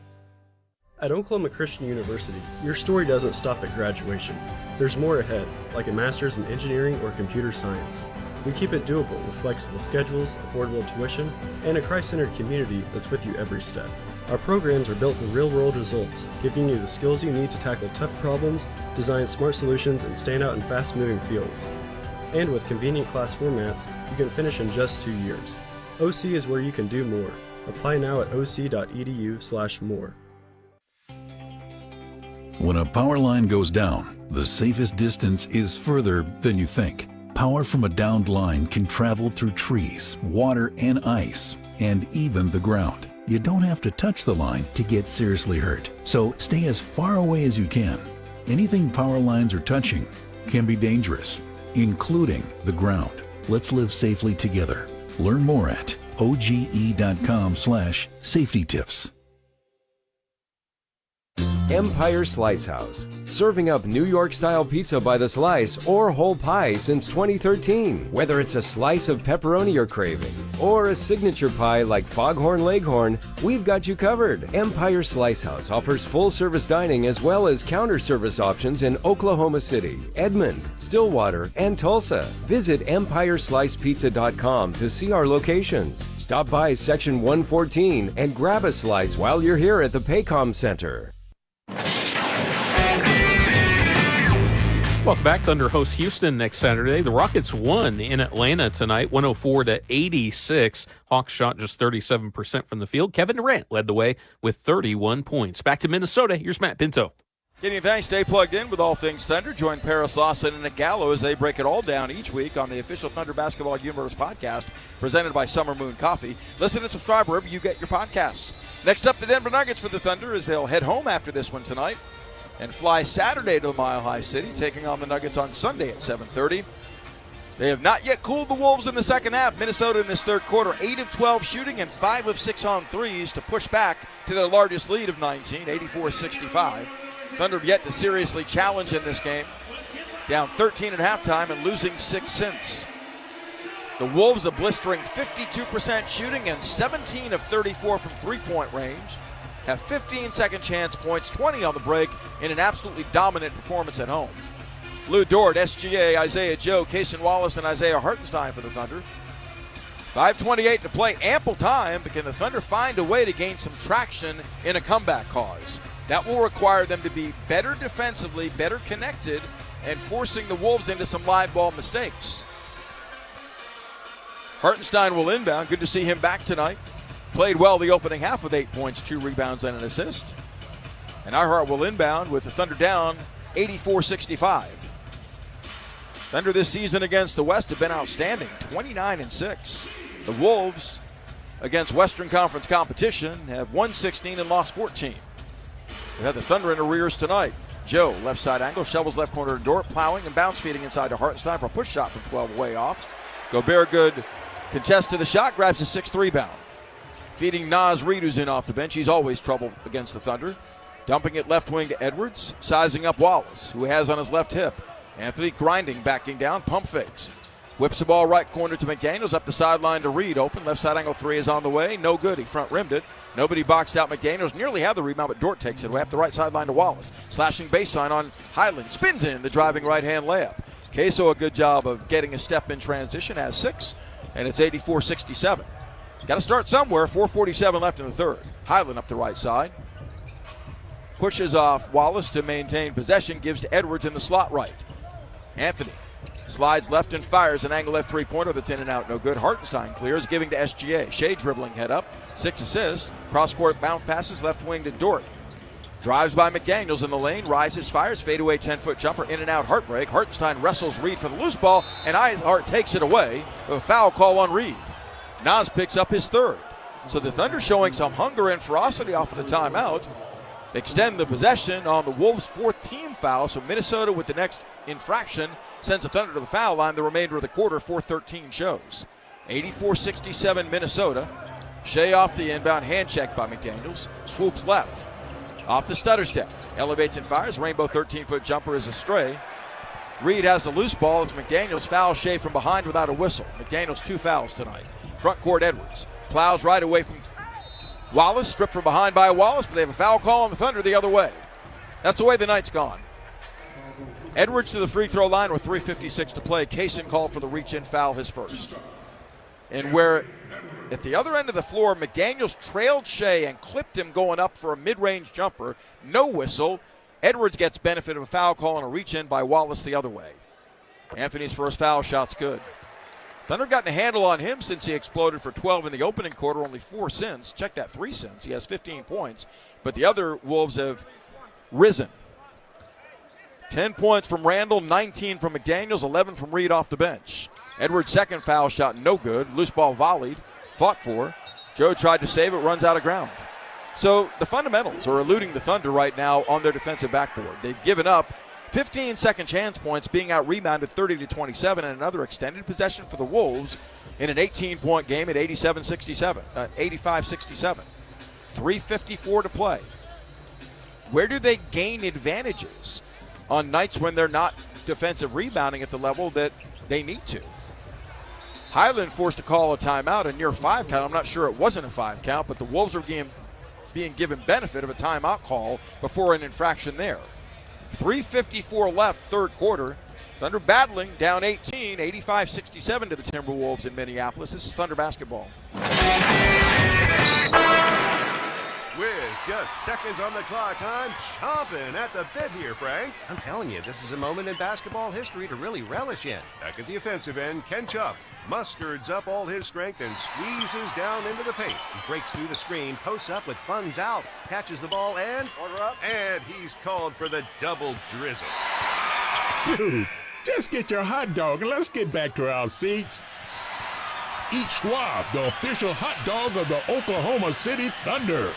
At Oklahoma Christian University, your story doesn't stop at graduation. There's more ahead, like a master's in engineering or computer science. We keep it doable with flexible schedules, affordable tuition, and a Christ-centered community that's with you every step. Our programs are built for real-world results, giving you the skills you need to tackle tough problems, design smart solutions, and stand out in fast-moving fields. And with convenient class formats, you can finish in just 2 years. OC is where you can do more. Apply now at oc.edu/more. When a power line goes down, the safest distance is further than you think. Power from a downed line can travel through trees, water and ice, and even the ground. You don't have to touch the line to get seriously hurt, so stay as far away as you can. Anything power lines are touching can be dangerous, including the ground. Let's live safely together. Learn more at oge.com/safety tips. Empire Slice House, serving up New York-style pizza by the slice or whole pie since 2013. Whether it's a slice of pepperoni you're craving or a signature pie like Foghorn Leghorn, we've got you covered. Empire Slice House offers full-service dining as well as counter-service options in Oklahoma City, Edmond, Stillwater, and Tulsa. Visit EmpireSlicePizza.com to see our locations. Stop by Section 114 and grab a slice while you're here at the Paycom Center. Welcome back. Thunder hosts Houston next Saturday. The Rockets won in Atlanta tonight, 104-86. Hawks shot just 37% from the field. Kevin Durant led the way with 31 points. Back to Minnesota. Here's Matt Pinto. Getting thanks. Stay plugged in with all things Thunder. Join Paris Lawson and Nick Gallo as they break it all down each week on the official Thunder Basketball Universe podcast presented by Summer Moon Coffee. Listen and subscribe wherever you get your podcasts. Next up, the Denver Nuggets for the Thunder as they'll head home after this one tonight and fly Saturday to Mile High City, taking on the Nuggets on Sunday at 7:30. They have not yet cooled the Wolves in the second half. Minnesota in this third quarter, 8 of 12 shooting and 5 of 6 on threes to push back to their largest lead of 19, 84-65. Thunder have yet to seriously challenge in this game, down 13 at halftime and losing 6 since. The Wolves a blistering 52% shooting and 17 of 34 from three-point range. Have 15 second chance points, 20 on the break, in an absolutely dominant performance at home. Lou Dort, SGA, Isaiah Joe, Cason Wallace, and Isaiah Hartenstein for the Thunder. 5:28 to play, ample time, but can the Thunder find a way to gain some traction in a comeback cause? That will require them to be better defensively, better connected, and forcing the Wolves into some live ball mistakes. Hartenstein will inbound. Good to see him back tonight. Played well the opening half with 8 points, 2 rebounds, and an assist. And Earhart will inbound with the Thunder down 84-65. Thunder this season against the West have been outstanding, 29-6. The Wolves against Western Conference competition have won 16 and lost 14. We have the Thunder in arrears tonight. Joe, left side angle, shovels left corner to Dort, plowing and bounce feeding inside to Hartenstein for a push shot from 12 way off. Gobert good contest to the shot, grabs a 6th rebound. Feeding Naz Reid, who's in off the bench. He's always trouble against the Thunder. Dumping it left wing to Edwards, sizing up Wallace, who has on his left hip. Anthony grinding, backing down, pump fakes. Whips the ball right corner to McDaniels, up the sideline to Reed. Open, left side angle three is on the way. No good, he front rimmed it. Nobody boxed out McDaniels, nearly had the rebound, but Dort takes it away up the right sideline to Wallace. Slashing baseline on Highland, spins in the driving right-hand layup. Queso a good job of getting a step in transition, has 6, and it's 84-67. Got to start somewhere. 4:47 left in the third. Highland up the right side. Pushes off Wallace to maintain possession. Gives to Edwards in the slot right. Anthony slides left and fires an angle left three-pointer that's in and out. No good. Hartenstein clears, giving to SGA. Shea dribbling head up. 6 assists. Cross-court bounce passes left wing to Dort. Drives by McDaniels in the lane. Rises, fires. Fadeaway 10-foot jumper. In and out heartbreak. Hartenstein wrestles Reed for the loose ball. And Earhart takes it away. A foul call on Reed. Naz picks up his 3rd. So the Thunder showing some hunger and ferocity off of the timeout. Extend the possession on the Wolves' 4th team foul. So Minnesota with the next infraction sends the Thunder to the foul line the remainder of the quarter. 4:13 shows. 84-67 Minnesota. Shea off the inbound, hand check by McDaniels. Swoops left. Off the stutter step. Elevates and fires. Rainbow 13-foot jumper is astray. Reed has the loose ball. It's McDaniels foul Shea from behind without a whistle. McDaniels 2 fouls tonight. Front court Edwards. Plows right away from Wallace stripped from behind by Wallace, but they have a foul call on the Thunder the other way. That's the way the night's gone. Edwards to the free throw line with 3:56 to play. Kaysen called for the reach-in foul, his first. And where at the other end of the floor, McDaniels trailed Shea and clipped him going up for a mid-range jumper. No whistle. Edwards gets benefit of a foul call and a reach-in by Wallace the other way. Anthony's first foul shot's good. Thunder gotten a handle on him since he exploded for 12 in the opening quarter, only 4 since. Check that, 3 since. He has 15 points. But the other Wolves have risen. 10 points from Randall, 19 from McDaniels, 11 from Reed off the bench. Edwards' second foul shot, no good. Loose ball volleyed, fought for. Joe tried to save it, runs out of ground. So the fundamentals are eluding the Thunder right now on their defensive backboard. They've given up 15 second chance points, being out-rebounded 30-27, and another extended possession for the Wolves in an 18-point game at 85-67. 3:54 to play. Where do they gain advantages on nights when they're not defensive rebounding at the level that they need to? Highland forced to call a timeout, a near 5 count. I'm not sure it wasn't a 5 count, but the Wolves are being given benefit of a timeout call before an infraction there. 3:54 left, third quarter. Thunder battling, down 18, 85-67 to the Timberwolves in Minneapolis. This is Thunder basketball. With just seconds on the clock, I'm chomping at the bit here, Frank. I'm telling you, this is a moment in basketball history to really relish in. Back at the offensive end, Ken Chupp musters up all his strength and squeezes down into the paint. He breaks through the screen, posts up with buns out, catches the ball, and order up. And he's called for the double drizzle. Dude, just get your hot dog and let's get back to our seats. Eat Schwab, the official hot dog of the Oklahoma City Thunder.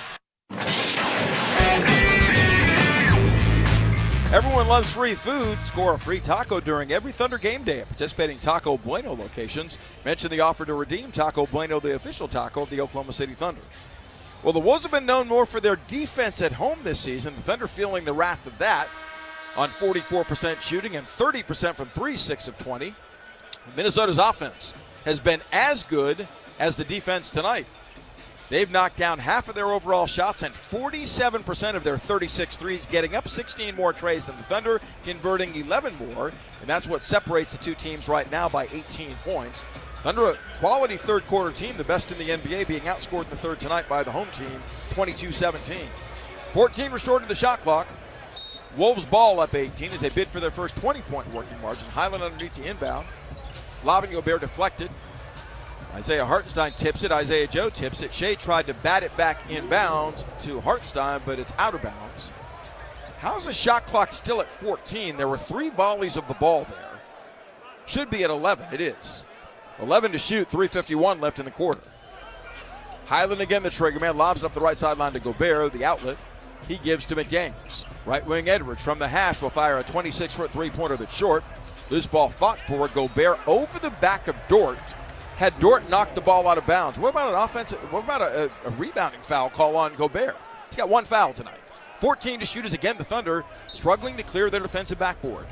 Everyone loves free food. Score a free taco during every Thunder game day at participating Taco Bueno locations. Mention the offer to redeem Taco Bueno, the official taco of the Oklahoma City Thunder. Well, the Wolves have been known more for their defense at home this season. The Thunder feeling the wrath of that on 44% shooting and 30% from 3, 6 of 20. Minnesota's offense has been as good as the defense tonight. They've knocked down half of their overall shots and 47% of their 36 threes, getting up 16 more trays than the Thunder, converting 11 more, and that's what separates the two teams right now by 18 points. Thunder, a quality third quarter team, the best in the NBA, being outscored in the third tonight by the home team, 22-17. 14 restored to the shot clock. Wolves ball up 18 as they bid for their first 20-point working margin. Highland underneath the inbound. Lobbing Gobert deflected. Isaiah Hartenstein tips it. Isaiah Joe tips it. Shea tried to bat it back inbounds to Hartenstein, but it's out of bounds. How's the shot clock still at 14? There were 3 volleys of the ball there. Should be at 11. It is. 11 to shoot. 3:51 left in the quarter. Highland again, the trigger man, lobs it up the right sideline to Gobert. The outlet he gives to McDaniels. Right wing Edwards from the hash will fire a 26-foot three-pointer that's short. Loose ball fought for. Gobert over the back of Dort. Had Dort knocked the ball out of bounds. What about an offensive? What about a rebounding foul call on Gobert? He's got 1 foul tonight. 14 to shoot as again the Thunder struggling to clear their defensive backboard.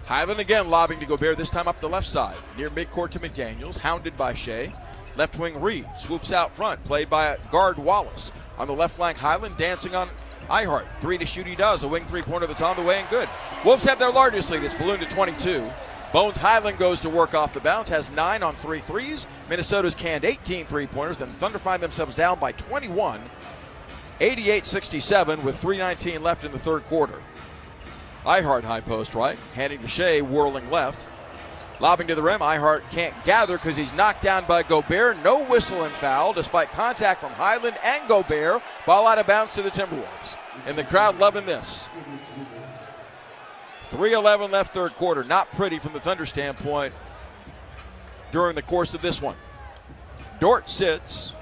Highland again lobbing to Gobert, this time up the left side. Near midcourt to McDaniels, hounded by Shea. Left wing Reed swoops out front, played by guard Wallace. On the left flank, Highland dancing on Ihart. 3 to shoot he does. A wing three-pointer that's on the way and good. Wolves have their largest lead. It's ballooned to 22. Bones Highland goes to work off the bounce, has 9 on 3 threes. Minnesota's canned 18 three-pointers. Then the Thunder find themselves down by 21. 88-67 with 3:19 left in the third quarter. Ihart high post right, handing to Shea, whirling left. Lobbing to the rim, Ihart can't gather because he's knocked down by Gobert. No whistle and foul despite contact from Highland and Gobert. Ball out of bounds to the Timberwolves. And the crowd loving this. 3:11 left third quarter. Not pretty from the Thunder standpoint during the course of this one. Dort sits.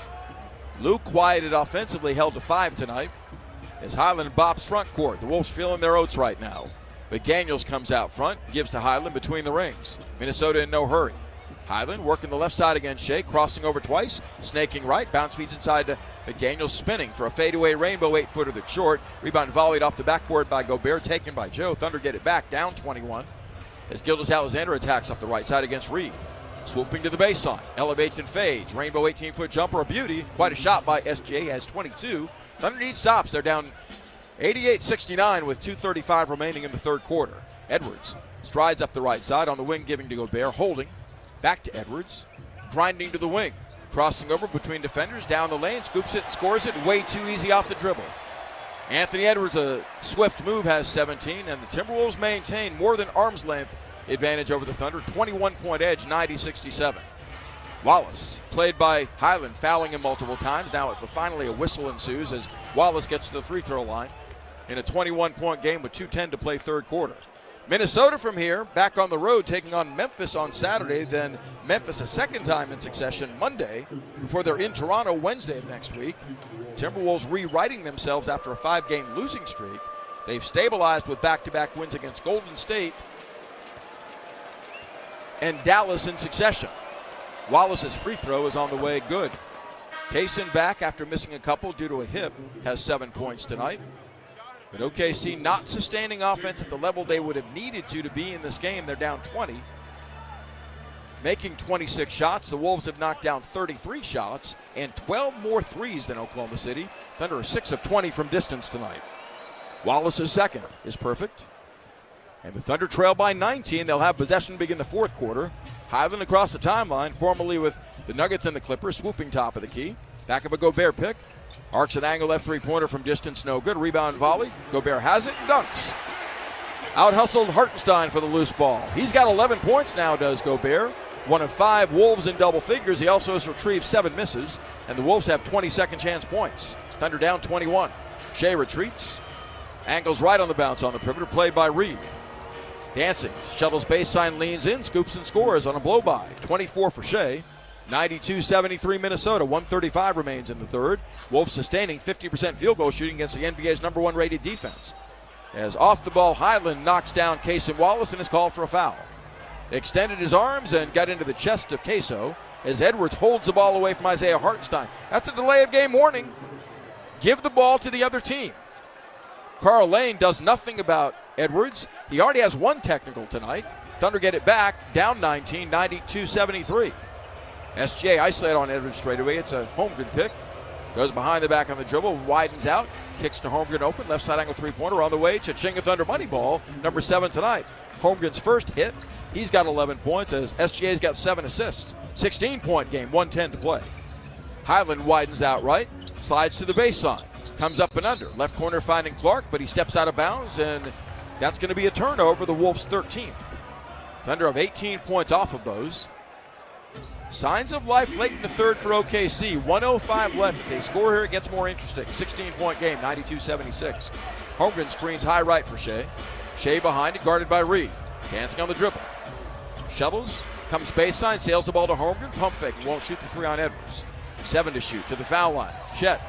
Luke quieted offensively, held to 5 tonight. As Highland bops front court. The Wolves feeling their oats right now. McDaniels comes out front, gives to Highland between the rings. Minnesota in no hurry. Highland working the left side against Shea, crossing over twice, snaking right, bounce feeds inside to McDaniels, spinning for a fadeaway rainbow 8-footer that's short. Rebound volleyed off the backboard by Gobert, taken by Joe. Thunder get it back, down 21. As Gildas Alexander attacks up the right side against Reed. Swooping to the baseline, elevates and fades. Rainbow 18-foot jumper, a beauty. Quite a shot by SGA, has 22. Thunder need stops. They're down 88-69 with 2:35 remaining in the third quarter. Edwards strides up the right side on the wing, giving to Gobert, holding. Back to Edwards, grinding to the wing. Crossing over between defenders, down the lane, scoops it, scores it, way too easy off the dribble. Anthony Edwards, a swift move, has 17, and the Timberwolves maintain more than arm's length advantage over the Thunder, 21-point edge, 90-67. Wallace, played by Highland, fouling him multiple times. Now finally a whistle ensues as Wallace gets to the free throw line in a 21-point game with 2:10 to play third quarter. Minnesota from here, back on the road, taking on Memphis on Saturday, then Memphis a second time in succession Monday, before they're in Toronto Wednesday of next week. Timberwolves rewriting themselves after a 5-game losing streak. They've stabilized with back-to-back wins against Golden State and Dallas in succession. Wallace's free throw is on the way, good. Payson back after missing a couple due to a hip, has 7 points tonight. But OKC not sustaining offense at the level they would have needed to be in this game. They're down 20. Making 26 shots. The Wolves have knocked down 33 shots and 12 more threes than Oklahoma City. Thunder are 6 of 20 from distance tonight. Wallace's second is perfect. And the Thunder trail by 19. They'll have possession begin the fourth quarter. Highland across the timeline, formerly with the Nuggets and the Clippers, swooping top of the key. Back of a Gobert pick. Arcs an angle left three-pointer from distance, no good. Rebound volley. Gobert has it and dunks. Out-hustled Hartenstein for the loose ball. He's got 11 points now, does Gobert. 1 of 5 Wolves in double figures. He also has retrieved 7 misses, and the Wolves have 20 second chance points. Thunder down 21. Shea retreats. Angles right on the bounce on the perimeter, played by Reed. Dancing, shuttles baseline, leans in, scoops and scores on a blow-by. 24 for Shea. 92-73 Minnesota. 1:35 remains in the third. Wolves sustaining 50% field goal shooting against the NBA's number 1 rated defense. As off the ball, Highland knocks down Cason Wallace and is called for a foul. Extended his arms and got into the chest of Caso as Edwards holds the ball away from Isaiah Hartenstein. That's a delay of game warning. Give the ball to the other team. Carl Lane does nothing about Edwards. He already has 1 technical tonight. Thunder get it back, down 19, 92-73. SGA isolated on Edwards straight away. It's a Holmgren pick. Goes behind the back on the dribble, widens out, kicks to Holmgren open, left side angle three-pointer on the way. Cha-ching of Thunder money ball, number 7 tonight. Holmgren's first hit. He's got 11 points as SGA's got 7 assists. 16-point game, 1:10 to play. Highland widens out right, slides to the baseline, comes up and under. Left corner finding Clark, but he steps out of bounds, and that's going to be a turnover, the Wolves' 13th. Thunder have 18 points off of those. Signs of life late in the third for OKC. 1:05 left. If they score here, it gets more interesting. 16-point game, 92-76. Holmgren screens high right for Shea. Shea behind it, guarded by Reed. Dancing on the dribble. Shuttles, comes baseline, sails the ball to Holmgren. Pump fake, won't shoot the 3 on Edwards. 7 to shoot to the foul line. Chet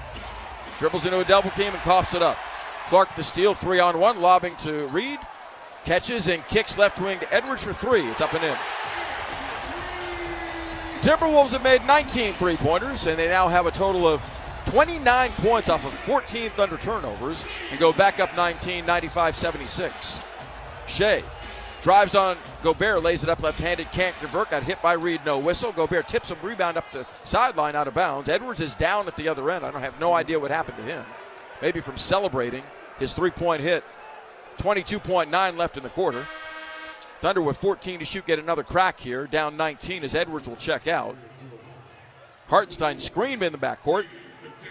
dribbles into a double team and coughs it up. Clark the steal, 3-on-1, lobbing to Reed. Catches and kicks left wing to Edwards for 3. It's up and in. Timberwolves have made 19 three-pointers, and they now have a total of 29 points off of 14 Thunder turnovers and go back up 19, 95-76. Shea drives on Gobert, lays it up left-handed, can't convert, got hit by Reed, no whistle. Gobert tips him, rebound up the sideline out of bounds. Edwards is down at the other end. I have no idea what happened to him. Maybe from celebrating his three-point hit. 22.9 left in the quarter. Thunder with 14 to shoot, get another crack here. Down 19 as Edwards will check out. Hartenstein screened in the backcourt.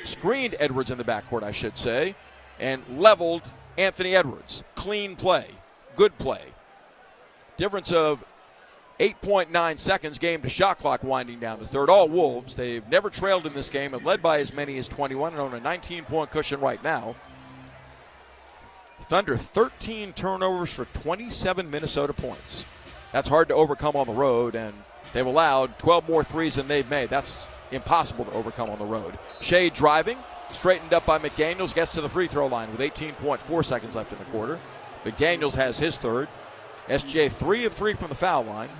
Screened Edwards in the backcourt, I should say. And leveled Anthony Edwards. Clean play. Good play. Difference of 8.9 seconds, game to shot clock winding down the third. All Wolves. They've never trailed in this game and led by as many as 21 and on a 19-point cushion right now. Thunder 13 turnovers for 27 Minnesota points. That's hard to overcome on the road, and they've allowed 12 more threes than they've made. That's impossible to overcome on the road. Shea driving, straightened up by McDaniels, gets to the free throw line with 18.4 seconds left in the quarter. McDaniels has his third. SGA 3 of 3 from the foul line.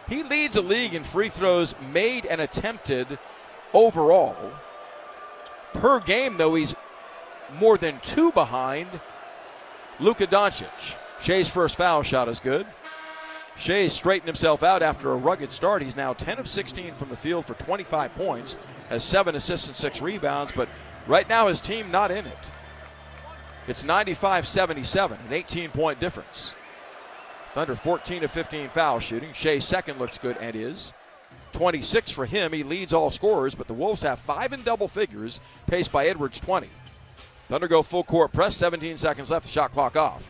He leads the league in free throws made and attempted overall. Per game, though, he's more than 2 behind Luka Doncic. Shea's first foul shot is good. Shea straightened himself out after a rugged start. He's now 10 of 16 from the field for 25 points, has 7 assists and 6 rebounds, but right now his team not in it. It's 95-77, an 18-point difference. Thunder 14 of 15 foul shooting. Shea's second looks good and is. 26 for him. He leads all scorers, but the Wolves have 5 in double figures, paced by Edwards' 20. Thunder go full court press, 17 seconds left, the shot clock off.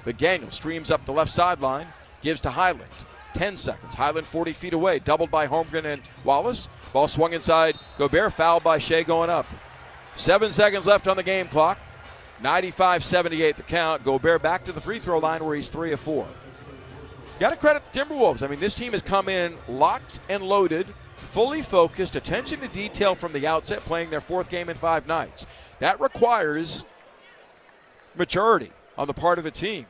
McDaniel streams up the left sideline, gives to Highland. 10 seconds. Highland 40 feet away, doubled by Holmgren and Wallace. Ball swung inside. Gobert fouled by Shea going up. 7 seconds left on the game clock. 95-78 the count. Gobert back to the free throw line where he's 3 of 4. Got to credit the Timberwolves. I mean, this team has come in locked and loaded, fully focused, attention to detail from the outset, playing their 4th game in 5 nights. That requires maturity on the part of a team.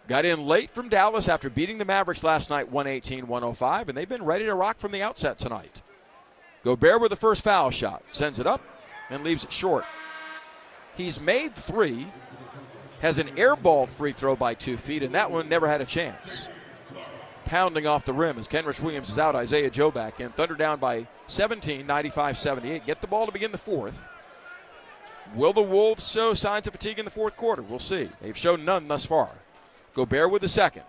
Got in late from Dallas after beating the Mavericks last night, 118-105, and they've been ready to rock from the outset tonight. Gobert with the first foul shot, sends it up and leaves it short. He's made 3, has an airballed free throw by 2 feet, and that one never had a chance. Pounding off the rim as Kenrich Williams is out, Isaiah Joe back in. Thunder down by 17, 95-78. Get the ball to begin the 4th. Will the Wolves show signs of fatigue in the 4th quarter? We'll see. They've shown none thus far. Gobert with the second.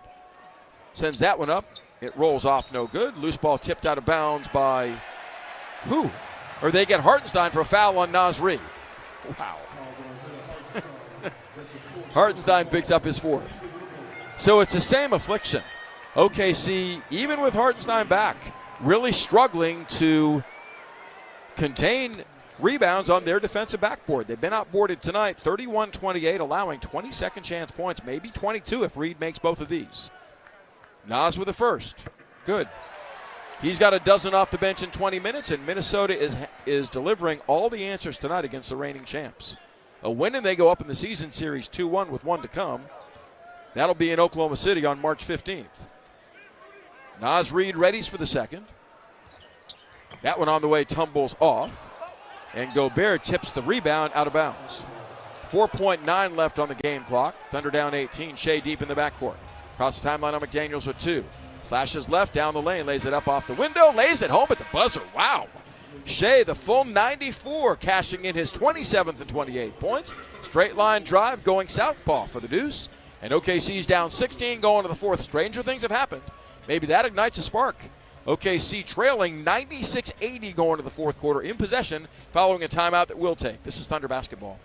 Sends that one up. It rolls off no good. Loose ball tipped out of bounds by who? Or they get Hartenstein for a foul on Naz Reid. Wow. Hartenstein picks up his 4th. So it's the same affliction. OKC, even with Hartenstein back, really struggling to contain rebounds on their defensive backboard. They've been outboarded tonight, 31-28, allowing 20 second chance points, maybe 22 if Reed makes both of these. Naz with the first. Good. He's got a dozen off the bench in 20 minutes, and Minnesota is delivering all the answers tonight against the reigning champs. A win and they go up in the season series 2-1 with 1 to come. That'll be in Oklahoma City on March 15th. Naz Reid readies for the second. That one on the way tumbles off. And Gobert tips the rebound out of bounds. 4.9 left on the game clock. Thunder down 18. Shea deep in the backcourt. Across the timeline on McDaniels with 2. Slashes left down the lane. Lays it up off the window. Lays it home at the buzzer. Wow. Shea, the full 94, cashing in his 27th and 28 points. Straight line drive going southpaw for the deuce. And OKC's down 16 going to the 4th. Stranger things have happened. Maybe that ignites a spark. OKC trailing 96-80 going to the 4th quarter in possession following a timeout that will take. This is Thunder basketball.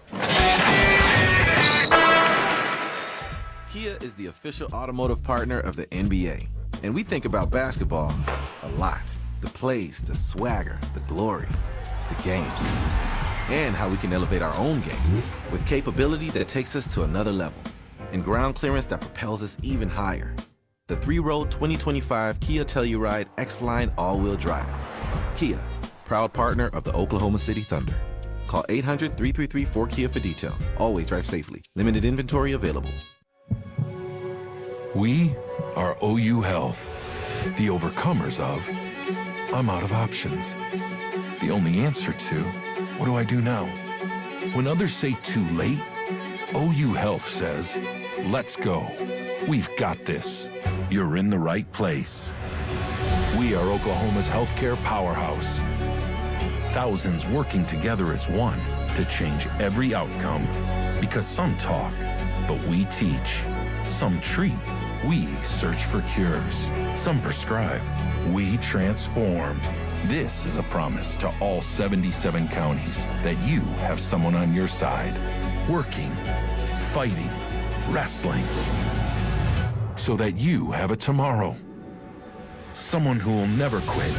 Kia is the official automotive partner of the NBA. And we think about basketball a lot. The plays, the swagger, the glory, the game. And how we can elevate our own game with capability that takes us to another level. And ground clearance that propels us even higher. The 3-row 2025 Kia Telluride X-Line all-wheel drive. Kia, proud partner of the Oklahoma City Thunder. Call 800-333-4KIA for details. Always drive safely. Limited inventory available. We are OU Health, the overcomers of I'm out of options. The only answer to what do I do now? When others say too late, OU Health says, let's go. We've got this. You're in the right place. We are Oklahoma's healthcare powerhouse. Thousands working together as one to change every outcome. Because some talk, but we teach. Some treat, we search for cures. Some prescribe, we transform. This is a promise to all 77 counties that you have someone on your side, working, fighting, wrestling, so that you have a tomorrow. Someone who will never quit,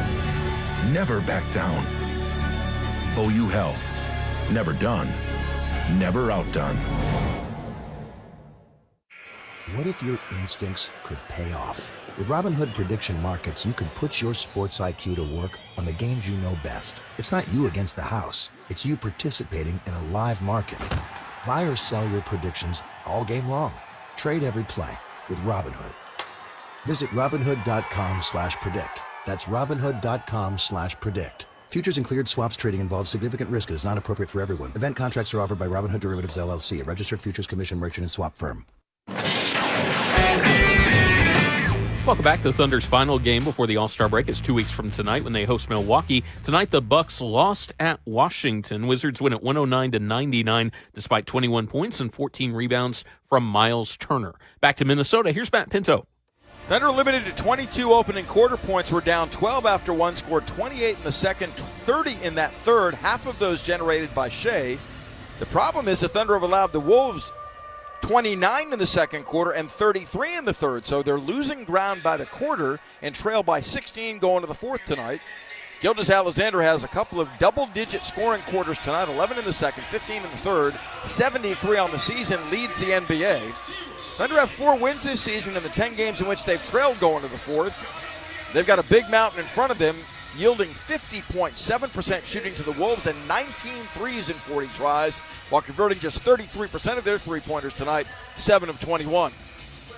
never back down. OU Health, never done, never outdone. What if your instincts could pay off? With Robinhood Prediction Markets, you can put your sports IQ to work on the games you know best. It's not you against the house. It's you participating in a live market. Buy or sell your predictions all game long. Trade every play with Robinhood. Visit Robinhood.com/predict. That's Robinhood.com/predict. Futures and cleared swaps trading involves significant risk and is not appropriate for everyone. Event contracts are offered by Robinhood Derivatives LLC, a registered futures commission merchant and swap firm. Welcome back. The Thunder's final game before the All-Star break is 2 weeks from tonight when they host Milwaukee. Tonight, the Bucks lost at Washington. Wizards win at 109-99 despite 21 points and 14 rebounds from Miles Turner. Back to Minnesota. Here's Matt Pinto. Thunder limited to 22 opening quarter points. Were down 12 after one, scored 28 in the second, 30 in that third, half of those generated by Shea. The problem is the Thunder have allowed the Wolves 29 in the second quarter and 33 in the third, so they're losing ground by the quarter and trail by 16 going to the fourth tonight. Gilgeous-Alexander has a couple of double-digit scoring quarters tonight, 11 in the second, 15 in the third, 73 on the season, leads the NBA. Thunder have 4 wins this season in the 10 games in which they've trailed going to the fourth. They've got a big mountain in front of them, yielding 50.7% shooting to the Wolves and 19 threes in 40 tries, while converting just 33% of their three-pointers tonight, 7 of 21.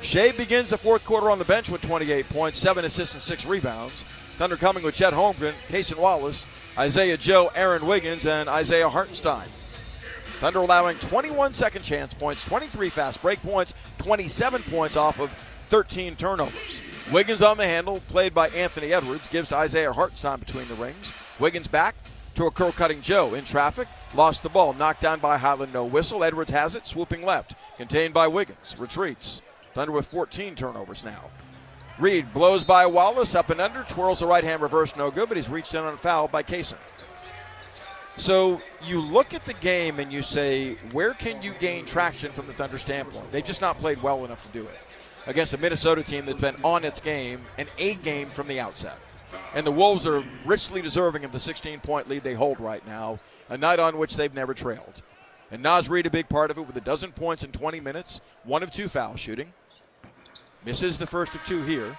Shea begins the fourth quarter on the bench with 28 points, 7 assists and 6 rebounds. Thunder coming with Chet Holmgren, Cason Wallace, Isaiah Joe, Aaron Wiggins, and Isaiah Hartenstein. Thunder allowing 21 second chance points, 23 fast break points, 27 points off of 13 turnovers. Wiggins on the handle, played by Anthony Edwards, gives to Isaiah Hartenstein between the rings. Wiggins back to a curl-cutting Joe. In traffic, lost the ball, knocked down by Highland, no whistle. Edwards has it, swooping left, contained by Wiggins, retreats. Thunder with 14 turnovers now. Reed blows by Wallace, up and under, twirls the right-hand reverse, no good, but he's reached in on a foul by Cason. So you look at the game and you say, where can you gain traction from the Thunder standpoint? They've just not played well enough to do it against a Minnesota team that's been on its game, an A game from the outset. And the Wolves are richly deserving of the 16-point lead they hold right now, a night on which they've never trailed. And Naz Reid a big part of it with 12 points in 20 minutes, 1 of 2 foul shooting. Misses the first of 2 here.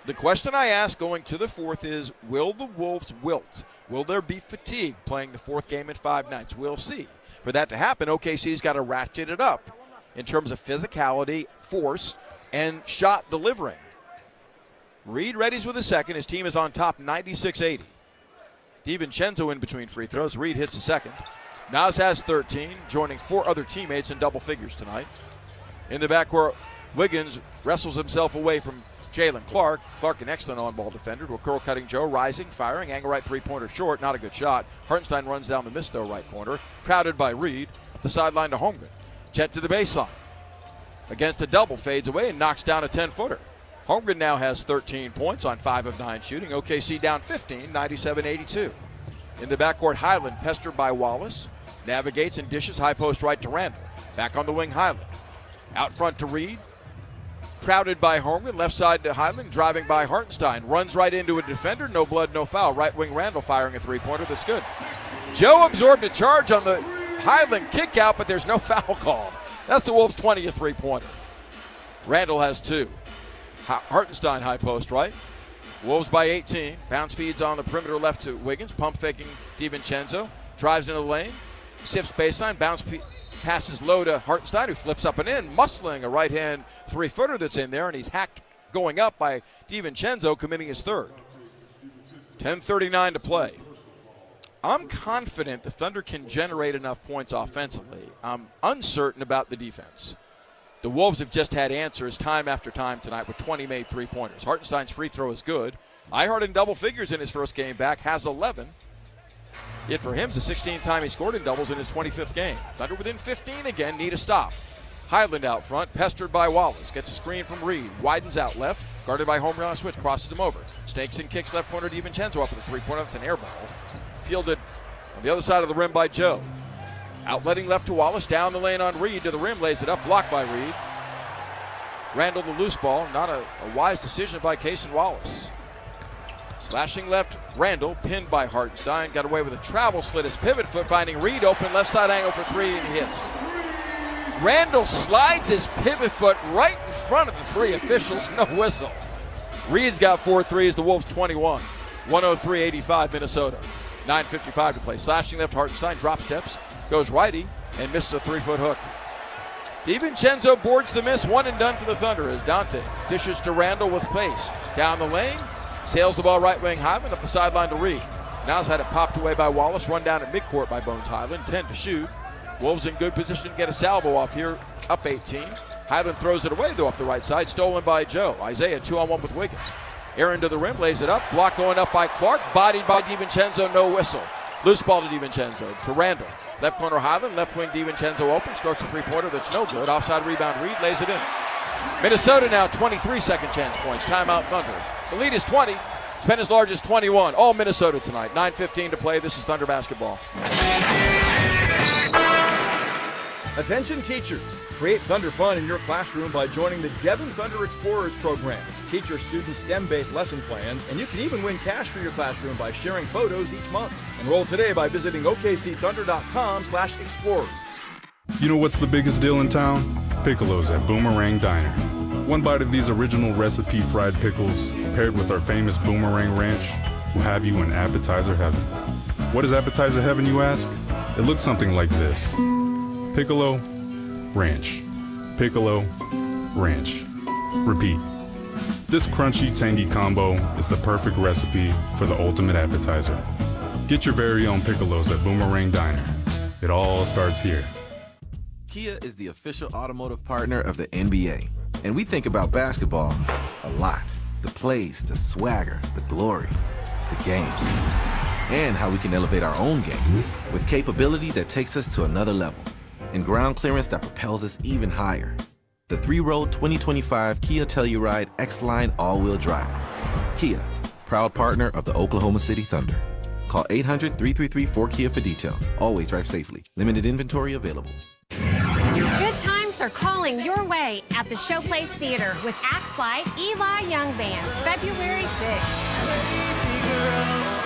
The question I ask going to the fourth is, will the Wolves wilt? Will there be fatigue playing the fourth game in 5 nights? We'll see. For that to happen, OKC's got to ratchet it up in terms of physicality, force, and shot delivering. Reed readies with a second. His team is on top 96-80. DiVincenzo in between free throws. Reed hits a second. Naz has 13, joining 4 other teammates in double figures tonight. In the backcourt, Wiggins wrestles himself away from Jalen Clark. Clark, an excellent on-ball defender, to a curl-cutting Joe, rising, firing, angle right three-pointer short, not a good shot. Hartenstein runs down the miss, though, right corner. Crowded by Reed, the sideline to Holmgren. Chet to the baseline. Against a double, fades away and knocks down a 10-footer. Holmgren now has 13 points on 5 of 9 shooting. OKC down 15, 97-82. In the backcourt, Highland, pestered by Wallace, navigates and dishes high post right to Randall. Back on the wing, Highland. Out front to Reed. Crowded by Holmgren, left side to Highland, driving by Hartenstein. Runs right into a defender, no blood, no foul. Right wing Randall firing a three-pointer that's good. Joe absorbed a charge on the Highland kick out, but there's no foul call. That's the Wolves' 20th three-pointer. Randall has 2. Hartenstein high post right. Wolves by 18. Bounce feeds on the perimeter left to Wiggins. Pump faking DiVincenzo. Drives into the lane. Sifts baseline. Bounce passes low to Hartenstein, who flips up and in, muscling a right-hand three-footer that's in there, and he's hacked going up by DiVincenzo, committing his third. 10:39 to play. I'm confident the Thunder can generate enough points offensively. I'm uncertain about the defense. The Wolves have just had answers time after time tonight with 20 made three-pointers. Hartenstein's free throw is good. Ihart in double figures in his first game back, has 11. Yet for him, it's the 16th time he scored in doubles in his 25th game. Thunder within 15 again, need a stop. Highland out front, pestered by Wallace. Gets a screen from Reed, widens out left, guarded by Holmgren on a switch, crosses him over. Stakes and kicks left corner DiVincenzo up with a three-pointer. That's an air ball. Fielded on the other side of the rim by Joe. Outletting left to Wallace, down the lane on Reed, to the rim, lays it up, blocked by Reed. Randall the loose ball, not a wise decision by Cason Wallace. Slashing left, Randall, pinned by Hartenstein, got away with a travel slit, his pivot foot, finding Reed open, left side angle for 3, and he hits. Randall slides his pivot foot right in front of the 3 officials, no whistle. Reed's got 4 threes, the Wolves 21. 103-85 Minnesota. 9:55 to play. Slashing left, Hartenstein, drop steps, goes righty, and misses a 3-foot hook. DiVincenzo boards the miss, 1 and done for the Thunder as Dante dishes to Randall with pace. Down the lane, sails the ball right wing Highland up the sideline to Reed. Now's had it popped away by Wallace, run down at midcourt by Bones Highland, 10 to shoot. Wolves in good position to get a salvo off here, up 18. Highland throws it away, though, up the right side. Stolen by Joe. Isaiah 2-on-1 with Wiggins. Aaron to the rim, lays it up. Block going up by Clark. Bodied by DiVincenzo, no whistle. Loose ball to DiVincenzo. To Randall. Left corner Highland. Left wing DiVincenzo open. Starts a three-pointer that's no good. Offside rebound. Reed lays it in. Minnesota now 23 second chance points. Timeout Thunder. The lead is 20. It's been as large as 21. All Minnesota tonight. 9:15 to play. This is Thunder basketball. Attention teachers, create Thunder fun in your classroom by joining the Devon Thunder Explorers program. Teach your students STEM-based lesson plans, and you can even win cash for your classroom by sharing photos each month. Enroll today by visiting okcthunder.com/explorers. You know what's the biggest deal in town? Piccolos at Boomerang Diner. One bite of these original recipe fried pickles, paired with our famous Boomerang Ranch, will have you in appetizer heaven. What is appetizer heaven, you ask? It looks something like this. Piccolo, ranch. Piccolo, ranch. Repeat. This crunchy, tangy combo is the perfect recipe for the ultimate appetizer. Get your very own Piccolos at Boomerang Diner. It all starts here. Kia is the official automotive partner of the NBA. And we think about basketball a lot. The plays, the swagger, the glory, the game. And how we can elevate our own game with capability that takes us to another level. And ground clearance that propels us even higher. The 3-row 2025 Kia Telluride X-Line all-wheel drive. Kia, proud partner of the Oklahoma City Thunder. Call 800-333-4KIA for details. Always drive safely. Limited inventory available. Good times are calling your way at the Showplace Theater with acts like Eli Young Band, February 6th.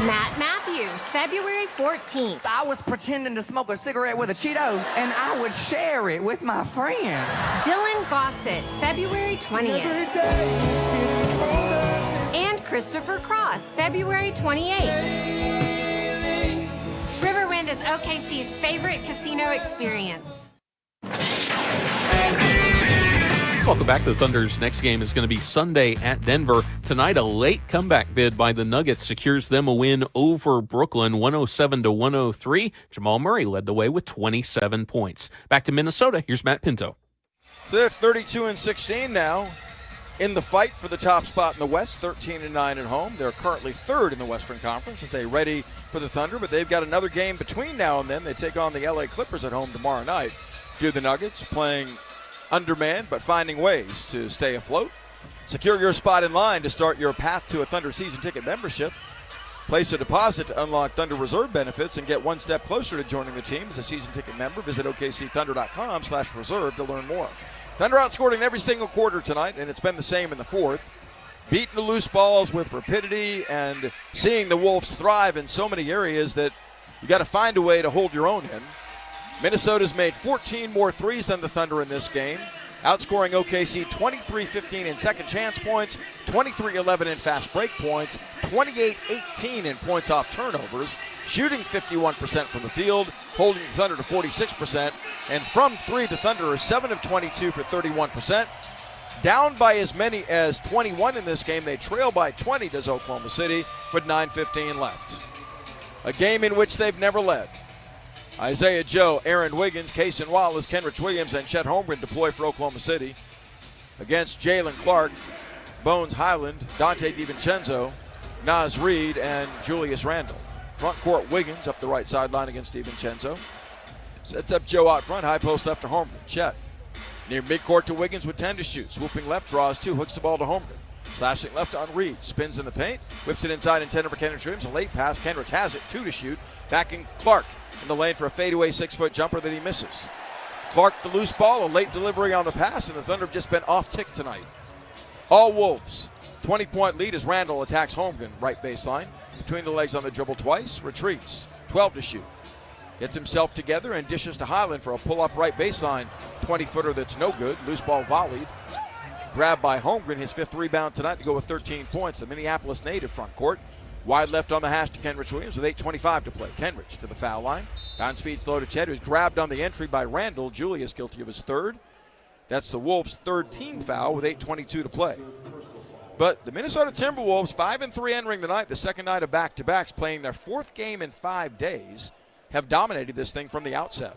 Matt Matthews, February 14th. I was pretending to smoke a cigarette with a Cheeto, and I would share it with my friends. Dylan Gossett, February 20th. And Christopher Cross, February 28th. Riverwind is OKC's favorite casino experience. Welcome back. The Thunder's next game is going to be Sunday at Denver. Tonight, a late comeback bid by the Nuggets secures them a win over Brooklyn, 107-103. Jamal Murray led the way with 27 points. Back to Minnesota. Here's Matt Pinto. So they're 32-16 now in the fight for the top spot in the West, 13-9 at home. They're currently third in the Western Conference as they ready for the Thunder, but they've got another game between now and then. They take on the LA Clippers at home tomorrow night. Do the Nuggets playing undermanned, but finding ways to stay afloat. Secure your spot in line to start your path to a Thunder season ticket membership. Place a deposit to unlock Thunder Reserve benefits and get one step closer to joining the team as a season ticket member. Visit okcthunder.com/reserve to learn more. Thunder outscored in every single quarter tonight, and it's been the same in the fourth. Beating the loose balls with rapidity and seeing the Wolves thrive in so many areas that you got to find a way to hold your own in. Minnesota's made 14 more threes than the Thunder in this game, outscoring OKC 23-15 in second chance points, 23-11 in fast break points, 28-18 in points off turnovers, shooting 51% from the field, holding the Thunder to 46%, and from three, the Thunder are 7 of 22 for 31%. Down by as many as 21 in this game, they trail by 20 does Oklahoma City with 9:15 left. A game in which they've never led. Isaiah Joe, Aaron Wiggins, Kaysen Wallace, Kenrich Williams, and Chet Holmgren deploy for Oklahoma City. Against Jalen Clark, Bones Highland, Dante DiVincenzo, Naz Reid, and Julius Randle. Front court Wiggins up the right sideline against DiVincenzo. Sets up Joe out front, high post left to Holmgren. Chet near midcourt to Wiggins with 10 to shoot. Swooping left, draws 2, hooks the ball to Holmgren. Slashing left on Reed, spins in the paint, whips it inside intended for Kenrich Williams. A late pass, Kenrich has it, 2 to shoot. Back in Clark in the lane for a fadeaway 6-foot jumper that he misses. Clark the loose ball, a late delivery on the pass, and the Thunder have just been off tick tonight. All Wolves. 20-point lead as Randall attacks Holmgren, right baseline. Between the legs on the dribble twice, retreats, 12 to shoot. Gets himself together and dishes to Highland for a pull-up right baseline 20-footer that's no good. Loose ball volleyed. Grabbed by Holmgren, his 5th rebound tonight to go with 13 points. The Minneapolis native front court. Wide left on the hash to Kenrich Williams with 8:25 to play. Kenrich to the foul line. Bounce feed throw to Chet, who's grabbed on the entry by Randall. Julius guilty of his 3rd. That's the Wolves' 3rd team foul with 8:22 to play. But the Minnesota Timberwolves, 5-3 entering the night, the second night of back-to-backs, playing their 4th game in 5 days, have dominated this thing from the outset.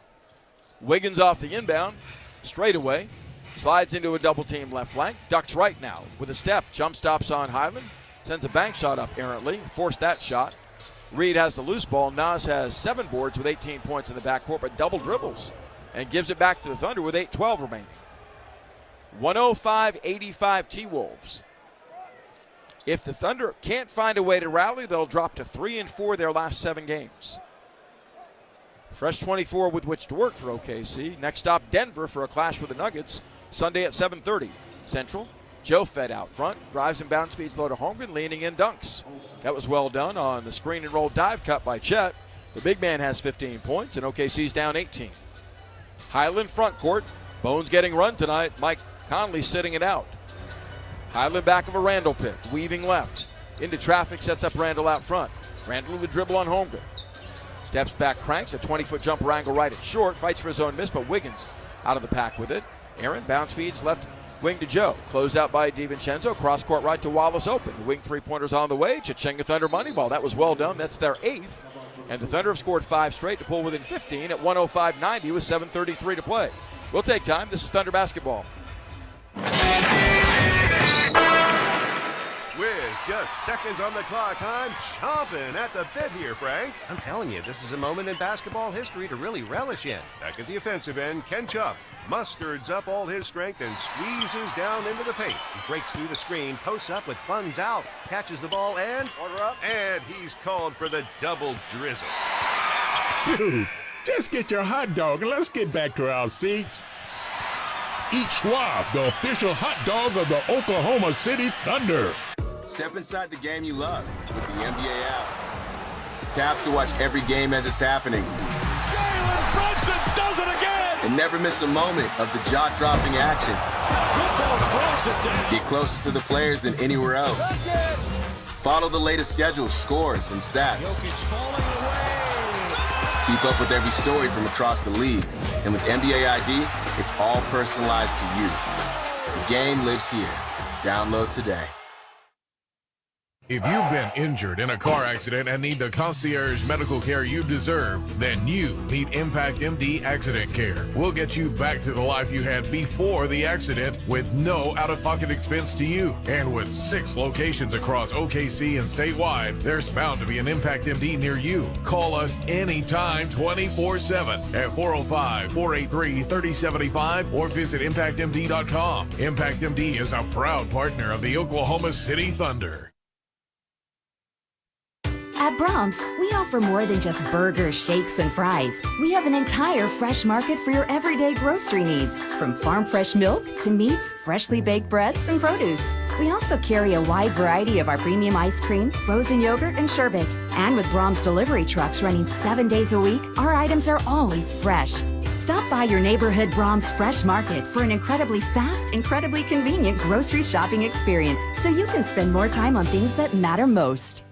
Wiggins off the inbound, straightaway. Slides into a double team left flank. Ducks right now with a step. Jump stops on Highland. Sends a bank shot up errantly. Forced that shot. Reed has the loose ball. Nas has 7 boards with 18 points in the backcourt, but double dribbles and gives it back to the Thunder with 8:12 remaining. 105-85 T-Wolves. If the Thunder can't find a way to rally, they'll drop to 3-4 their last 7 games. Fresh 24 with which to work for OKC. Next stop, Denver for a clash with the Nuggets. Sunday at 7:30 Central. Joe fed out front. Drives and bounce feeds low to Holmgren, leaning in dunks. That was well done on the screen and roll dive cut by Chet. The big man has 15 points, and OKC's down 18. Highland front court. Bones getting run tonight. Mike Conley sitting it out. Highland back of a Randall pick. Weaving left. Into traffic, sets up Randall out front. Randall with a dribble on Holmgren. Steps back, cranks a 20-foot jumper angle right at short. Fights for his own miss, but Wiggins out of the pack with it. Aaron bounce feeds left wing to Joe. Closed out by DiVincenzo. Cross court right to Wallace open. The wing three-pointers on the way. Cha-Chinga Thunder money ball. That was well done. That's their 8th. And the Thunder have scored 5 straight to pull within 15 at 105-90 with 7:33 to play. We'll take time. This is Thunder basketball. With just seconds on the clock, I'm chomping at the bit here, Frank. I'm telling you, this is a moment in basketball history to really relish in. Back at the offensive end, Ken Chupp musters up all his strength and squeezes down into the paint. He breaks through the screen, posts up with buns out, catches the ball, and order up. And he's called for the double drizzle. Dude, just get your hot dog and let's get back to our seats. Eat Schwab, the official hot dog of the Oklahoma City Thunder. Step inside the game you love with the NBA app. Tap to watch every game as it's happening. Jalen Brunson does it again! And never miss a moment of the jaw-dropping action. Get closer to the players than anywhere else. Follow the latest schedules, scores, and stats. Keep up with every story from across the league. And with NBA ID, it's all personalized to you. The game lives here. Download today. If you've been injured in a car accident and need the concierge medical care you deserve, then you need Impact MD Accident Care. We'll get you back to the life you had before the accident with no out-of-pocket expense to you. And with 6 locations across OKC and statewide, there's bound to be an Impact MD near you. Call us anytime 24/7 at 405-483-3075 or visit ImpactMD.com. Impact MD is a proud partner of the Oklahoma City Thunder. At Brahms, we offer more than just burgers, shakes, and fries. We have an entire fresh market for your everyday grocery needs, from farm fresh milk to meats, freshly baked breads, and produce. We also carry a wide variety of our premium ice cream, frozen yogurt, and sherbet. And with Brahms delivery trucks running 7 days a week, our items are always fresh. Stop by your neighborhood Brahms Fresh Market for an incredibly fast, incredibly convenient grocery shopping experience, so you can spend more time on things that matter most.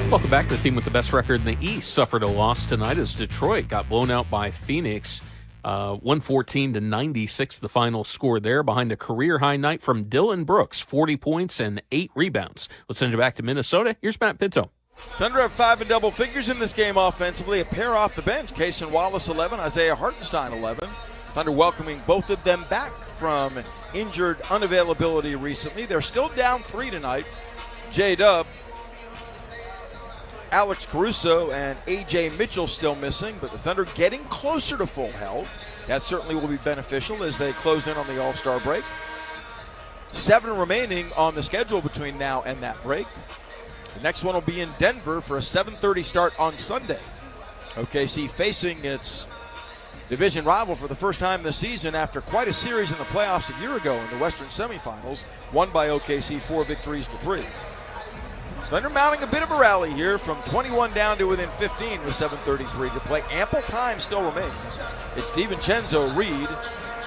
Welcome back. The team with the best record in the East suffered a loss tonight as Detroit got blown out by Phoenix. 114-96 the final score there, behind a career-high night from Dylan Brooks, 40 points and 8 rebounds. Let's send you back to Minnesota. Here's Matt Pinto. Thunder have 5 in double figures in this game offensively. A pair off the bench. Cason Wallace 11, Isaiah Hartenstein 11. Thunder welcoming both of them back from injured unavailability recently. They're still down 3 tonight. J-Dub, Alex Caruso, and A.J. Mitchell still missing, but the Thunder getting closer to full health. That certainly will be beneficial as they close in on the All-Star break. 7 remaining on the schedule between now and that break. The next one will be in Denver for a 7:30 start on Sunday. OKC facing its division rival for the first time this season after quite a series in the playoffs a year ago in the Western semifinals, won by OKC 4-3. Thunder mounting a bit of a rally here from 21 down to within 15 with 7:33 to play. Ample time still remains. It's DiVincenzo, Reed,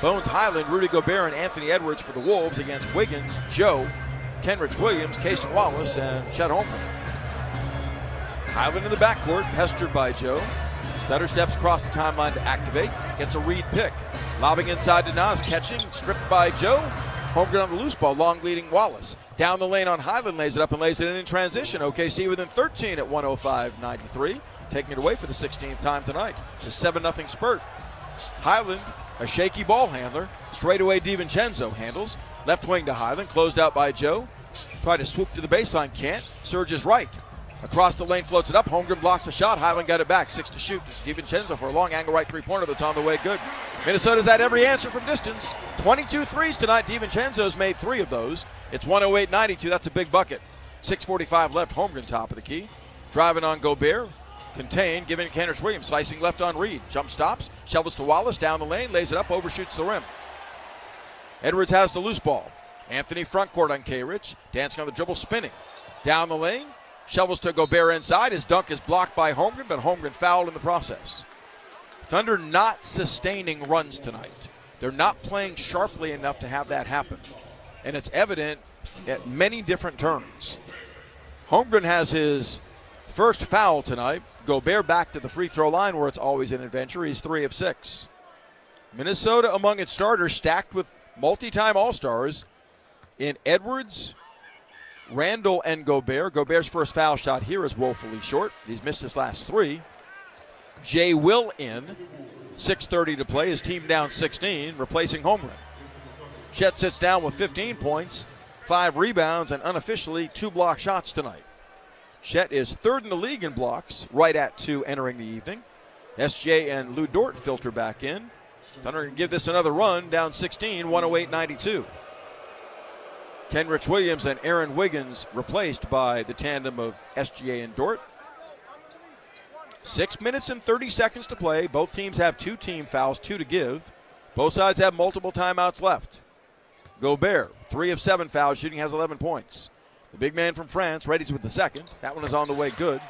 Bones Highland, Rudy Gobert, and Anthony Edwards for the Wolves against Wiggins, Joe, Kenrich Williams, Cason Wallace, and Chet Holmgren. Highland in the backcourt, pestered by Joe. Stutter steps across the timeline to activate, gets a Reed pick. Lobbing inside to Nas, catching, stripped by Joe. Holmgren on the loose ball, long leading Wallace. Down the lane on Highland, lays it up and lays it in transition. OKC within 13 at 105-93. Taking it away for the 16th time tonight. It's a 7-0 spurt. Highland, a shaky ball handler. Straightaway DiVincenzo handles. Left wing to Highland, closed out by Joe. Tried to swoop to the baseline, can't. Surges right. Across the lane, floats it up. Holmgren blocks the shot. Highland got it back. 6 to shoot. DiVincenzo for a long angle right three-pointer that's on the way. Good. Minnesota's had every answer from distance. 22 threes tonight. DiVincenzo's made 3 of those. It's 108-92. That's a big bucket. 6:45 left. Holmgren top of the key. Driving on Gobert. Contained. Giving it Kendrick Williams. Slicing left on Reed. Jump stops. Shovels to Wallace. Down the lane. Lays it up. Overshoots the rim. Edwards has the loose ball. Anthony front court on K-Rich. Dancing on the dribble. Spinning. Down the lane. Shovels to Gobert inside. His dunk is blocked by Holmgren, but Holmgren fouled in the process. Thunder not sustaining runs tonight. They're not playing sharply enough to have that happen. And it's evident at many different turns. Holmgren has his first foul tonight. Gobert back to the free throw line where it's always an adventure. He's 3 of 6. Minnesota among its starters stacked with multi-time All-Stars in Edwards, Randall, and Gobert. Gobert's first foul shot here is woefully short. He's missed his last 3. Jay Will in. 6:30 to play. His team down 16, replacing Holmgren. Chet sits down with 15 points, 5 rebounds, and unofficially 2 block shots tonight. Chet is 3rd in the league in blocks, right at 2 entering the evening. SJ and Lou Dort filter back in. Thunder can give this another run, down 16, 108-92. Kenrich Williams and Aaron Wiggins replaced by the tandem of SGA and Dort. 6 minutes and 30 seconds to play. Both teams have 2 team fouls, 2 to give. Both sides have multiple timeouts left. Gobert, 3 of 7 fouls, shooting, has 11 points. The big man from France readies with the second. That one is on the way, good.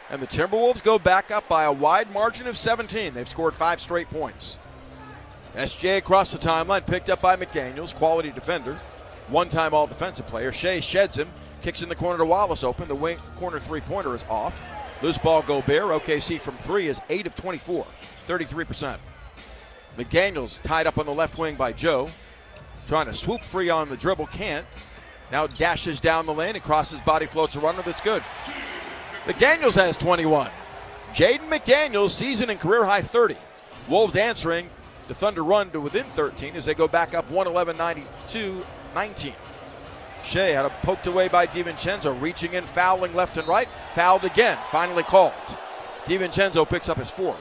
And the Timberwolves go back up by a wide margin of 17. They've scored 5 straight points. SJ across the timeline, picked up by McDaniels, quality defender. One-time all-defensive player. Shea sheds him, kicks in the corner to Wallace open. The wing corner three-pointer is off. Loose ball Gobert. OKC from 3 is 8 of 24, 33%. McDaniels tied up on the left wing by Joe. Trying to swoop free on the dribble, can't. Now dashes down the lane and crosses body, floats a runner that's good. McDaniels has 21. Jaden McDaniels, season and career high 30. Wolves answering the Thunder run to within 13 as they go back up 111-92. 19. Shea had a poked away by DiVincenzo, reaching in, fouling left and right, fouled again, finally called. DiVincenzo picks up his 4th.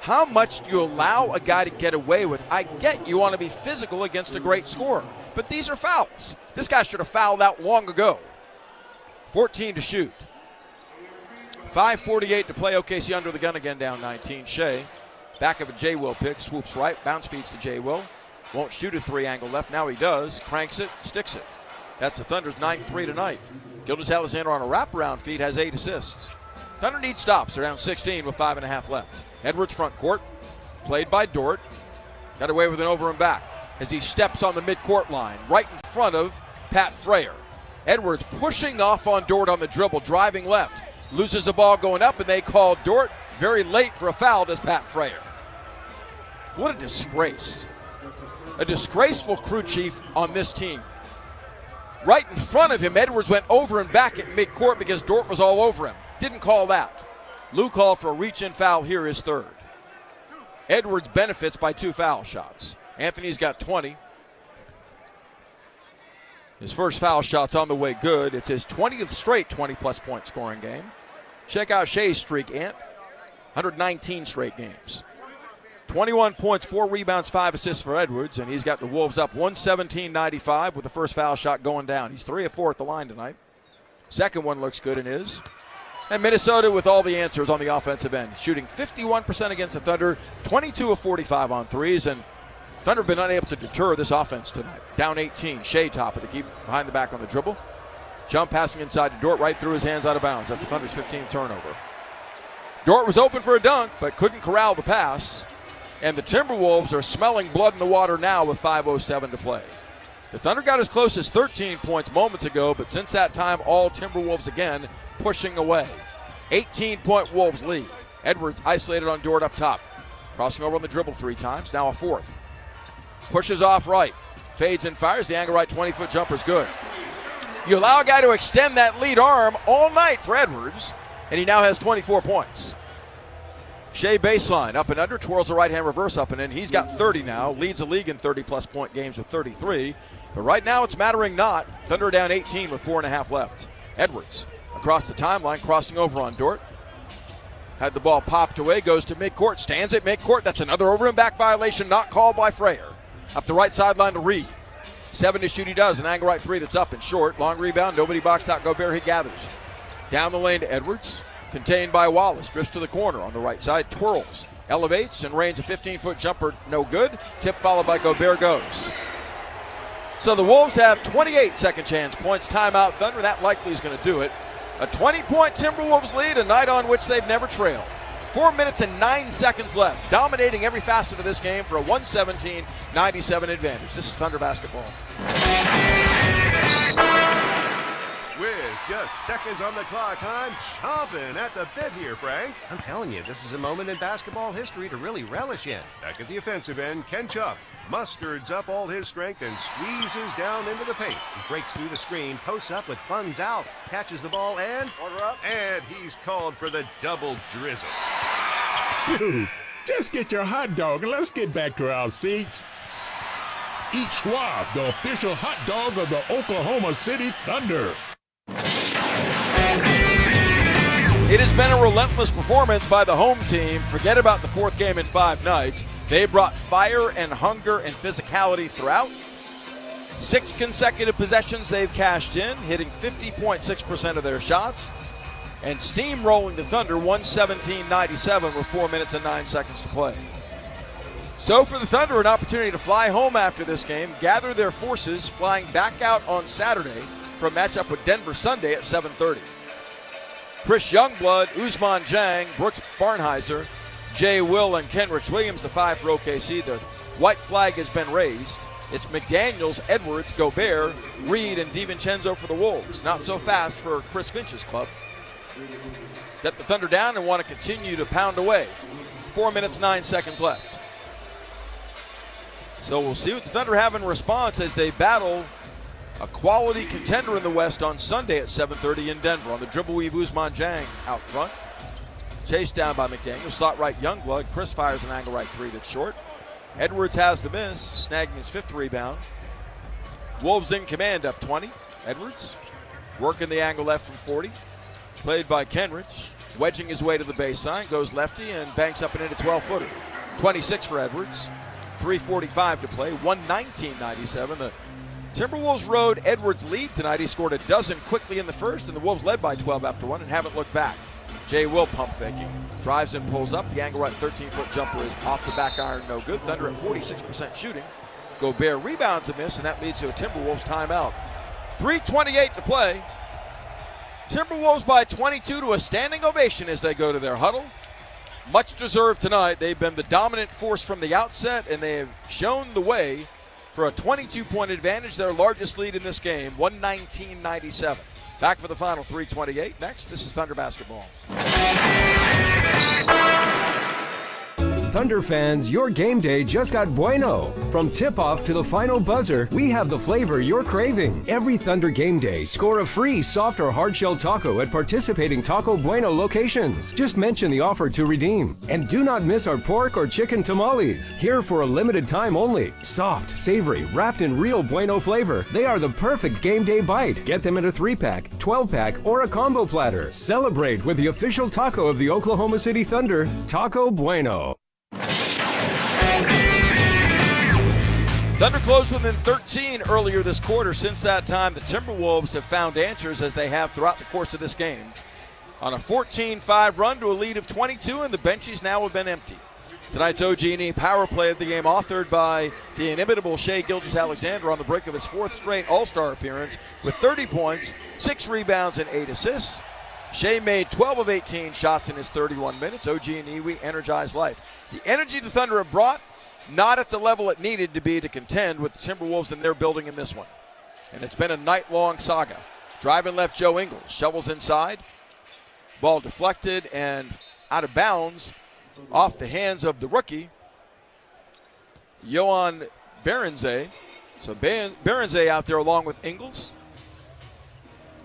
How much do you allow a guy to get away with? I get you want to be physical against a great scorer, but these are fouls. This guy should have fouled out long ago. 14 to shoot. 5:48 to play. OKC under the gun again, down 19. Shea, back of a J. Will pick, swoops right, bounce feeds to J. Will. Won't shoot a 3-angle left. Now he does. Cranks it, sticks it. That's the Thunder's 9th 3 tonight. Gilgeous-Alexander on a wraparound feed has 8 assists. Thunder need stops. They're down 16 with 5.5 left. Edwards front court. Played by Dort. Got away with an over and back as he steps on the midcourt line right in front of Pat Frayer. Edwards pushing off on Dort on the dribble, driving left. Loses the ball going up, and they call Dort very late for a foul, does Pat Frayer. What a disgrace. A disgraceful crew chief on this team. Right in front of him, Edwards went over and back at midcourt because Dort was all over him. Didn't call that. Lou called for a reach-in foul here, his 3rd. Edwards benefits by 2 foul shots. Anthony's got 20. His first foul shot's on the way, good. It's his 20th straight 20-plus point scoring game. Check out Shea's streak, Ant. 119 straight games. 21 points, 4 rebounds, 5 assists for Edwards, and he's got the Wolves up 117-95 with the first foul shot going down. He's 3 of 4 at the line tonight. Second one looks good and is. And Minnesota with all the answers on the offensive end, shooting 51% against the Thunder, 22 of 45 on threes, and Thunder have been unable to deter this offense tonight. Down 18, Shea top of the key, behind the back on the dribble. Jump passing inside to Dort, right through his hands out of bounds. That's the Thunder's 15th turnover. Dort was open for a dunk, but couldn't corral the pass. And the Timberwolves are smelling blood in the water now with 5:07 to play. The Thunder got as close as 13 points moments ago, but since that time, all Timberwolves again pushing away. 18-point Wolves lead. Edwards isolated on Dort up top. Crossing over on the dribble 3 times, now a 4th. Pushes off right, fades and fires. The angle right 20-foot jumper's good. You allow a guy to extend that lead arm all night for Edwards, and he now has 24 points. Shea baseline, up and under, twirls the right-hand reverse up and in. He's got 30 now, leads the league in 30-plus point games with 33. But right now it's mattering not. Thunder down 18 with 4.5 left. Edwards across the timeline, crossing over on Dort. Had the ball popped away, goes to midcourt, stands at midcourt. That's another over and back violation, not called by Frayer. Up the right sideline to Reed. 7 to shoot he does, an angle right three that's up and short. Long rebound, nobody boxed out. Gobert, he gathers. Down the lane to Edwards. Contained by Wallace, drifts to the corner on the right side, twirls, elevates, and range a 15-foot jumper, no good. Tip followed by Gobert goes. So the Wolves have 28 second chance points. Timeout Thunder, that likely is going to do it. A 20-point Timberwolves lead, a night on which they've never trailed. 4 minutes and 9 seconds left, dominating every facet of this game for a 117-97 advantage. This is Thunder basketball. With just seconds on the clock, I'm chomping at the bit here, Frank. I'm telling you, this is a moment in basketball history to really relish in. Back at the offensive end, Ken Chupp musters up all his strength and squeezes down into the paint. He breaks through the screen, posts up with buns out, catches the ball, and order up. And he's called for the double drizzle. Dude, just get your hot dog and let's get back to our seats. Eat Schwab, the official hot dog of the Oklahoma City Thunder. It has been a relentless performance by the home team. Forget about the fourth game in 5 nights. They brought fire and hunger and physicality throughout. 6 consecutive possessions they've cashed in, hitting 50.6% of their shots, and steamrolling the Thunder 117-97 with 4 minutes and 9 seconds to play. So for the Thunder, an opportunity to fly home after this game, gather their forces, flying back out on Saturday for a matchup with Denver Sunday at 7:30. Chris Youngblood, Ousmane Dieng, Brooks Barnheiser, Jay Will, and Kenrich Williams, the 5 for OKC. The white flag has been raised. It's McDaniels, Edwards, Gobert, Reed, and DiVincenzo for the Wolves. Not so fast for Chris Finch's club. Get the Thunder down and want to continue to pound away. 4 minutes, 9 seconds left. So we'll see what the Thunder have in response as they battle a quality contender in the West on Sunday at 7:30 in Denver. On the dribble weave, Ousmane Dieng out front. Chased down by McDaniel. Slot right, Youngblood. Chris fires an angle right three that's short. Edwards has the miss, snagging his 5th rebound. Wolves in command up 20. Edwards working the angle left from 40. Played by Kenrich. Wedging his way to the baseline. Goes lefty and banks up and into 12-footer. 26 for Edwards. 3:45 to play. 119-97. The Timberwolves rode Edwards' lead tonight. He scored a dozen quickly in the first, and the Wolves led by 12 after 1 and haven't looked back. Jay Will pump faking. Drives and pulls up. The angle right 13-foot jumper is off the back iron, no good. Thunder at 46% shooting. Gobert rebounds a miss, and that leads to a Timberwolves timeout. 3:28 to play. Timberwolves by 22 to a standing ovation as they go to their huddle. Much deserved tonight. They've been the dominant force from the outset, and they have shown the way for a 22-point advantage, their largest lead in this game, 119-97. Back for the final 3:28. Next, this is Thunder basketball. Thunder fans, your game day just got bueno. From tip-off to the final buzzer, we have the flavor you're craving. Every Thunder game day, score a free soft or hard-shell taco at participating Taco Bueno locations. Just mention the offer to redeem. And do not miss our pork or chicken tamales. Here for a limited time only. Soft, savory, wrapped in real Bueno flavor. They are the perfect game day bite. Get them in a 3-pack, 12-pack, or a combo platter. Celebrate with the official taco of the Oklahoma City Thunder, Taco Bueno. Thunder closed within 13 earlier this quarter. Since that time, the Timberwolves have found answers as they have throughout the course of this game. On a 14-5 run to a lead of 22, and the benches now have been empty. Tonight's OG&E power play of the game, authored by the inimitable Shai Gilgeous-Alexander on the break of his 4th straight All-Star appearance with 30 points, 6 rebounds, and 8 assists. Shai made 12 of 18 shots in his 31 minutes. OG&E, we energize life. The energy the Thunder have brought, not at the level it needed to be to contend with the Timberwolves in their building in this one. And it's been a night-long saga. Driving left, Joe Ingles shovels inside. Ball deflected and out of bounds off the hands of the rookie, Johan Berenze. So Berenze out there along with Ingles.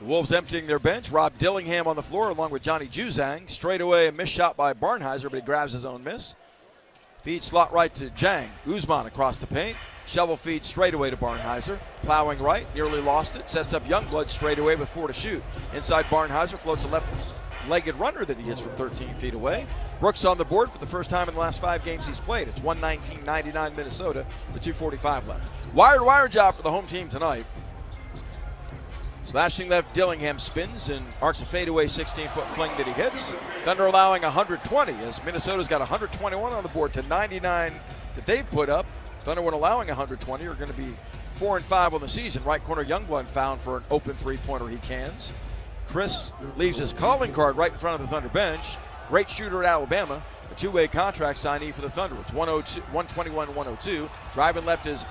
The Wolves emptying their bench. Rob Dillingham on the floor along with Johnny Juzang. Straight away a missed shot by Barnheiser, but he grabs his own miss. Feed slot right to Jang. Usman across the paint. Shovel feed straight away to Barnheiser. Plowing right, nearly lost it. Sets up Youngblood straight away with 4 to shoot. Inside Barnheiser floats a left-legged runner that he hits from 13 feet away. Brooks on the board for the first time in the last 5 games he's played. It's 119-99 Minnesota with 2:45 left. Wire-to-wire job for the home team tonight. Slashing left, Dillingham spins and arcs a fadeaway 16-foot fling that he hits. Thunder allowing 120 as Minnesota's got 121 on the board to 99 that they've put up. Thunder, when allowing 120, are going to be 4-5 on the season. Right corner Youngblood found for an open three-pointer he cans. Chris leaves his calling card right in front of the Thunder bench. Great shooter at Alabama. A 2-way contract signee for the Thunder. It's 121-102. Driving left is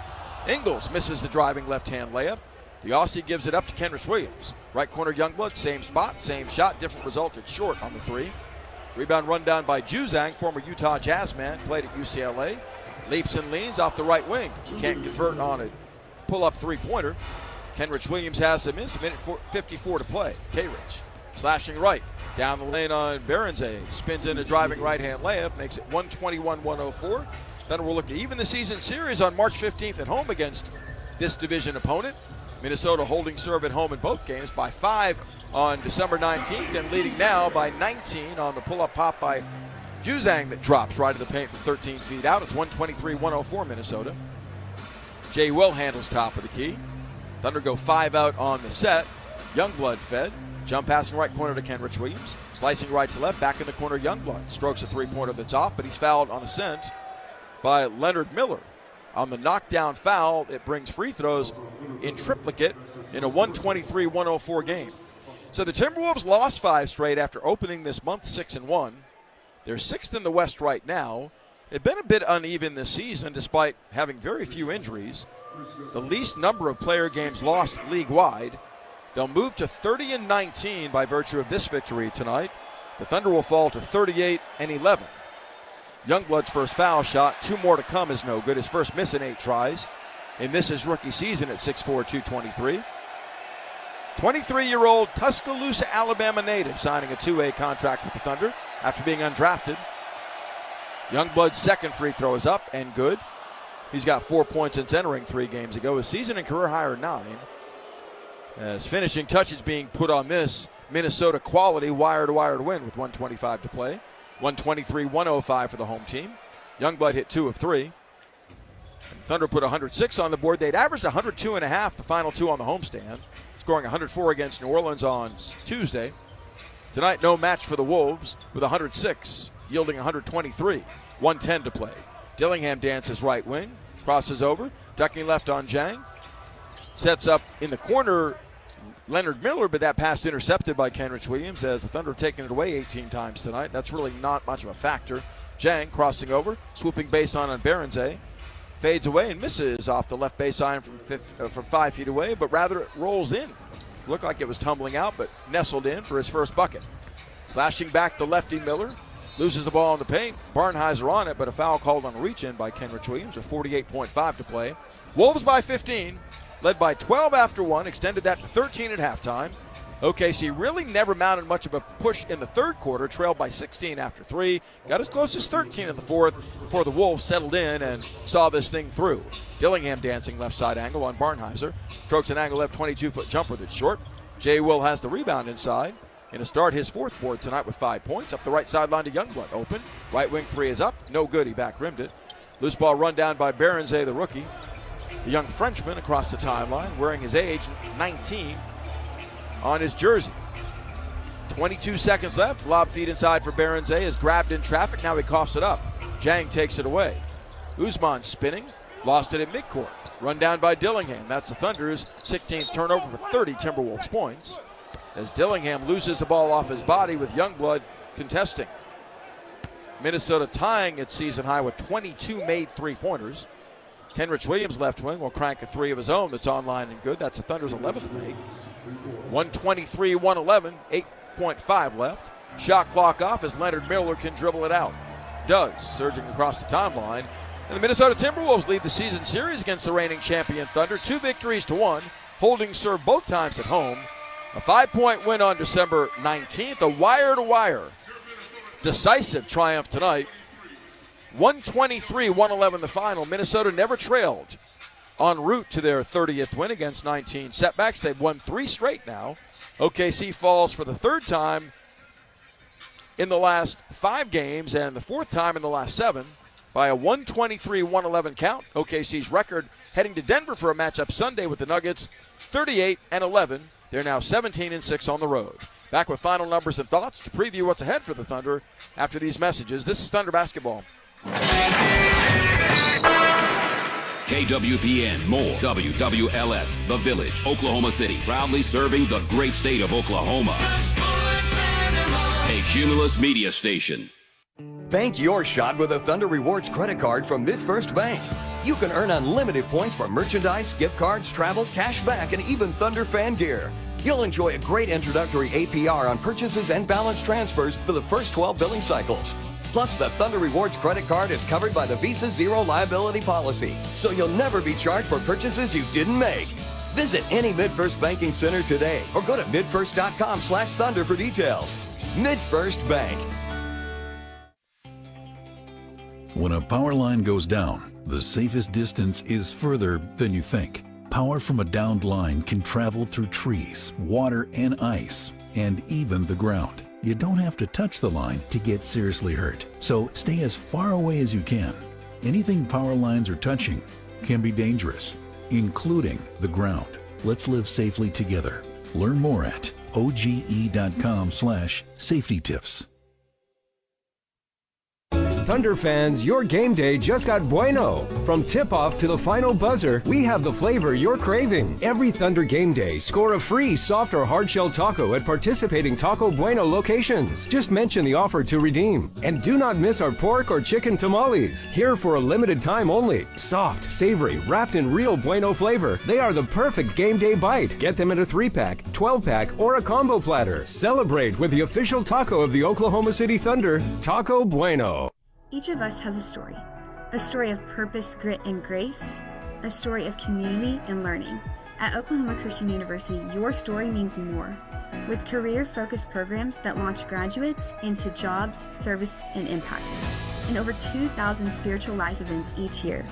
Ingles. Misses the driving left-hand layup. The Aussie gives it up to Kenrich Williams. Right corner Youngblood, same spot, same shot, different result. It's short on the 3. Rebound run down by Juzang, former Utah Jazz man, played at UCLA. Leaps and leans off the right wing. Can't convert on a pull-up three-pointer. Kenrich Williams has the miss. 1:54 to play. K-Rich slashing right. Down the lane on Berenze. Spins in a driving right-hand layup. Makes it 121-104. Thunder will look to even the season series on March 15th at home against this division opponent. Minnesota holding serve at home in both games by 5 on December 19th and leading now by 19 on the pull-up pop by Juzang that drops right of the paint from 13 feet out. It's 123-104 Minnesota. Jay Will handles top of the key. Thunder go 5 out on the set. Youngblood fed. Jump passing right corner to Kenrich Williams. Slicing right to left, back in the corner Youngblood. Strokes a three-pointer that's off, but he's fouled on ascent by Leonard Miller. On the knockdown foul, it brings free throws in triplicate in a 123-104 game. So the Timberwolves lost 5 straight after opening this month 6-1. They're 6th in the West right now. They've been a bit uneven this season despite having very few injuries. The least number of player games lost league-wide. They'll move to 30-19 by virtue of this victory tonight. The Thunder will fall to 38-11. Youngblood's first foul shot, 2 more to come, is no good. His first miss in 8 tries. He missed his rookie season at 6'4", 223. 23-year-old Tuscaloosa, Alabama native signing a 2-way contract with the Thunder after being undrafted. Youngblood's second free throw is up and good. He's got 4 points since entering 3 games ago. His season and career high are 9. As finishing touches being put on this Minnesota quality wire-to-wire win with 125 to play. 123-105 for the home team. Youngblood hit 2 of 3. And Thunder put 106 on the board. They'd averaged 102.5 the final 2 on the homestand, scoring 104 against New Orleans on Tuesday. Tonight, no match for the Wolves with 106, yielding 123. 110 to play. Dillingham dances right wing, crosses over, ducking left on Jang. Sets up in the corner Leonard Miller, but that pass intercepted by Kenrich Williams as the Thunder have taken it away 18 times tonight. That's really not much of a factor. Jang crossing over, swooping baseline on Berenze. Fades away and misses off the left baseline from 5 feet away, but rather it rolls in. Looked like it was tumbling out, but nestled in for his first bucket. Slashing back to lefty Miller. Loses the ball in the paint. Barnheiser on it, but a foul called on a reach-in by Kenrich Williams with 48.5 to play. Wolves by 15. Led by 12 after 1, extended that to 13 at halftime. OKC really never mounted much of a push in the third quarter, trailed by 16 after 3. Got as close as 13 in the fourth before the Wolves settled in and saw this thing through. Dillingham dancing left side angle on Barnheiser. Strokes an angle left 22-foot jumper that's short. Jay Will has the rebound inside. And to start his 4th board tonight with 5 points. Up the right sideline to Youngblood. Open. Right wing 3 is up. No good. He back rimmed it. Loose ball run down by Berenze, the rookie. The young Frenchman across the timeline, wearing his age, 19, on his jersey. 22 seconds left. Lob feed inside for Berenze is grabbed in traffic. Now he coughs it up. Jang takes it away. Usman spinning. Lost it at midcourt. Run down by Dillingham. That's the Thunder's 16th turnover for 30 Timberwolves points. As Dillingham loses the ball off his body with Youngblood contesting. Minnesota tying its season high with 22 made three-pointers. Kenrich Williams, left wing, will crank a 3 of his own that's online and good. That's the Thunder's 11th make. 123-111, 8.5 left. Shot clock off as Leonard Miller can dribble it out. Does, surging across the timeline. And the Minnesota Timberwolves lead the season series against the reigning champion Thunder. 2 victories to 1, holding serve both times at home. A 5-point win on December 19th, a wire-to-wire decisive triumph tonight. 123-111 the final. Minnesota never trailed en route to their 30th win against 19 setbacks. They've won 3 straight now. OKC falls for the 3rd time in the last 5 games and the 4th time in the last 7 by a 123-111 count. OKC's record heading to Denver for a matchup Sunday with the Nuggets, 38-11. They're now 17-6 on the road. Back with final numbers and thoughts to preview what's ahead for the Thunder after these messages. This is Thunder Basketball. KWPN, more WWLS, The Village, Oklahoma City, proudly serving the great state of Oklahoma. A Cumulus media station. Bank your shot with a Thunder Rewards credit card from MidFirst Bank. You can earn unlimited points for merchandise, gift cards, travel, cash back, and even Thunder fan gear. You'll enjoy a great introductory APR on purchases and balance transfers for the first 12 billing cycles. Plus, the Thunder Rewards credit card is covered by the Visa Zero Liability Policy, so you'll never be charged for purchases you didn't make. Visit any MidFirst banking center today or go to midfirst.com/thunder for details. MidFirst Bank. When a power line goes down, the safest distance is further than you think. Power from a downed line can travel through trees, water and ice, and even the ground. You don't have to touch the line to get seriously hurt, so stay as far away as you can. Anything power lines are touching can be dangerous, including the ground. Let's live safely together. Learn more at oge.com/safety tips. Thunder fans, your game day just got bueno. From tip-off to the final buzzer, we have the flavor you're craving. Every Thunder game day, score a free soft or hard-shell taco at participating Taco Bueno locations. Just mention the offer to redeem. And do not miss our pork or chicken tamales. Here for a limited time only. Soft, savory, wrapped in real Bueno flavor. They are the perfect game day bite. Get them in a 3-pack, 12-pack, or a combo platter. Celebrate with the official taco of the Oklahoma City Thunder, Taco Bueno. Each of us has a story of purpose, grit, and grace, a story of community and learning. At Oklahoma Christian University, your story means more. With career-focused programs that launch graduates into jobs, service, and impact, and over 2,000 spiritual life events each year.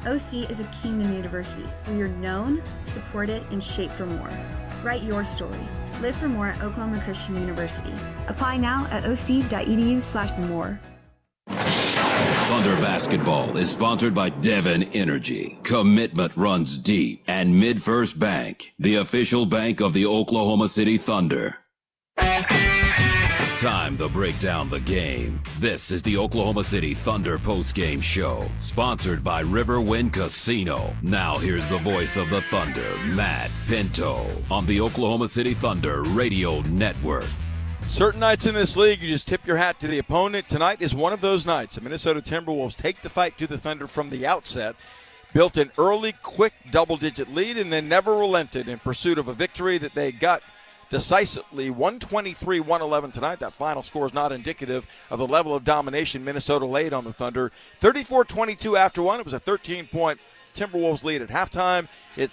OC is a kingdom university where you're known, supported, and shaped for more. Write your story. Live for more at Oklahoma Christian University. Apply now at oc.edu/more. Thunder Basketball is sponsored by Devon Energy. Commitment runs deep. And MidFirst Bank, the official bank of the Oklahoma City Thunder. Time to break down the game. This is the Oklahoma City Thunder postgame show, sponsored by Riverwind Casino. Now here's the voice of the Thunder, Matt Pinto, on the Oklahoma City Thunder Radio Network. Certain nights in this league, you just tip your hat to the opponent. Tonight is one of those nights. The Minnesota Timberwolves take the fight to the Thunder from the outset, built an early, quick double-digit lead, and then never relented in pursuit of a victory that they got decisively. 123-111 tonight. That final score is not indicative of the level of domination Minnesota laid on the Thunder. 34-22 after one. It was a 13-point Timberwolves lead at halftime. It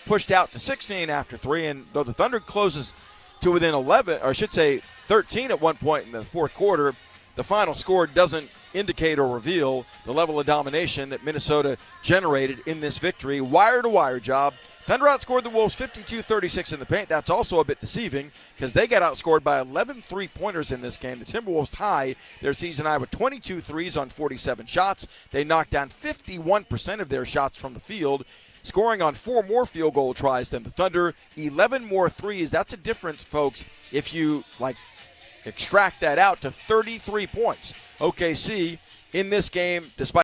pushed out to 16 after 3, and though the Thunder closes to within 11, or I should say 13 at one point in the fourth quarter, the final score doesn't indicate or reveal the level of domination that Minnesota generated in this victory. Wire-to-wire job. Thunder outscored the Wolves 52-36 in the paint. That's also a bit deceiving because they got outscored by 11 three-pointers in this game. The Timberwolves tie their season high with 22 threes on 47 shots. They knocked down 51% of their shots from the field, scoring on 4 more field goal tries than the Thunder, 11 more threes. That's a difference, folks, if you extract that out to 33 points. OKC in this game, despite